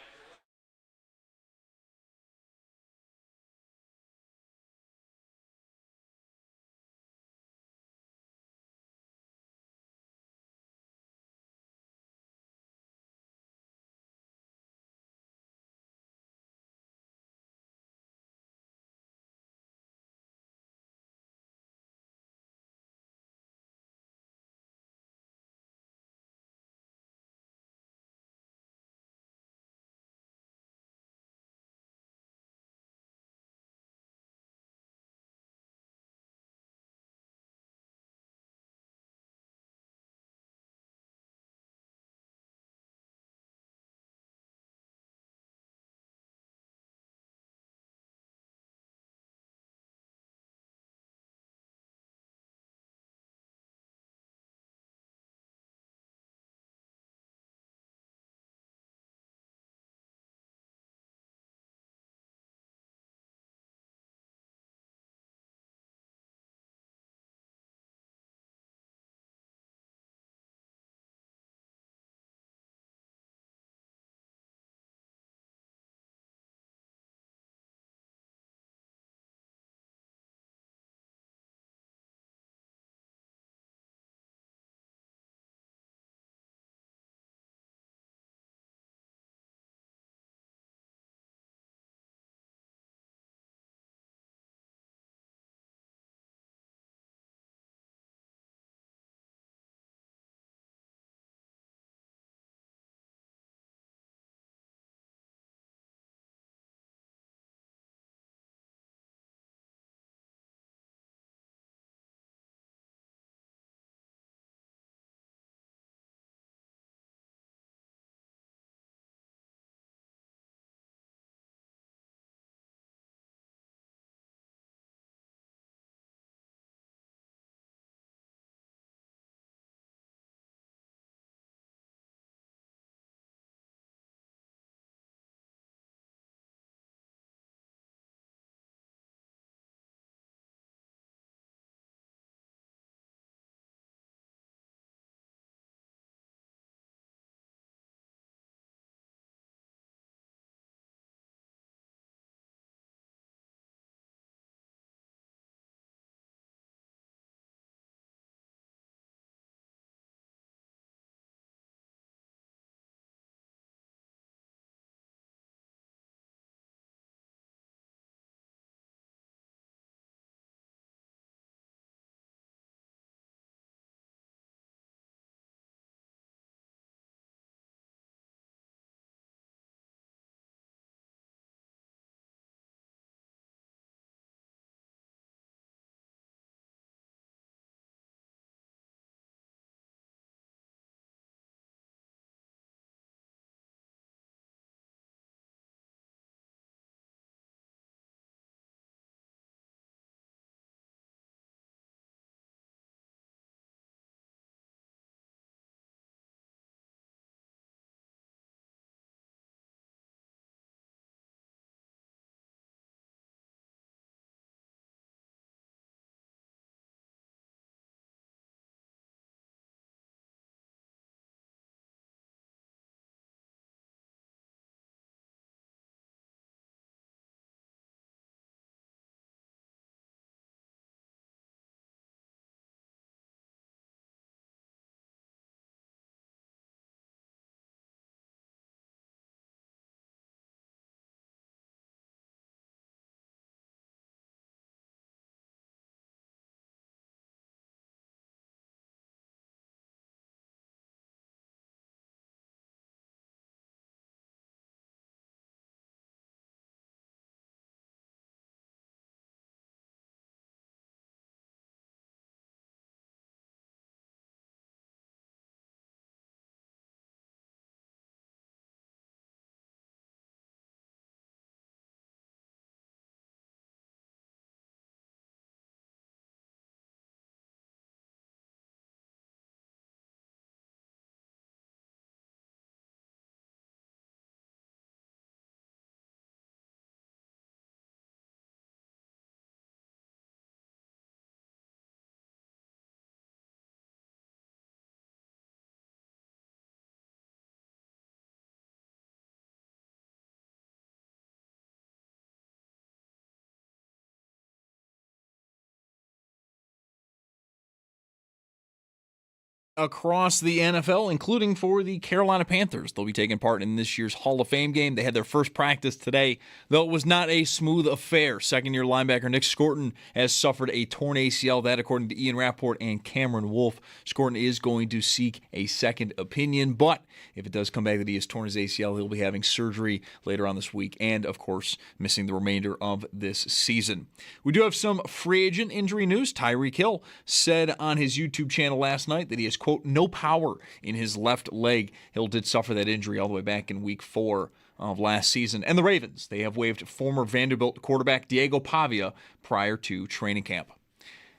across the NFL, including for the Carolina Panthers. They'll be taking part in this year's Hall of Fame game. They had their first practice today, though it was not a smooth affair. Second-year linebacker Nick Scorton has suffered a torn ACL. That, according to Ian Rappaport and Cameron Wolfe. Scorton is going to seek a second opinion, but if it does come back that he has torn his ACL, he'll be having surgery later on this week and, of course, missing the remainder of this season. We do have some free agent injury news. Tyreek Hill said on his YouTube channel last night that he has, quote, no power in his left leg. Hill did suffer that injury all the way back in week 4 of last season. And the Ravens, they have waived former Vanderbilt quarterback Diego Pavia prior to training camp.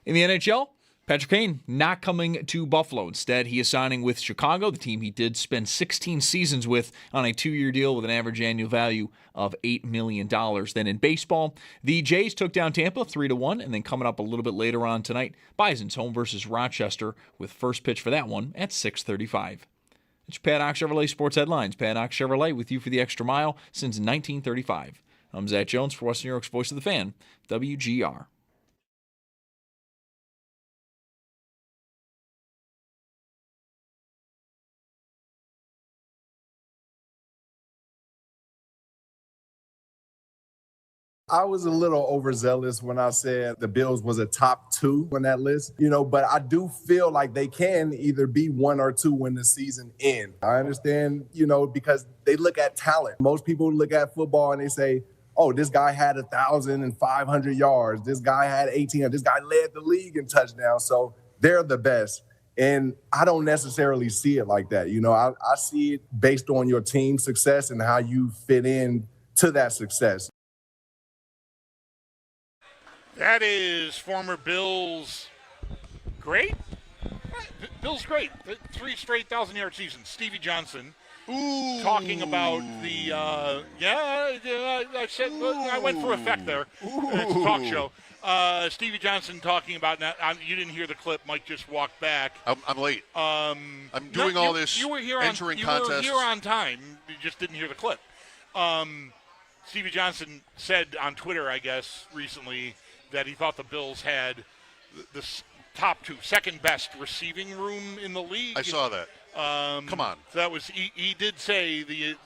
In the NHL, Patrick Kane not coming to Buffalo. Instead, he is signing with Chicago, the team he did spend 16 seasons with on a 2-year deal with an average annual value of $8 million. Then in baseball, the Jays took down Tampa 3-1, and then coming up a little bit later on tonight, Bison's home versus Rochester with first pitch for that one at 6:35. It's Paddock Chevrolet Sports Headlines. Paddock Chevrolet with you for the extra mile since 1935. I'm Zach Jones for Western New York's Voice of the Fan, WGR. I was a little overzealous when I said the Bills was a top 2 on that list, but I do feel like they can either be 1 or 2 when the season ends. I understand, because they look at talent. Most people look at football and they say, oh, this guy had 1,500 yards. This guy had 1,800. This guy led the league in touchdowns. So they're the best. And I don't necessarily see it like that. I see it based on your team's success and how you fit in to that success. That is former Bills great. Bills great. 3 straight 1,000-yard seasons. Stevie Johnson talking about the I said I went for effect there. It's a talk show. Stevie Johnson talking about you didn't hear the clip. Mike just walked back. I'm late. I'm doing all this. You were here entering contests. contests. You were here on time. You just didn't hear the clip. Stevie Johnson said on Twitter, I guess, recently, that he thought the Bills had the top 2, second best receiving room in the league. I saw that. Come on. So that was he did say the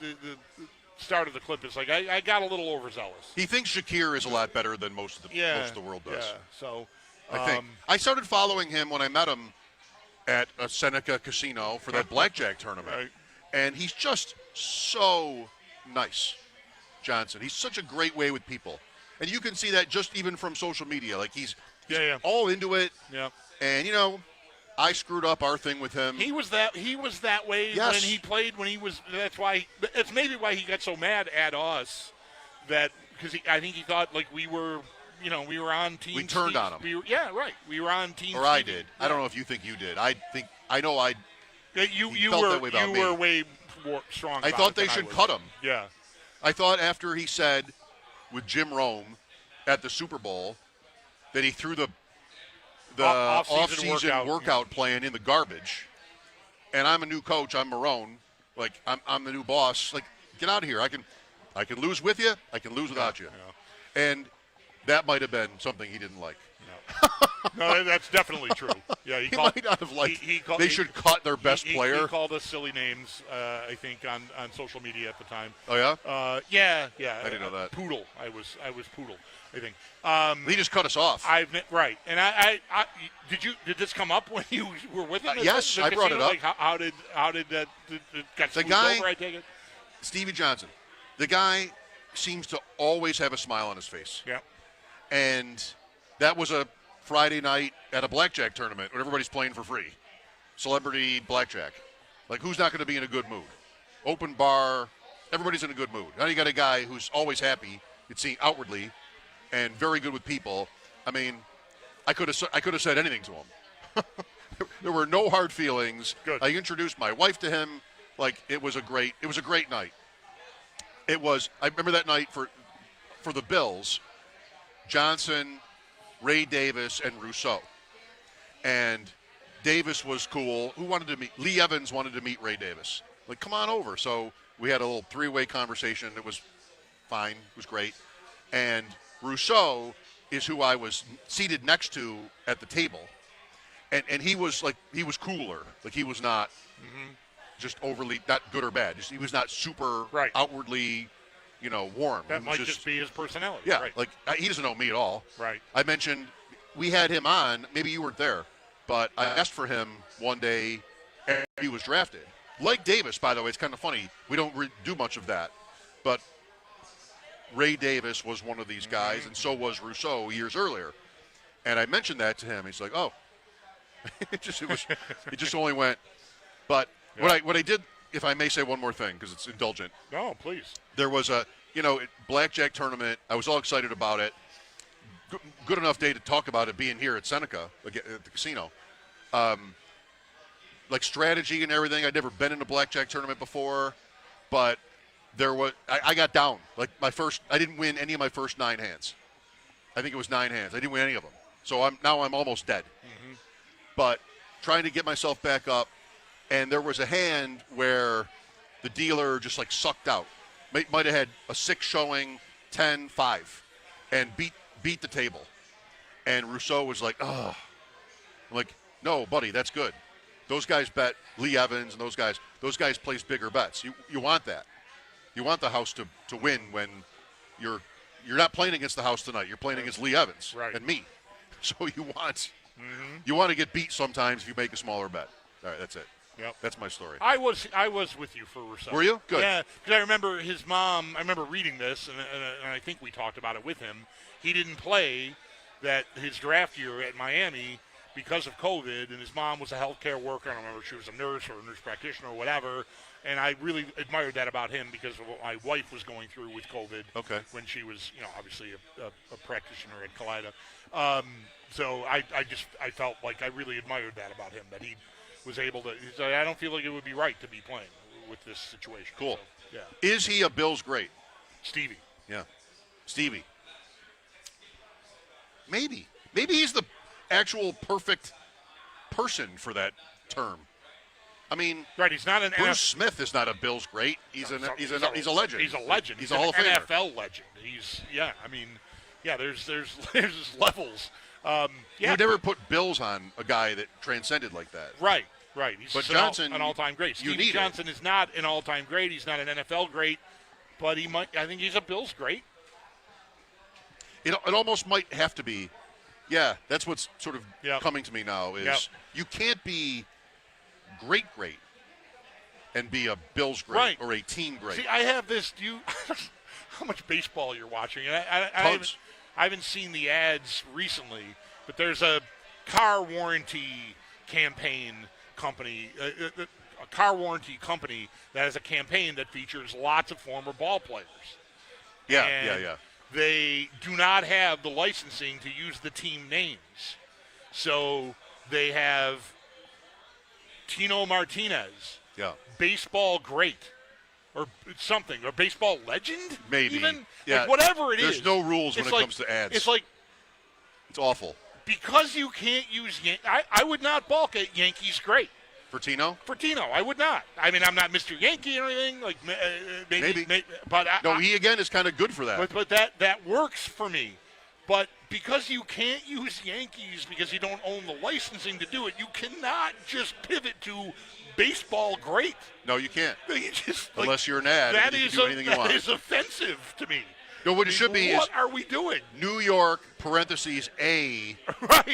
start of the clip is like I got a little overzealous. He thinks Shakir is a lot better than most of the world does. Yeah. So I think I started following him when I met him at a Seneca casino for that blackjack tournament, right. And he's just so nice, Johnson. He's such a great way with people. And you can see that just even from social media. Like, he's all into it. Yeah. And, I screwed up our thing with him. He was that way when he played, that's maybe why he got so mad at us, because I think he thought, like, we were on team. We turned on him. We were on team. Or I did. Yeah. I don't know if you think you did. You were way more strong. I thought they should cut him. Yeah. I thought after he said with Jim Rome at the Super Bowl that he threw the off-season workout plan in the garbage, and I'm a new coach, I'm Marone, like I'm the new boss, like get out of here. I can lose with you, I can lose without you. Yeah. And that might have been something he didn't like. No, that's definitely true. Yeah, he might not have liked. They should cut their best player. He called us silly names, I think, on social media at the time. Oh yeah. Yeah. I didn't know that. Poodle. I was Poodle, I think. He just cut us off. Right. And I did this come up when you were with him? Yes, I brought it up. Like how did that got the guy over, I take it? Stevie Johnson. The guy seems to always have a smile on his face. Yeah. And that was a Friday night at a blackjack tournament when everybody's playing for free. Celebrity blackjack. Like, who's not going to be in a good mood? Open bar, everybody's in a good mood. Now you got a guy who's always happy, you'd see outwardly, and very good with people. I mean, I could have said anything to him. There were no hard feelings. Good. I introduced my wife to him. Like, it was a great night. I remember that night for the Bills, Johnson, Ray Davis, and Rousseau. And Davis was cool. Who wanted to meet? Lee Evans wanted to meet Ray Davis. Like, come on over. So we had a little 3-way conversation. It was fine. It was great. And Rousseau is who I was seated next to at the table. and he was cooler. Like he was not just overly not good or bad. He was not super outwardly, warm. That might just be his personality. Yeah, right. like he doesn't know me at all. Right. I mentioned we had him on. Maybe you weren't there, but I asked for him one day, and he was drafted. Like Davis, by the way, it's kind of funny. We don't do much of that, but Ray Davis was one of these guys, and so was Rousseau years earlier. And I mentioned that to him. He's like, "Oh." It just only went. But what I did, if I may say one more thing, because it's indulgent. No, please. There was a blackjack tournament. I was all excited about it. Good enough day to talk about it being here at Seneca at the casino. Like strategy and everything. I'd never been in a blackjack tournament before, but there was I got down. Like I didn't win any of my first 9 hands. I think it was 9 hands. I didn't win any of them. So I'm almost dead. But trying to get myself back up, and there was a hand where the dealer just like sucked out. Might have had a 6 showing, 10-5, and beat the table. And Rousseau was like, "Oh," I'm like, "No, buddy, that's good. Those guys bet Lee Evans, and those guys place bigger bets. You want that. You want the house to win when you're not playing against the house tonight. You're playing against Lee Evans and me. So you want to get beat sometimes if you make a smaller bet. All right, that's it. Yep. That's my story. I was with you for Rousseau. Were you? Good. Yeah, because I remember his mom. I remember reading this, and I think we talked about it with him. He didn't play his draft year at Miami because of COVID, and his mom was a healthcare worker. I don't remember if she was a nurse or a nurse practitioner or whatever. And I really admired that about him because of what my wife was going through with COVID. Okay. When she was, obviously a practitioner at Kaleida. So I felt like I really admired that about him, that he was able to. He said, I don't feel like it would be right to be playing with this situation. Cool. So, yeah. Is he a Bills great? Stevie. Yeah. Stevie. Maybe he's the actual perfect person for that term. I mean, he's not an Bruce Smith is not a Bills great. He's a legend. He's a legend. He's a Hall of Famer. NFL legend. There's levels. You would never put Bills on a guy that transcended like that. Right. He's but Johnson, an all-time great. Stevie Johnson is not an all-time great. He's not an NFL great, but I think he's a Bills great. It almost might have to be. Yeah, that's what's sort of coming to me now is you can't be great and be a Bills great or a team great. See, I have this. How much baseball you're watching? I haven't seen the ads recently, but there's a car warranty campaign company, a car warranty company that has a campaign that features lots of former ball players. Yeah. They do not have the licensing to use the team names. So they have Tino Martinez, baseball great, or something, or baseball legend, maybe. Even? Yeah. Like whatever it is. There's no rules when it comes to ads. It's like it's awful. Because you can't use I would not balk at Yankees great. For Tino, I would not. I mean, I'm not Mr. Yankee or anything. Like maybe. But he again is kind of good for that. But that works for me. But because you can't use Yankees because you don't own the licensing to do it, you cannot just pivot to baseball great. No, you can't. Just, unless you're an ad. That you can do anything you want. That is offensive to me. No, what it should be what are we doing? New York, parentheses, A,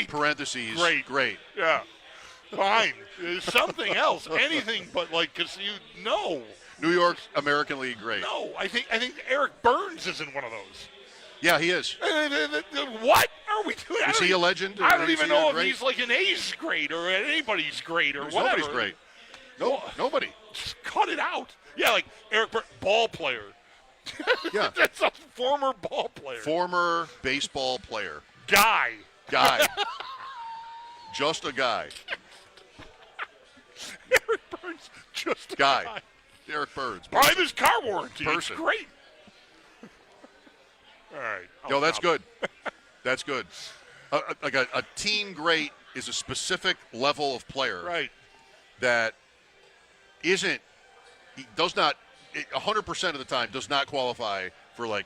parentheses, great. Yeah. Fine. Something else. Anything but because New York's American League great. No, I think Eric Burns is in one of those. Yeah, he is. What are we doing? Is he a legend? I don't even know if he's like an A's great or anybody's great or whatever. Nobody's great. No, nobody. Just cut it out. Yeah, like Eric Burns, ball player. Yeah. That's a former ball player. Former baseball player. Guy. Just a guy. Eric Burns, just a guy. Eric Burns. Buy his car warranty. Person. It's great. All right. Yo, that's good. That's good. Like a team great is a specific level of player. Right. That isn't, he does not, 100% of the time does not qualify for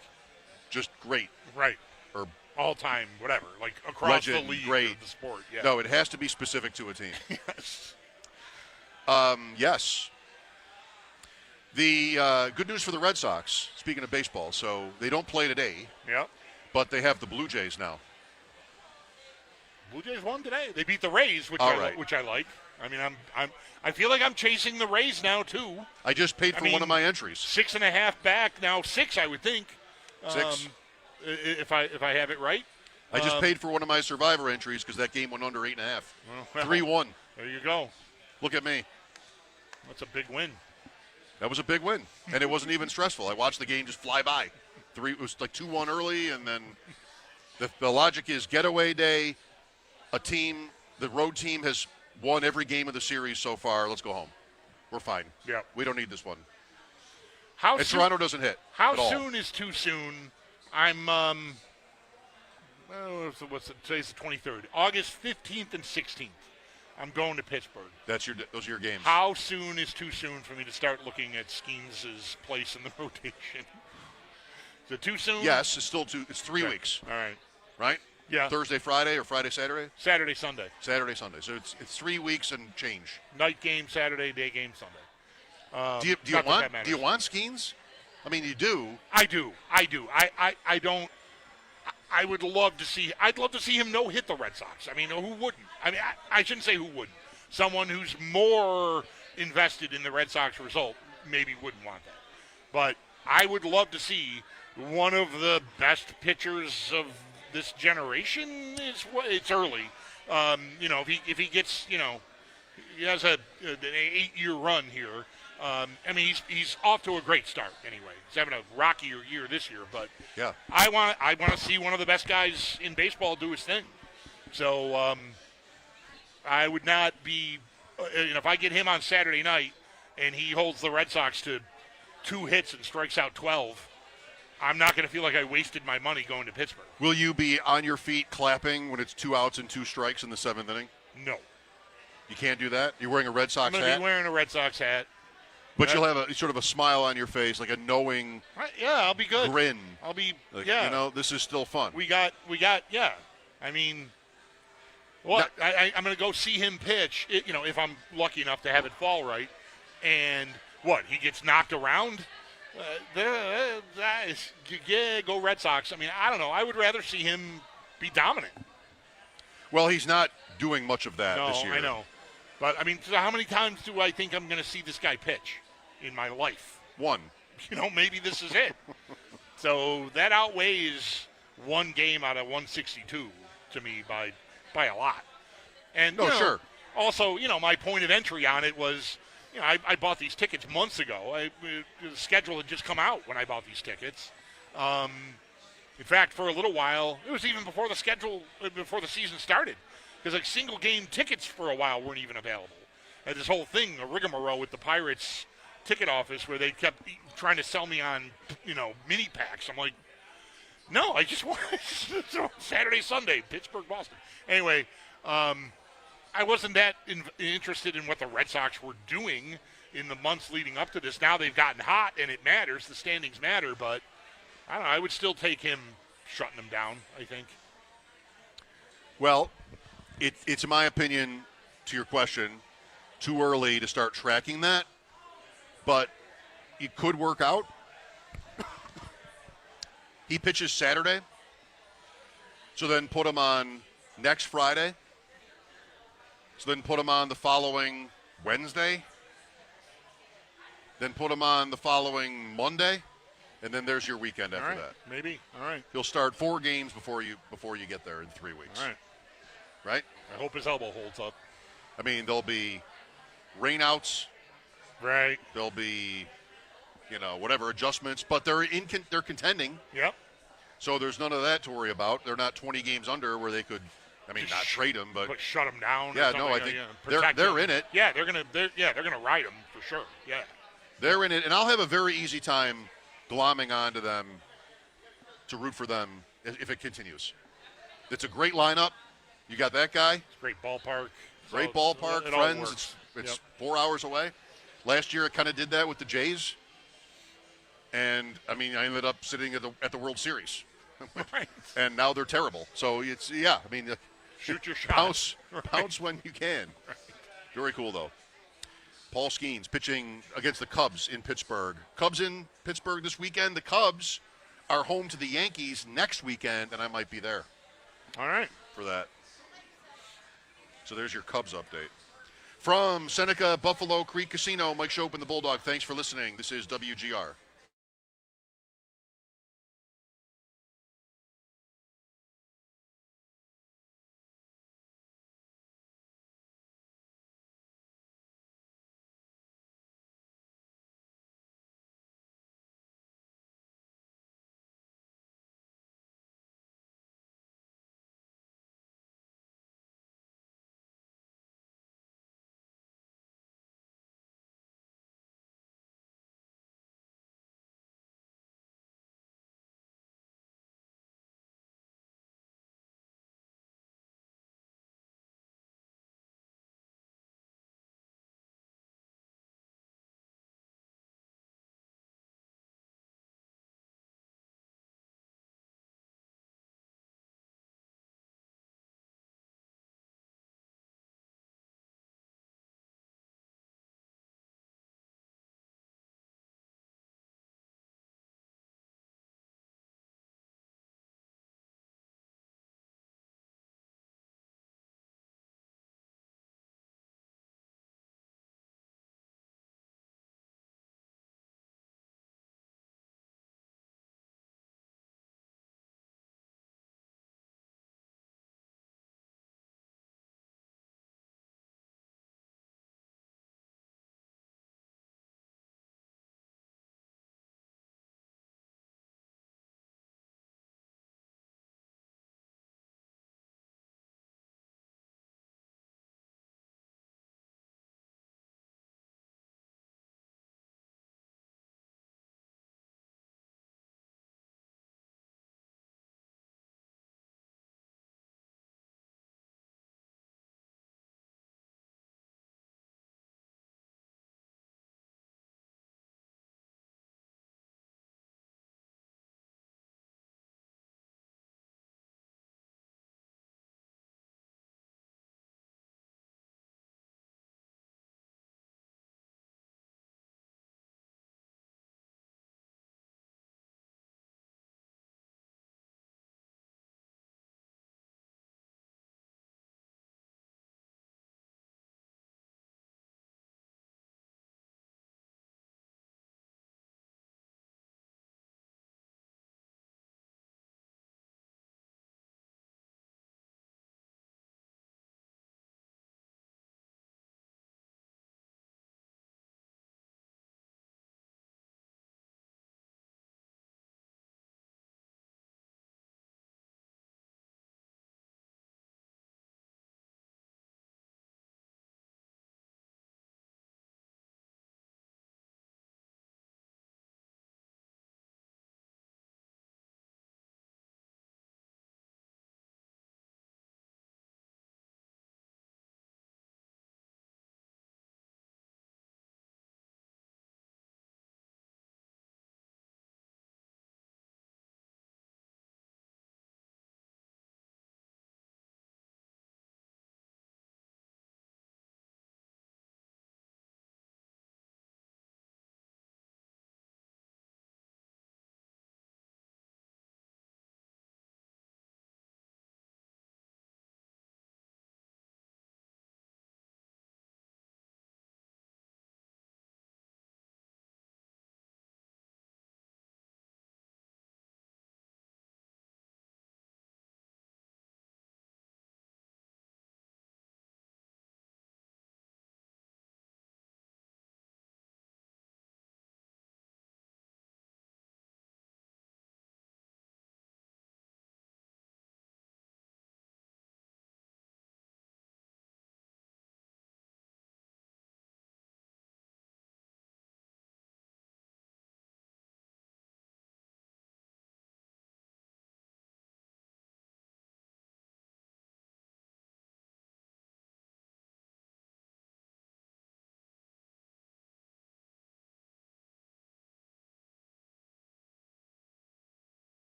just great. Right. Or all-time, whatever, like across Legend, the league great. of the sport. Yeah. No, it has to be specific to a team. Yes. Yes. The good news for the Red Sox, speaking of baseball, so they don't play today, Yep. but they have the Blue Jays now. Blue Jays won today. They beat the Rays, which All I right. which I like. I mean, I feel like I'm chasing the Rays now too. I just paid for one of my entries. 6.5 back now. 6, I would think. 6. If I have it right. I just paid for one of my Survivor entries because that game went under 8.5. Well, 3-1. There you go. Look at me. That's a big win. That was a big win, and it wasn't even stressful. I watched the game just fly by. It was like 2-1 early, and then the logic is getaway day. The road team has won every game of the series so far. Let's go home. We're fine. Yeah. We don't need this one. And Toronto doesn't hit. How at all. soon is too soon? I'm today's the 23rd. August 15th and 16th. I'm going to Pittsburgh. Those are your games. How soon is too soon for me to start looking at Skeens' place in the rotation? Is it too soon? Yes, it's still it's 3 Okay. weeks. All right. Right? Yeah. Thursday, Friday, or Friday, Saturday? Saturday, Sunday. Saturday, Sunday. So it's 3 weeks and change. Night game Saturday, day game Sunday. Do you want Skeens? I mean, you do. I do. I don't. I would love to see. I'd love to see him hit the Red Sox. I mean, who wouldn't? I mean, I shouldn't say who wouldn't. Someone who's more invested in the Red Sox result maybe wouldn't want that. But I would love to see one of the best pitchers of this generation. It's early. If he gets, he has an 8-year run here. I mean, he's off to a great start anyway. He's having a rockier year this year, but yeah, I want to see one of the best guys in baseball do his thing. So I would not be, if I get him on Saturday night and he holds the Red Sox to 2 hits and strikes out 12, I'm not going to feel like I wasted my money going to Pittsburgh. Will you be on your feet clapping when it's 2 outs and 2 strikes in the 7th inning? No. You can't do that? You're wearing a Red Sox I'm going to be wearing a Red Sox hat. But you'll have a sort of a smile on your face, like a knowing I'll be good. grin. I'll be, like, yeah. This is still fun. We got, yeah. I mean, what? I'm going to go see him pitch, if I'm lucky enough to have it fall right. And what? He gets knocked around? Go Red Sox. I mean, I don't know. I would rather see him be dominant. Well, he's not doing much of that this year. I know. But, I mean, so how many times do I think I'm going to see this guy pitch in my life? 1. Maybe this is it. So that outweighs one game out of 162 to me by a lot. And, sure. Also, my point of entry on it was, I bought these tickets months ago. The schedule had just come out when I bought these tickets. In fact, for a little while, it was even before the season started. Because single game tickets for a while weren't even available. And this whole thing, a rigmarole with the Pirates ticket office where they kept trying to sell me on, mini packs. I'm like, no, I just want Saturday, Sunday, Pittsburgh, Boston. Anyway, I wasn't that interested in what the Red Sox were doing in the months leading up to this. Now they've gotten hot and it matters. The standings matter, but I don't know. I would still take him shutting them down, I think. Well, it's in my opinion, to your question, too early to start tracking that, but it could work out. He pitches Saturday, so then put him on next Friday, so then put him on the following Wednesday, then put him on the following Monday, and then there's your weekend after that. Maybe. All right. He'll start 4 games before you get there in 3 weeks. All right. Right? I hope his elbow holds up. I mean, there'll be rainouts. Right. There'll be, whatever adjustments, but they're contending. Yep. So there's none of that to worry about. They're not 20 games under where they could, not trade him, but shut him down. Yeah, no, I think they're in it. Yeah, they're gonna ride him for sure. Yeah. They're in it, and I'll have a very easy time glomming onto them to root for them if it continues. It's a great lineup. You got that guy. It's a great ballpark. Great ballpark, friends. It's 4 hours away. Last year it kind of did that with the Jays. And, I ended up sitting at the World Series. Right. And now they're terrible. So it's, I mean, shoot your shot. Pounce when you can. Right. Very cool, though. Paul Skeens pitching against the Cubs in Pittsburgh. Cubs in Pittsburgh this weekend. The Cubs are home to the Yankees next weekend, and I might be there. All right. For that. So there's your Cubs update. From Seneca Buffalo Creek Casino, Mike Schopp and the Bulldog, thanks for listening. This is WGR.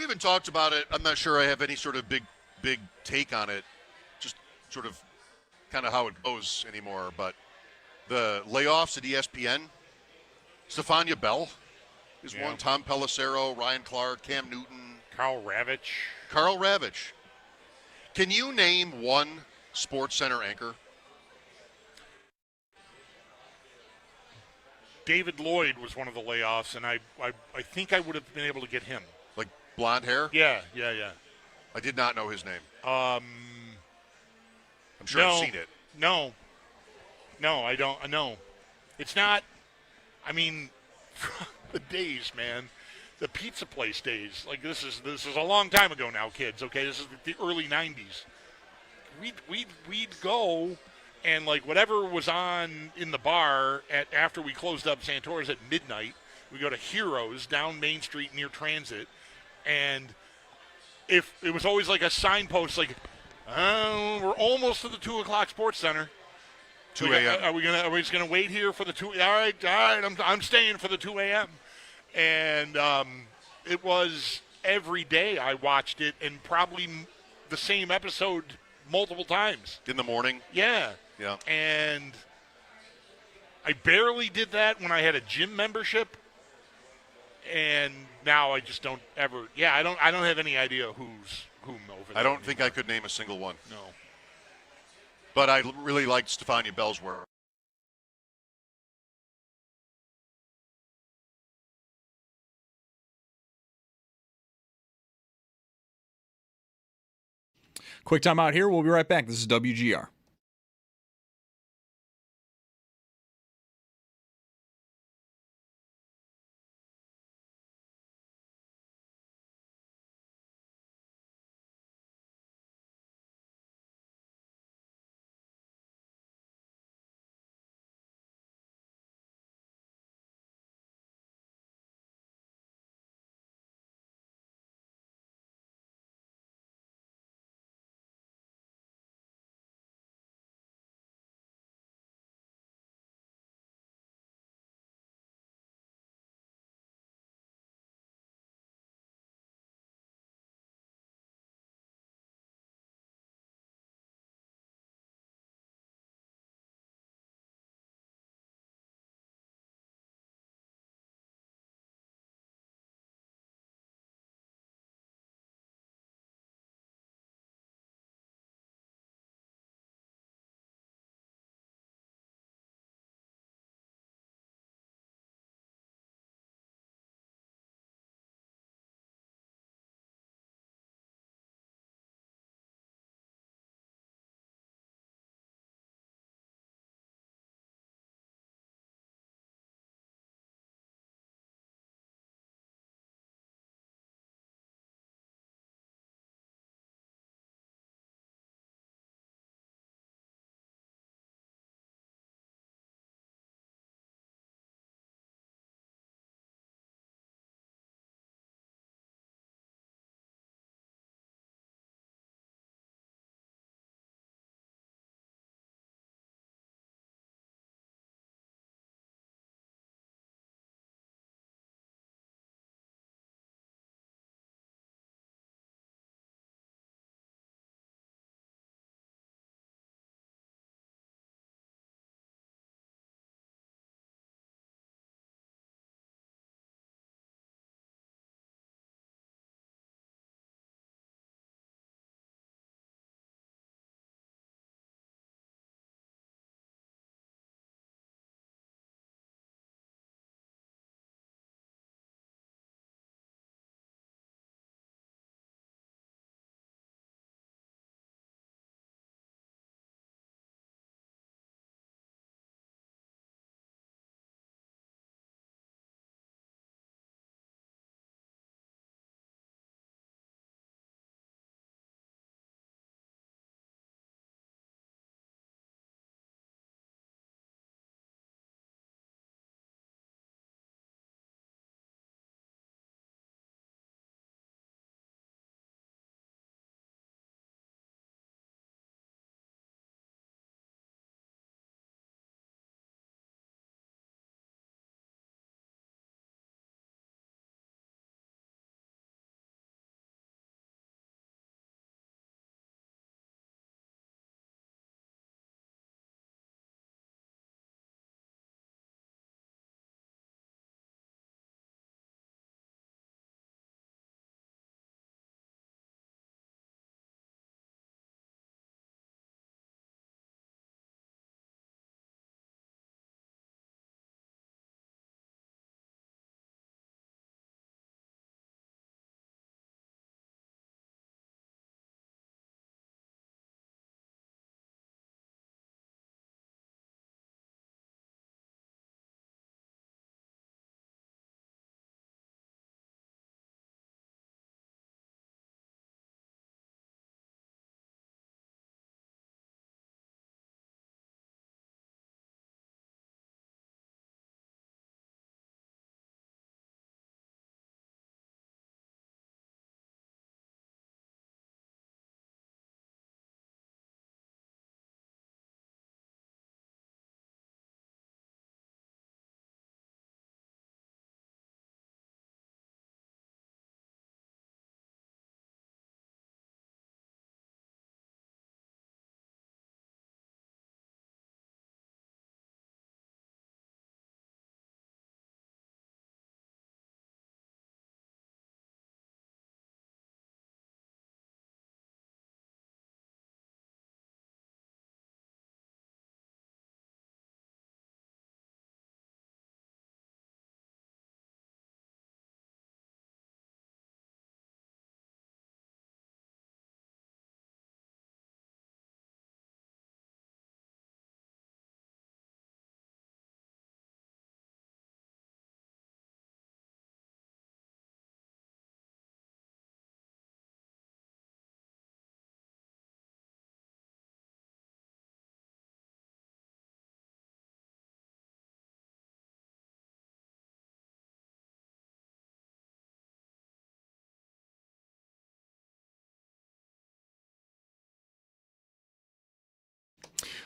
We haven't talked about it. I'm not sure I have any sort of big take on it. Just sort of kind of how it goes anymore. But the layoffs at ESPN, Stefania Bell is one. Tom Pelissero, Ryan Clark, Cam Newton. Carl Ravitch. Carl Ravitch. Can you name one Sports Center anchor? David Lloyd was one of the layoffs, and I think I would have been able to get him. Like blonde hair? Yeah. I did not know his name. I'm sure I've seen it. No, I don't. No, it's not. I mean, the days, man, the pizza place days. Like this is a long time ago now, kids. Okay, this is the early '90s. We'd go. And, like, whatever was on in the bar after we closed up Santora's at midnight, we go to Heroes down Main Street near Transit. And if it was always like a signpost, like, we're almost to the 2 o'clock Sports Center. 2 a.m. Are we just going to wait here for the 2? All right, I'm staying for the 2 a.m. And it was every day I watched it, and probably the same episode multiple times. In the morning? Yeah. Yeah. And I barely did that when I had a gym membership, and now I just don't ever. Yeah, I don't have any idea who's whom over there. I don't think I could name a single one. No. But I really liked Stefania Bell's work. Quick time out here. We'll be right back. This is WGR.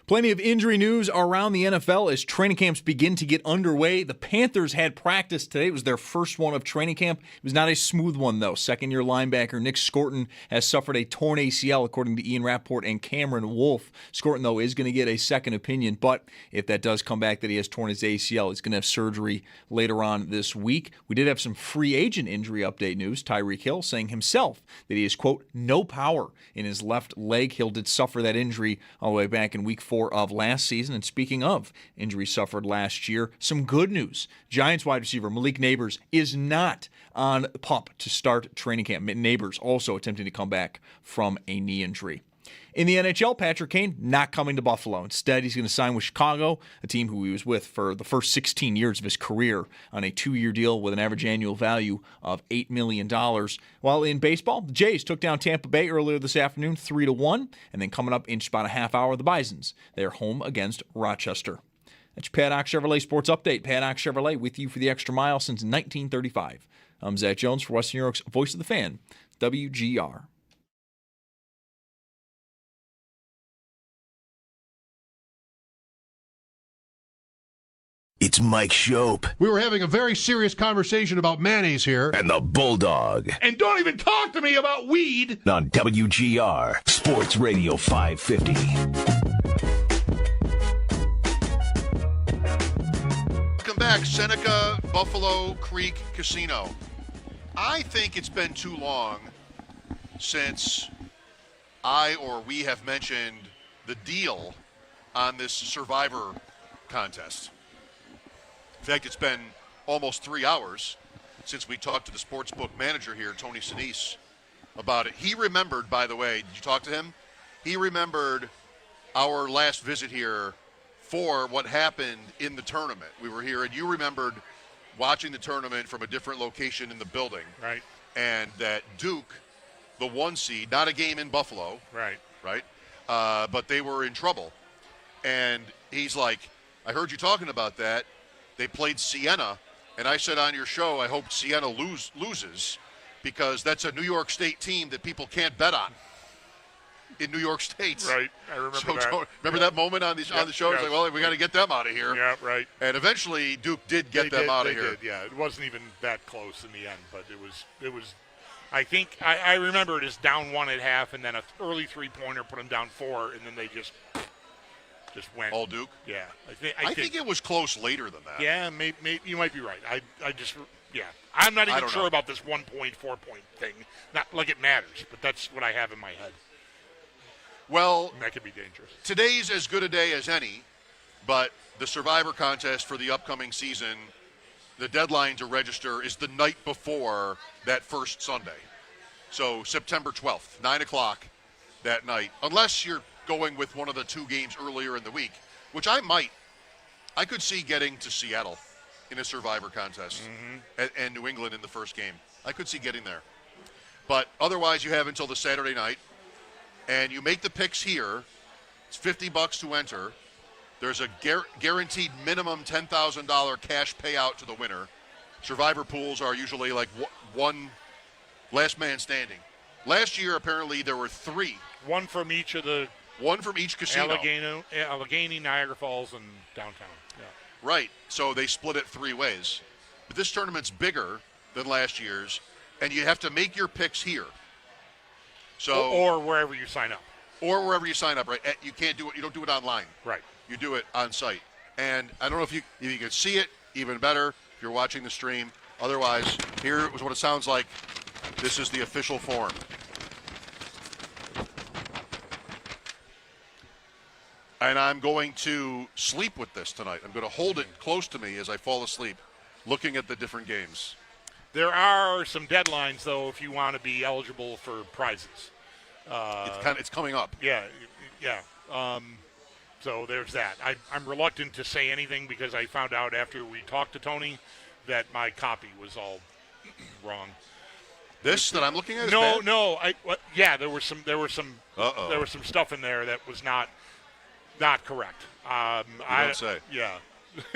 Plenty of injury news around the NFL as training camps begin to get underway. The Panthers had practice today. It was their first one of training camp. It was not a smooth one, though. Second-year linebacker Nick Skorton has suffered a torn ACL, according to Ian Rappaport and Cameron Wolfe. Skorton, though, is going to get a second opinion, but if that does come back that he has torn his ACL, he's going to have surgery later on this week. We did have some free agent injury update news. Tyreek Hill saying himself that he has, quote, no power in his left leg. Hill did suffer that injury all the way back in week 4 of last season. And speaking of injuries suffered last year, some good news. Giants wide receiver Malik Neighbors is not on PUP to start training camp. Neighbors also attempting to come back from a knee injury. In the NHL, Patrick Kane not coming to Buffalo. Instead, he's going to sign with Chicago, a team who he was with for the first 16 years of his career on a 2-year deal with an average annual value of $8 million. While in baseball, the Jays took down Tampa Bay earlier this afternoon 3-1, and then coming up in just about a half hour, the Bisons. They're home against Rochester. That's your Paddock Chevrolet Sports Update. Paddock Chevrolet with you for the extra mile since 1935. I'm Zach Jones for Western New York's Voice of the Fan, WGR. It's Mike Schopp. We were having a very serious conversation about mayonnaise here. And the Bulldog. And don't even talk to me about weed. On WGR, Sports Radio 550. Welcome back, Seneca Buffalo Creek Casino. I think it's been too long since we have mentioned the deal on this Survivor contest. In fact, it's been almost 3 hours since we talked to the sportsbook manager here, Tony Sinise, about it. He remembered, by the way, did you talk to him? He remembered our last visit here for what happened in the tournament. We were here, and you remembered watching the tournament from a different location in the building. Right. And that Duke, the 1 seed, not a game in Buffalo. Right. But they were in trouble. And he's like, I heard you talking about that. They played Siena, and I said on your show, I hope Siena loses because that's a New York State team that people can't bet on in New York State. Right, I remember that. Remember that moment on the show? It's like, well, we got to get them out of here. Yeah, right. And eventually, Duke did get them out of here. Yeah, it wasn't even that close in the end, but it was. I think I remember it as down 1 at half, and then an early 3-pointer put them down 4, and then they just went all Duke. Yeah, I think it was close later than that. Yeah, maybe you might be right. I'm not even sure about this 1.4 point thing. Not like it matters, but that's what I have in my head. Well, and that could be dangerous. Today's as good a day as any, but the Survivor contest for the upcoming season, the deadline to register is the night before that first Sunday. So September 12th, 9 o'clock that night, unless you're going with one of the 2 games earlier in the week, which I could see getting to Seattle in a Survivor contest and New England in the first game. I could see getting there. But otherwise, you have until the Saturday night, and you make the picks here. It's $50 to enter. There's a guaranteed minimum $10,000 cash payout to the winner. Survivor pools are usually like one last man standing. Last year, apparently, there were 3. One from each casino. Allegheny, Niagara Falls, and downtown. Yeah. Right. So they split it 3 ways. But this tournament's bigger than last year's, and you have to make your picks here. So or wherever you sign up. Right? You can't do it. You don't do it online. Right. You do it on site. And I don't know if you can see it, even better if you're watching the stream. Otherwise, here was what it sounds like. This is the official form. And I'm going to sleep with this tonight. I'm going to hold it close to me as I fall asleep, looking at the different games. There are some deadlines, though, if you want to be eligible for prizes. It's coming up. Yeah. So there's that. I'm reluctant to say anything because I found out after we talked to Tony that my copy was all wrong. This that I'm looking at? No. There was some stuff in there that was not correct. You don't say. Yeah.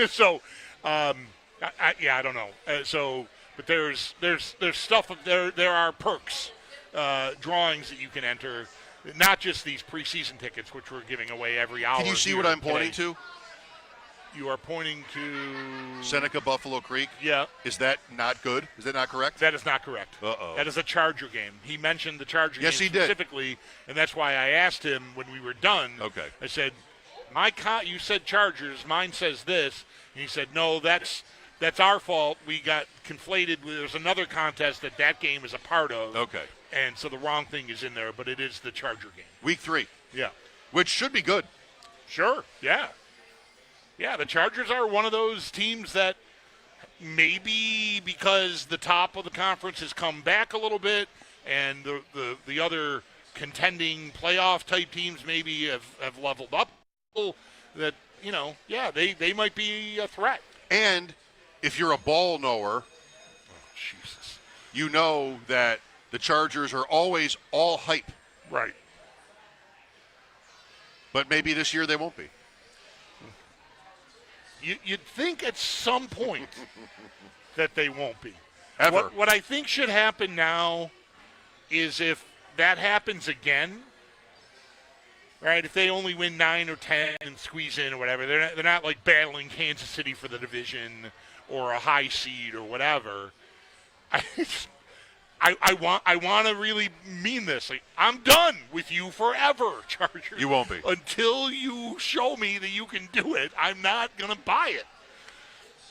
So, I don't know. But there's stuff there. There are perks, drawings that you can enter not just these preseason tickets, which we're giving away every hour. Can you see what I'm pointing to? You are pointing to Seneca Buffalo Creek. Yeah. Is that not good? Is that not correct? That is not correct. Uh-oh. That is a Charger game. He mentioned the Charger Yes, game he did. specifically, and that's why I asked him when we were done. Okay. I said, you said Chargers. Mine says this. And he said, no, that's our fault. We got conflated. There's another contest that game is a part of. Okay. And so the wrong thing is in there, but it is the Charger game. Week 3. Yeah. Which should be good. Sure, yeah. Yeah, the Chargers are one of those teams that maybe because the top of the conference has come back a little bit and the other contending playoff-type teams maybe have leveled up, that, they might be a threat. And if you're a ball knower, Jesus, you know that the Chargers are always all hype. Right. But maybe this year they won't be. You'd think at some point that they won't be. Ever. What I think should happen now is if that happens again, right, if they only win 9 or 10 and squeeze in or whatever, they're not like battling Kansas City for the division or a high seed or whatever. I want to really mean this. Like, I'm done with you forever, Chargers. You won't be. Until you show me that you can do it, I'm not going to buy it.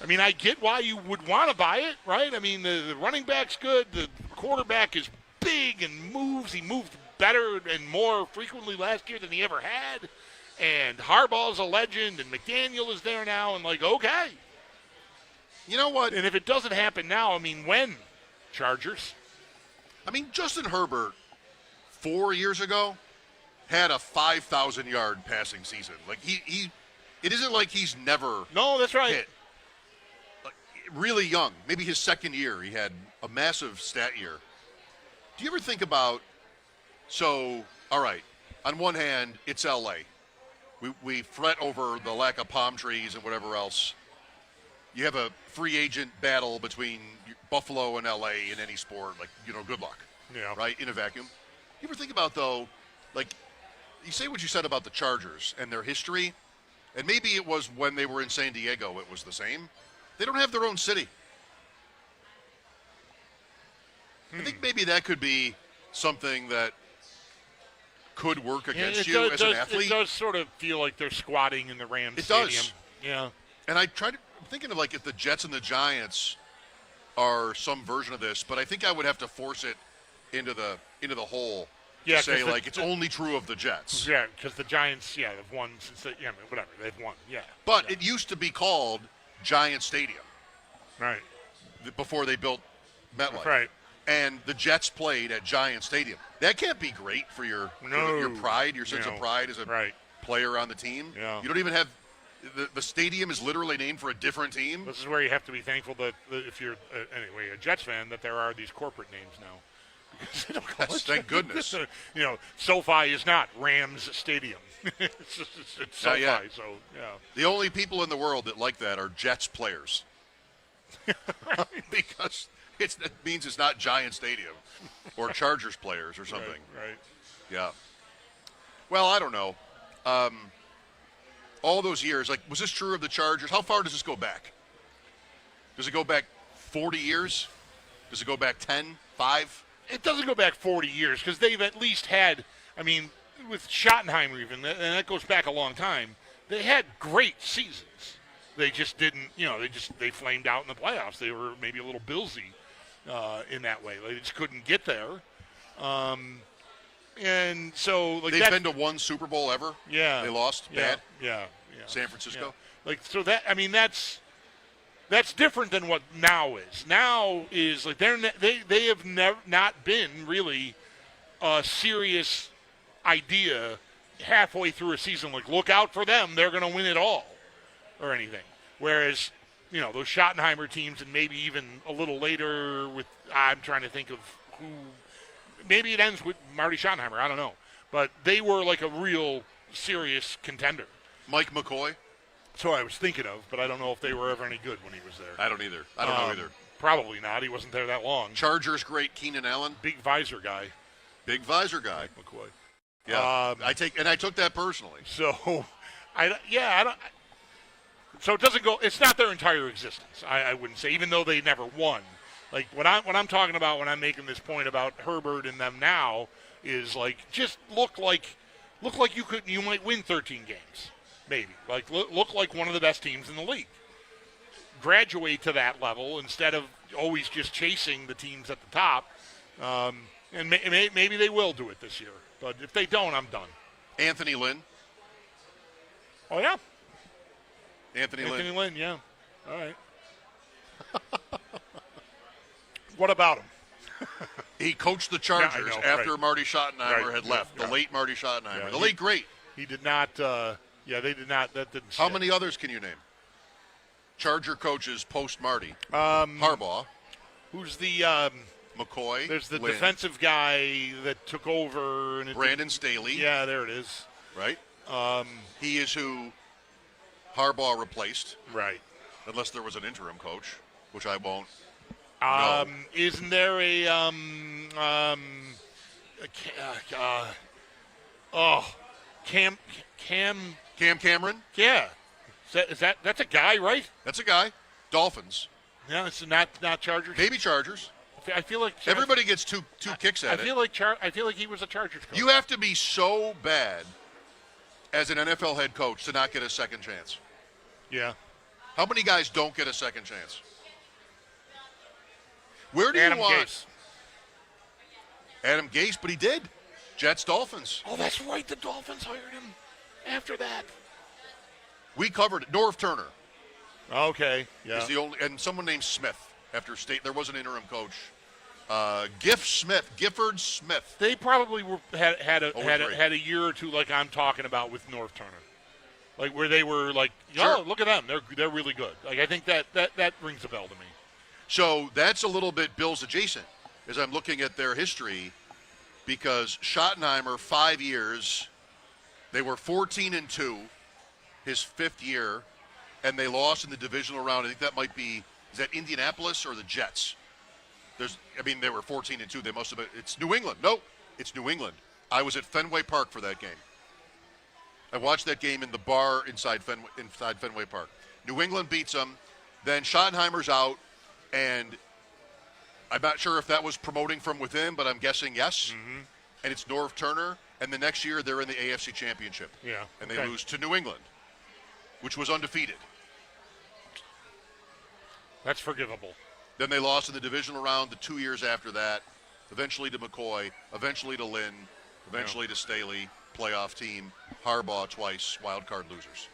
I mean, I get why you would want to buy it, right? I mean, the running back's good. The quarterback is big and moves. He moved better and more frequently last year than he ever had. And Harbaugh's a legend, and McDaniel is there now. And, okay. You know what? And if it doesn't happen now, I mean, when, Chargers? I mean, Justin Herbert 4 years ago had a 5,000-yard passing season. Like it isn't like he's never. No, that's right. Hit. Like, really young, maybe his second year, he had a massive stat year. Do you ever think about? So, all right, on one hand, it's L.A. We fret over the lack of palm trees and whatever else. You have a free agent battle between Buffalo and L.A. in any sport, good luck. Yeah. Right, in a vacuum. You ever think about, though, you say what you said about the Chargers and their history, and maybe it was when they were in San Diego it was the same. They don't have their own city. I think maybe that could be something that could work against you as an athlete. It does sort of feel like they're squatting in the Rams Stadium. Does. Yeah. And I'm thinking of if the Jets and the Giants are some version of this, but I think I would have to force it into the hole to say it's only true of the Jets. Yeah, because the Giants, they've won since whatever, they've won. Yeah. But it used to be called Giant Stadium. Right. Before they built MetLife. Right. And the Jets played at Giant Stadium. That can't be great for your pride, your sense of pride as a player on the team. Yeah. You don't even have the stadium is literally named for a different team. This is where you have to be thankful that if you're anyway a Jets fan that there are these corporate names now. Because they don't call it, thank goodness. SoFi is not Rams Stadium. it's SoFi. So yeah. The only people in the world that like that are Jets players. Because it means it's not Giant Stadium or Chargers players or something. Right. Yeah. Well, I don't know. All those years, was this true of the Chargers? How far does this go back? Does it go back 40 years? Does it go back 10, 5? It doesn't go back 40 years because they've at least had, with Schottenheimer even, and that goes back a long time, they had great seasons. They just didn't, they flamed out in the playoffs. They were maybe a little Billsy in that way. They just couldn't get there. And so, they've been to one Super Bowl ever. Yeah, they lost. Yeah, bad. Yeah. San Francisco. Yeah. So that that's different than what now is. Now is they have never not been really a serious idea halfway through a season. Look out for them; they're going to win it all, or anything. Whereas those Schottenheimer teams, and maybe even a little later with I'm trying to think of who. Maybe it ends with Marty Schottenheimer. I don't know. But they were a real serious contender. Mike McCoy? That's who I was thinking of, but I don't know if they were ever any good when he was there. I don't either. I don't know either. Probably not. He wasn't there that long. Chargers great Keenan Allen? Big visor guy. Big visor guy. Mike McCoy. Yeah, I took that personally. So, I don't. So it doesn't go. It's not their entire existence. I wouldn't say, even though they never won. Like what I'm talking about when I'm making this point about Herbert and them now is like just look like you might win 13 games, maybe. Like look like one of the best teams in the league. Graduate to that level instead of always just chasing the teams at the top. And maybe they will do it this year. But if they don't, I'm done. Anthony Lynn. Oh, yeah. Anthony Lynn, yeah. All right. What about him? He coached the Chargers after Marty Schottenheimer had left. The late Marty Schottenheimer. Yeah, the late great. He did not. They did not. That didn't. How many others can you name? Charger coaches post Marty. Harbaugh. Who's the McCoy? There's the Lynn. defensive guy that took over. And Brandon Staley. Yeah, there it is. Right. He is who Harbaugh replaced. Right. Unless there was an interim coach, which I won't. Isn't there a Cam Cameron? Yeah. That's a guy, right? That's a guy. Dolphins. Yeah, it's not Chargers. Maybe Chargers. I feel like everybody gets two kicks at it. I feel like he was a Chargers coach. You have to be so bad as an NFL head coach to not get a second chance. Yeah. How many guys don't get a second chance? Where do Adam you want Gase. Adam Gase? But he did. Jets, Dolphins. Oh, that's right. The Dolphins hired him after that. We covered it. Norv Turner. Okay. Yeah. Is the only, and someone named Smith after State. There was an interim coach. Gifford Smith. They probably had a year or two like I'm talking about with Norv Turner, like where they were like, Sure. look at them, they're really good. Like I think that rings a bell to me. So that's a little bit Bills adjacent as I'm looking at their history, because Schottenheimer 5 years, they were 14-2, his 5th year, and they lost in the divisional round. I think that might be, is that Indianapolis or the Jets? They were 14-2. They must have been. It's New England. No, it's New England. I was at Fenway Park for that game. I watched that game in the bar inside Fenway Park. New England beats them. Then Schottenheimer's out, and I'm not sure if that was promoting from within, but I'm guessing yes. Mm-hmm. And it's Norv Turner. And the next year they're in the AFC Championship. Yeah. And they lose to New England, which was undefeated. That's forgivable. Then they lost in the divisional round the 2 years after that, eventually to McCoy, eventually to Lynn, eventually to Staley, playoff team, Harbaugh twice, wild card losers.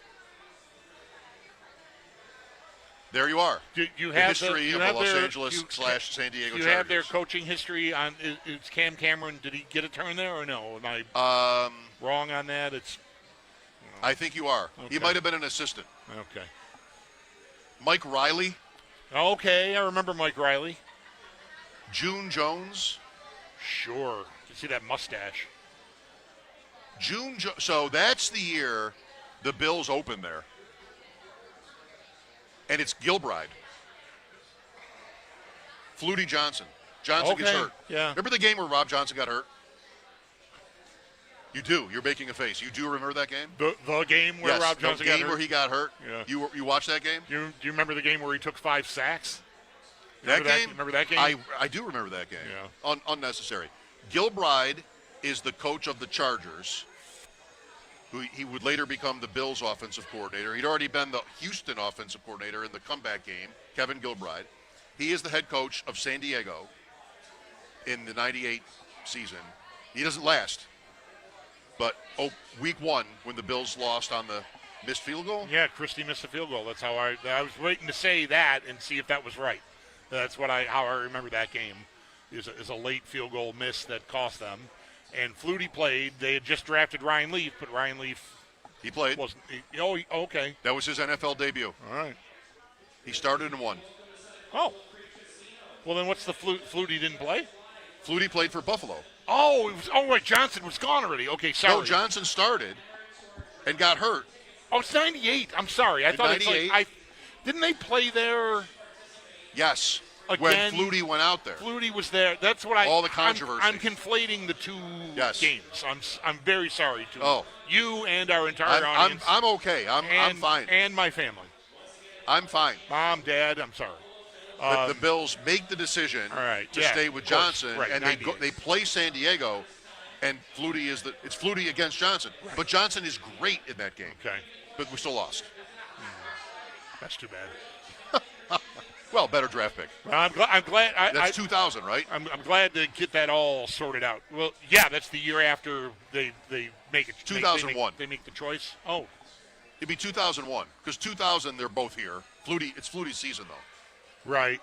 There you are. Do you the have history of the Los Angeles / San Diego Chargers. Do you have their coaching history on? Is Cam Cameron? Did he get a turn there or no? Am I wrong on that? I think you are. Okay. He might have been an assistant. Okay. Mike Riley. Okay, I remember Mike Riley. June Jones. Sure. You see that mustache. So that's the year the Bills open there. And it's Gilbride. Flutie Johnson. Johnson gets hurt. Yeah. Remember the game where Rob Johnson got hurt? You do. You're making a face. You do remember that game? The game where Rob Johnson got hurt? The game where he got hurt? Yeah. You watched that game? Do you remember the game where he took 5 sacks? That game? Remember that game? I do remember that game. Yeah. Unnecessary. Gilbride is the coach of the Chargers, who he would later become the Bills offensive coordinator. He'd already been the Houston offensive coordinator in the comeback game, Kevin Gilbride. He is the head coach of San Diego in the 98 season. He doesn't last. But week 1, when the Bills lost on the missed field goal? Yeah, Christie missed a field goal. That's how I was waiting to say that and see if that was right. That's how I remember that game, is a late field goal miss that cost them. And Flutie played. They had just drafted Ryan Leaf, but Ryan Leaf... He played. Okay. That was his NFL debut. All right. He started and won. Oh. Well, then what's the Flutie didn't play? Flutie played for Buffalo. Oh, right. Johnson was gone already. Okay, sorry. No, Johnson started and got hurt. Oh, it's 98. I'm sorry. I thought 98. didn't they play there? Yes. Again, when Flutie went out there. Flutie was there. That's what all the controversy. I'm conflating the two games. I'm very sorry to you and our entire audience. I'm okay. I'm fine. And my family. I'm fine. Mom, Dad, I'm sorry. The Bills make the decision to stay with Johnson, and they play San Diego, and it's Flutie against Johnson. Right. But Johnson is great in that game. Okay. But we still lost. That's too bad. Well, better draft pick. Well, I'm glad. That's 2000, right? I'm glad to get that all sorted out. Well, yeah, that's the year after they make it. 2001. They make the choice. Oh. It'd be 2001 because 2000 they're both here. It's Flutie's season though. Right.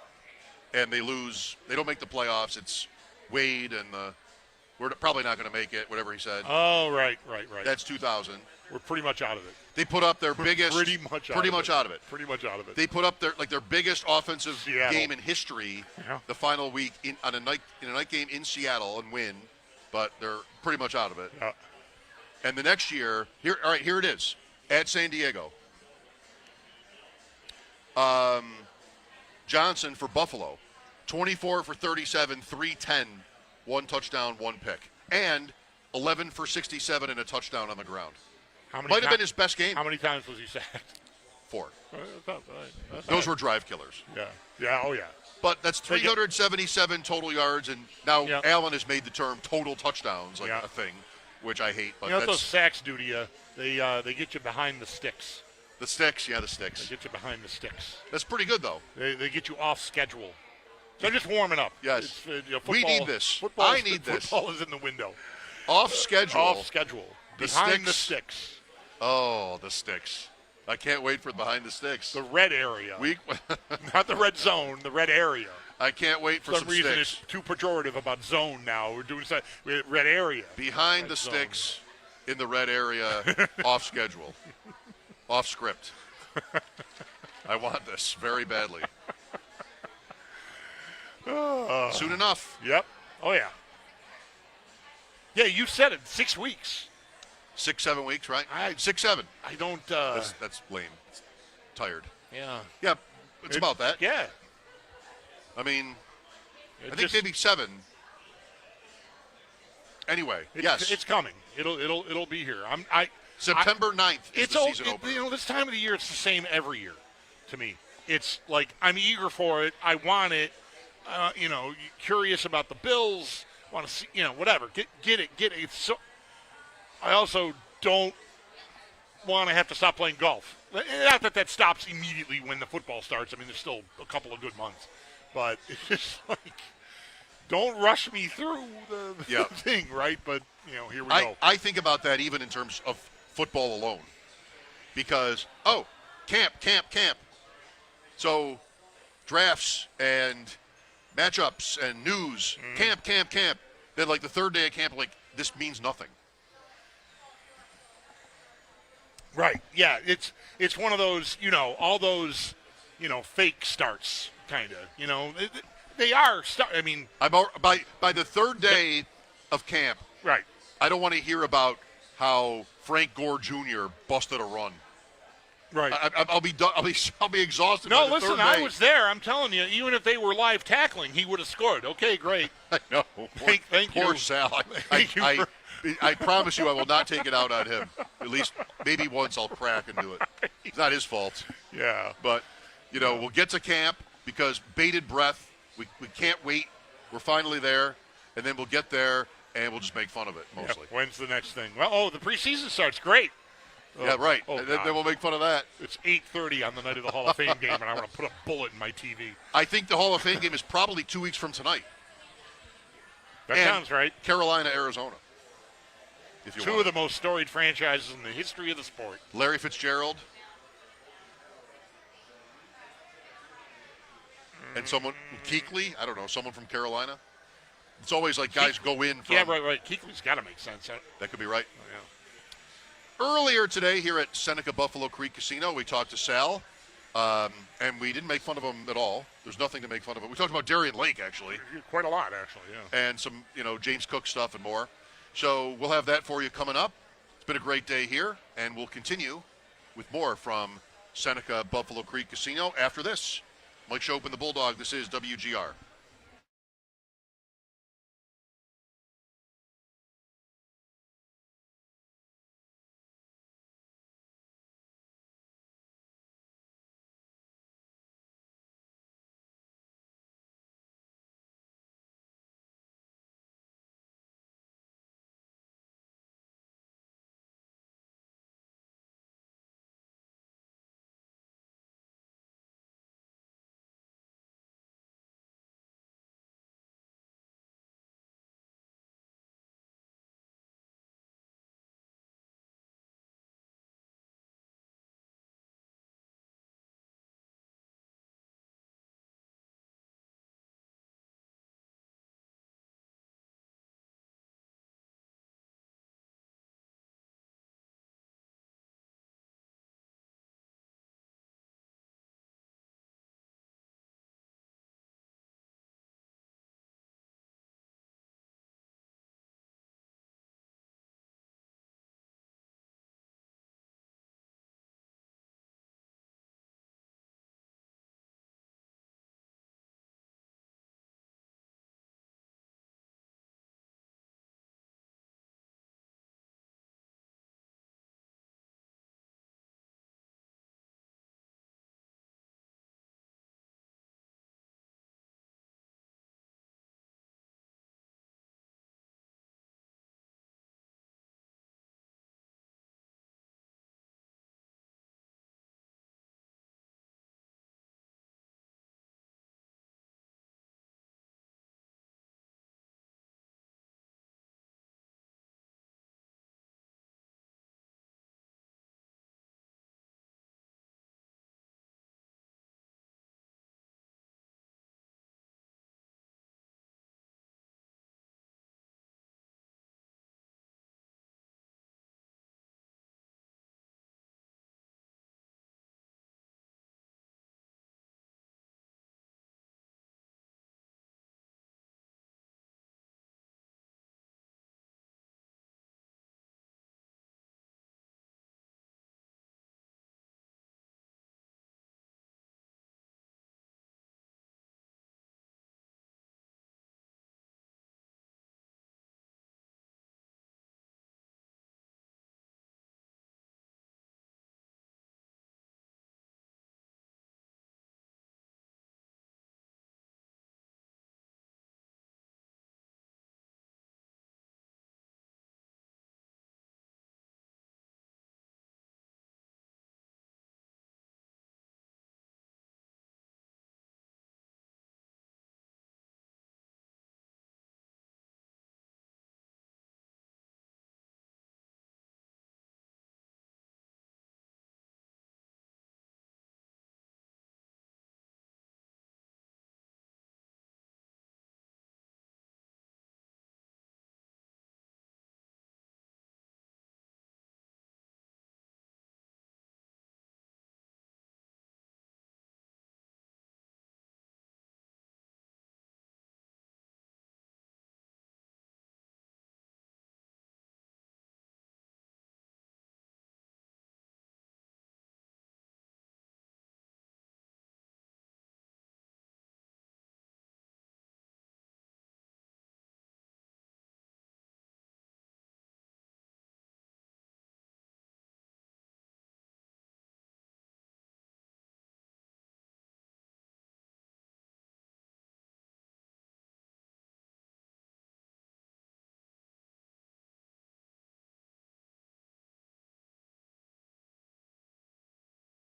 And they lose. They don't make the playoffs. It's Wade and we're probably not going to make it. Whatever he said. Oh, right. That's 2000. We're pretty much out of it. They put up their biggest. Pretty much out of it. Pretty much out of it. They put up their biggest offensive game in history. Yeah. The final week in a night game in Seattle and win, but they're pretty much out of it. Yeah. And the next year, here it is at San Diego. Johnson for Buffalo, 24 for 37, 310, 1 touchdown, 1 pick, and 11 for 67 and a touchdown on the ground. Might have been his best game. How many times was he sacked? 4. That's Those were drive killers. Yeah. Oh, yeah. But that's 377 total yards, and now Allen has made the term total touchdowns a thing, which I hate. But you know what those sacks do to you? They get you behind the sticks. The sticks, the sticks. They get you behind the sticks. That's pretty good, though. They get you off schedule. So I'm just warming up. Yes. We need this. I need this. Football is in the window. Off schedule. Off schedule. Behind the sticks. Oh, the sticks. I can't wait for behind the sticks. The red area. Not the red zone, the red area. I can't wait for some reason sticks. It's too pejorative about zone now. We're doing red area. Behind the sticks in the red area, off schedule. Off script. I want this very badly. Soon enough. Yep. Oh, yeah. Yeah, you said it. 6 weeks. 6-7 weeks, right? 6-7. I don't. That's lame. It's tired. Yeah. Yeah, it's about that. Yeah. I mean, I think maybe 7. Anyway, yes, it's coming. It'll be here. September 9th is the season opener. You know, this time of the year, it's the same every year to me. It's like I'm eager for it. I want it. Curious about the Bills. Want to see, whatever. Get it. It's so. I also don't want to have to stop playing golf. Not that stops immediately when the football starts. I mean, there's still a couple of good months. But it's just like, don't rush me through the thing, right? But, here we go. I think about that even in terms of football alone. Because, camp. So, drafts and matchups and news, camp. Then, like, the third day of camp, like, this means nothing. Right. Yeah. It's one of those, all those, fake starts, kind of. They are. I mean, by the third day of camp. Right. I don't want to hear about how Frank Gore Jr. busted a run. Right. I'll be exhausted. No, by the listen. third day. I was there. I'm telling you. Even if they were live tackling, he would have scored. Okay, great. I know. Thank you. Poor Sal. I promise you I will not take it out on him. At least maybe once I'll crack and do it. It's not his fault. Yeah. But, we'll get to camp because bated breath. We can't wait. We're finally there. And then we'll get there and we'll just make fun of it mostly. Yeah. When's the next thing? Well, the preseason starts. Great. Yeah, right. Oh, and then we'll make fun of that. It's 8:30 on the night of the Hall of Fame game, and I want to put a bullet in my TV. I think the Hall of Fame game is probably 2 weeks from tonight. That sounds right. Carolina, Arizona. Two of the most storied franchises in the history of the sport. Larry Fitzgerald. And someone, Kuechly, I don't know, someone from Carolina. It's always like guys go in from. Yeah, right. Kuechly's got to make sense. That could be right. Oh, yeah. Earlier today here at Seneca Buffalo Creek Casino, we talked to Sal, and we didn't make fun of him at all. There's nothing to make fun of him. We talked about Darien Lake, actually. Quite a lot, actually, yeah. And some, James Cook stuff and more. So we'll have that for you coming up. It's been a great day here, and we'll continue with more from Seneca Buffalo Creek Casino after this. Mike Schopp and the Bulldog. This is WGR.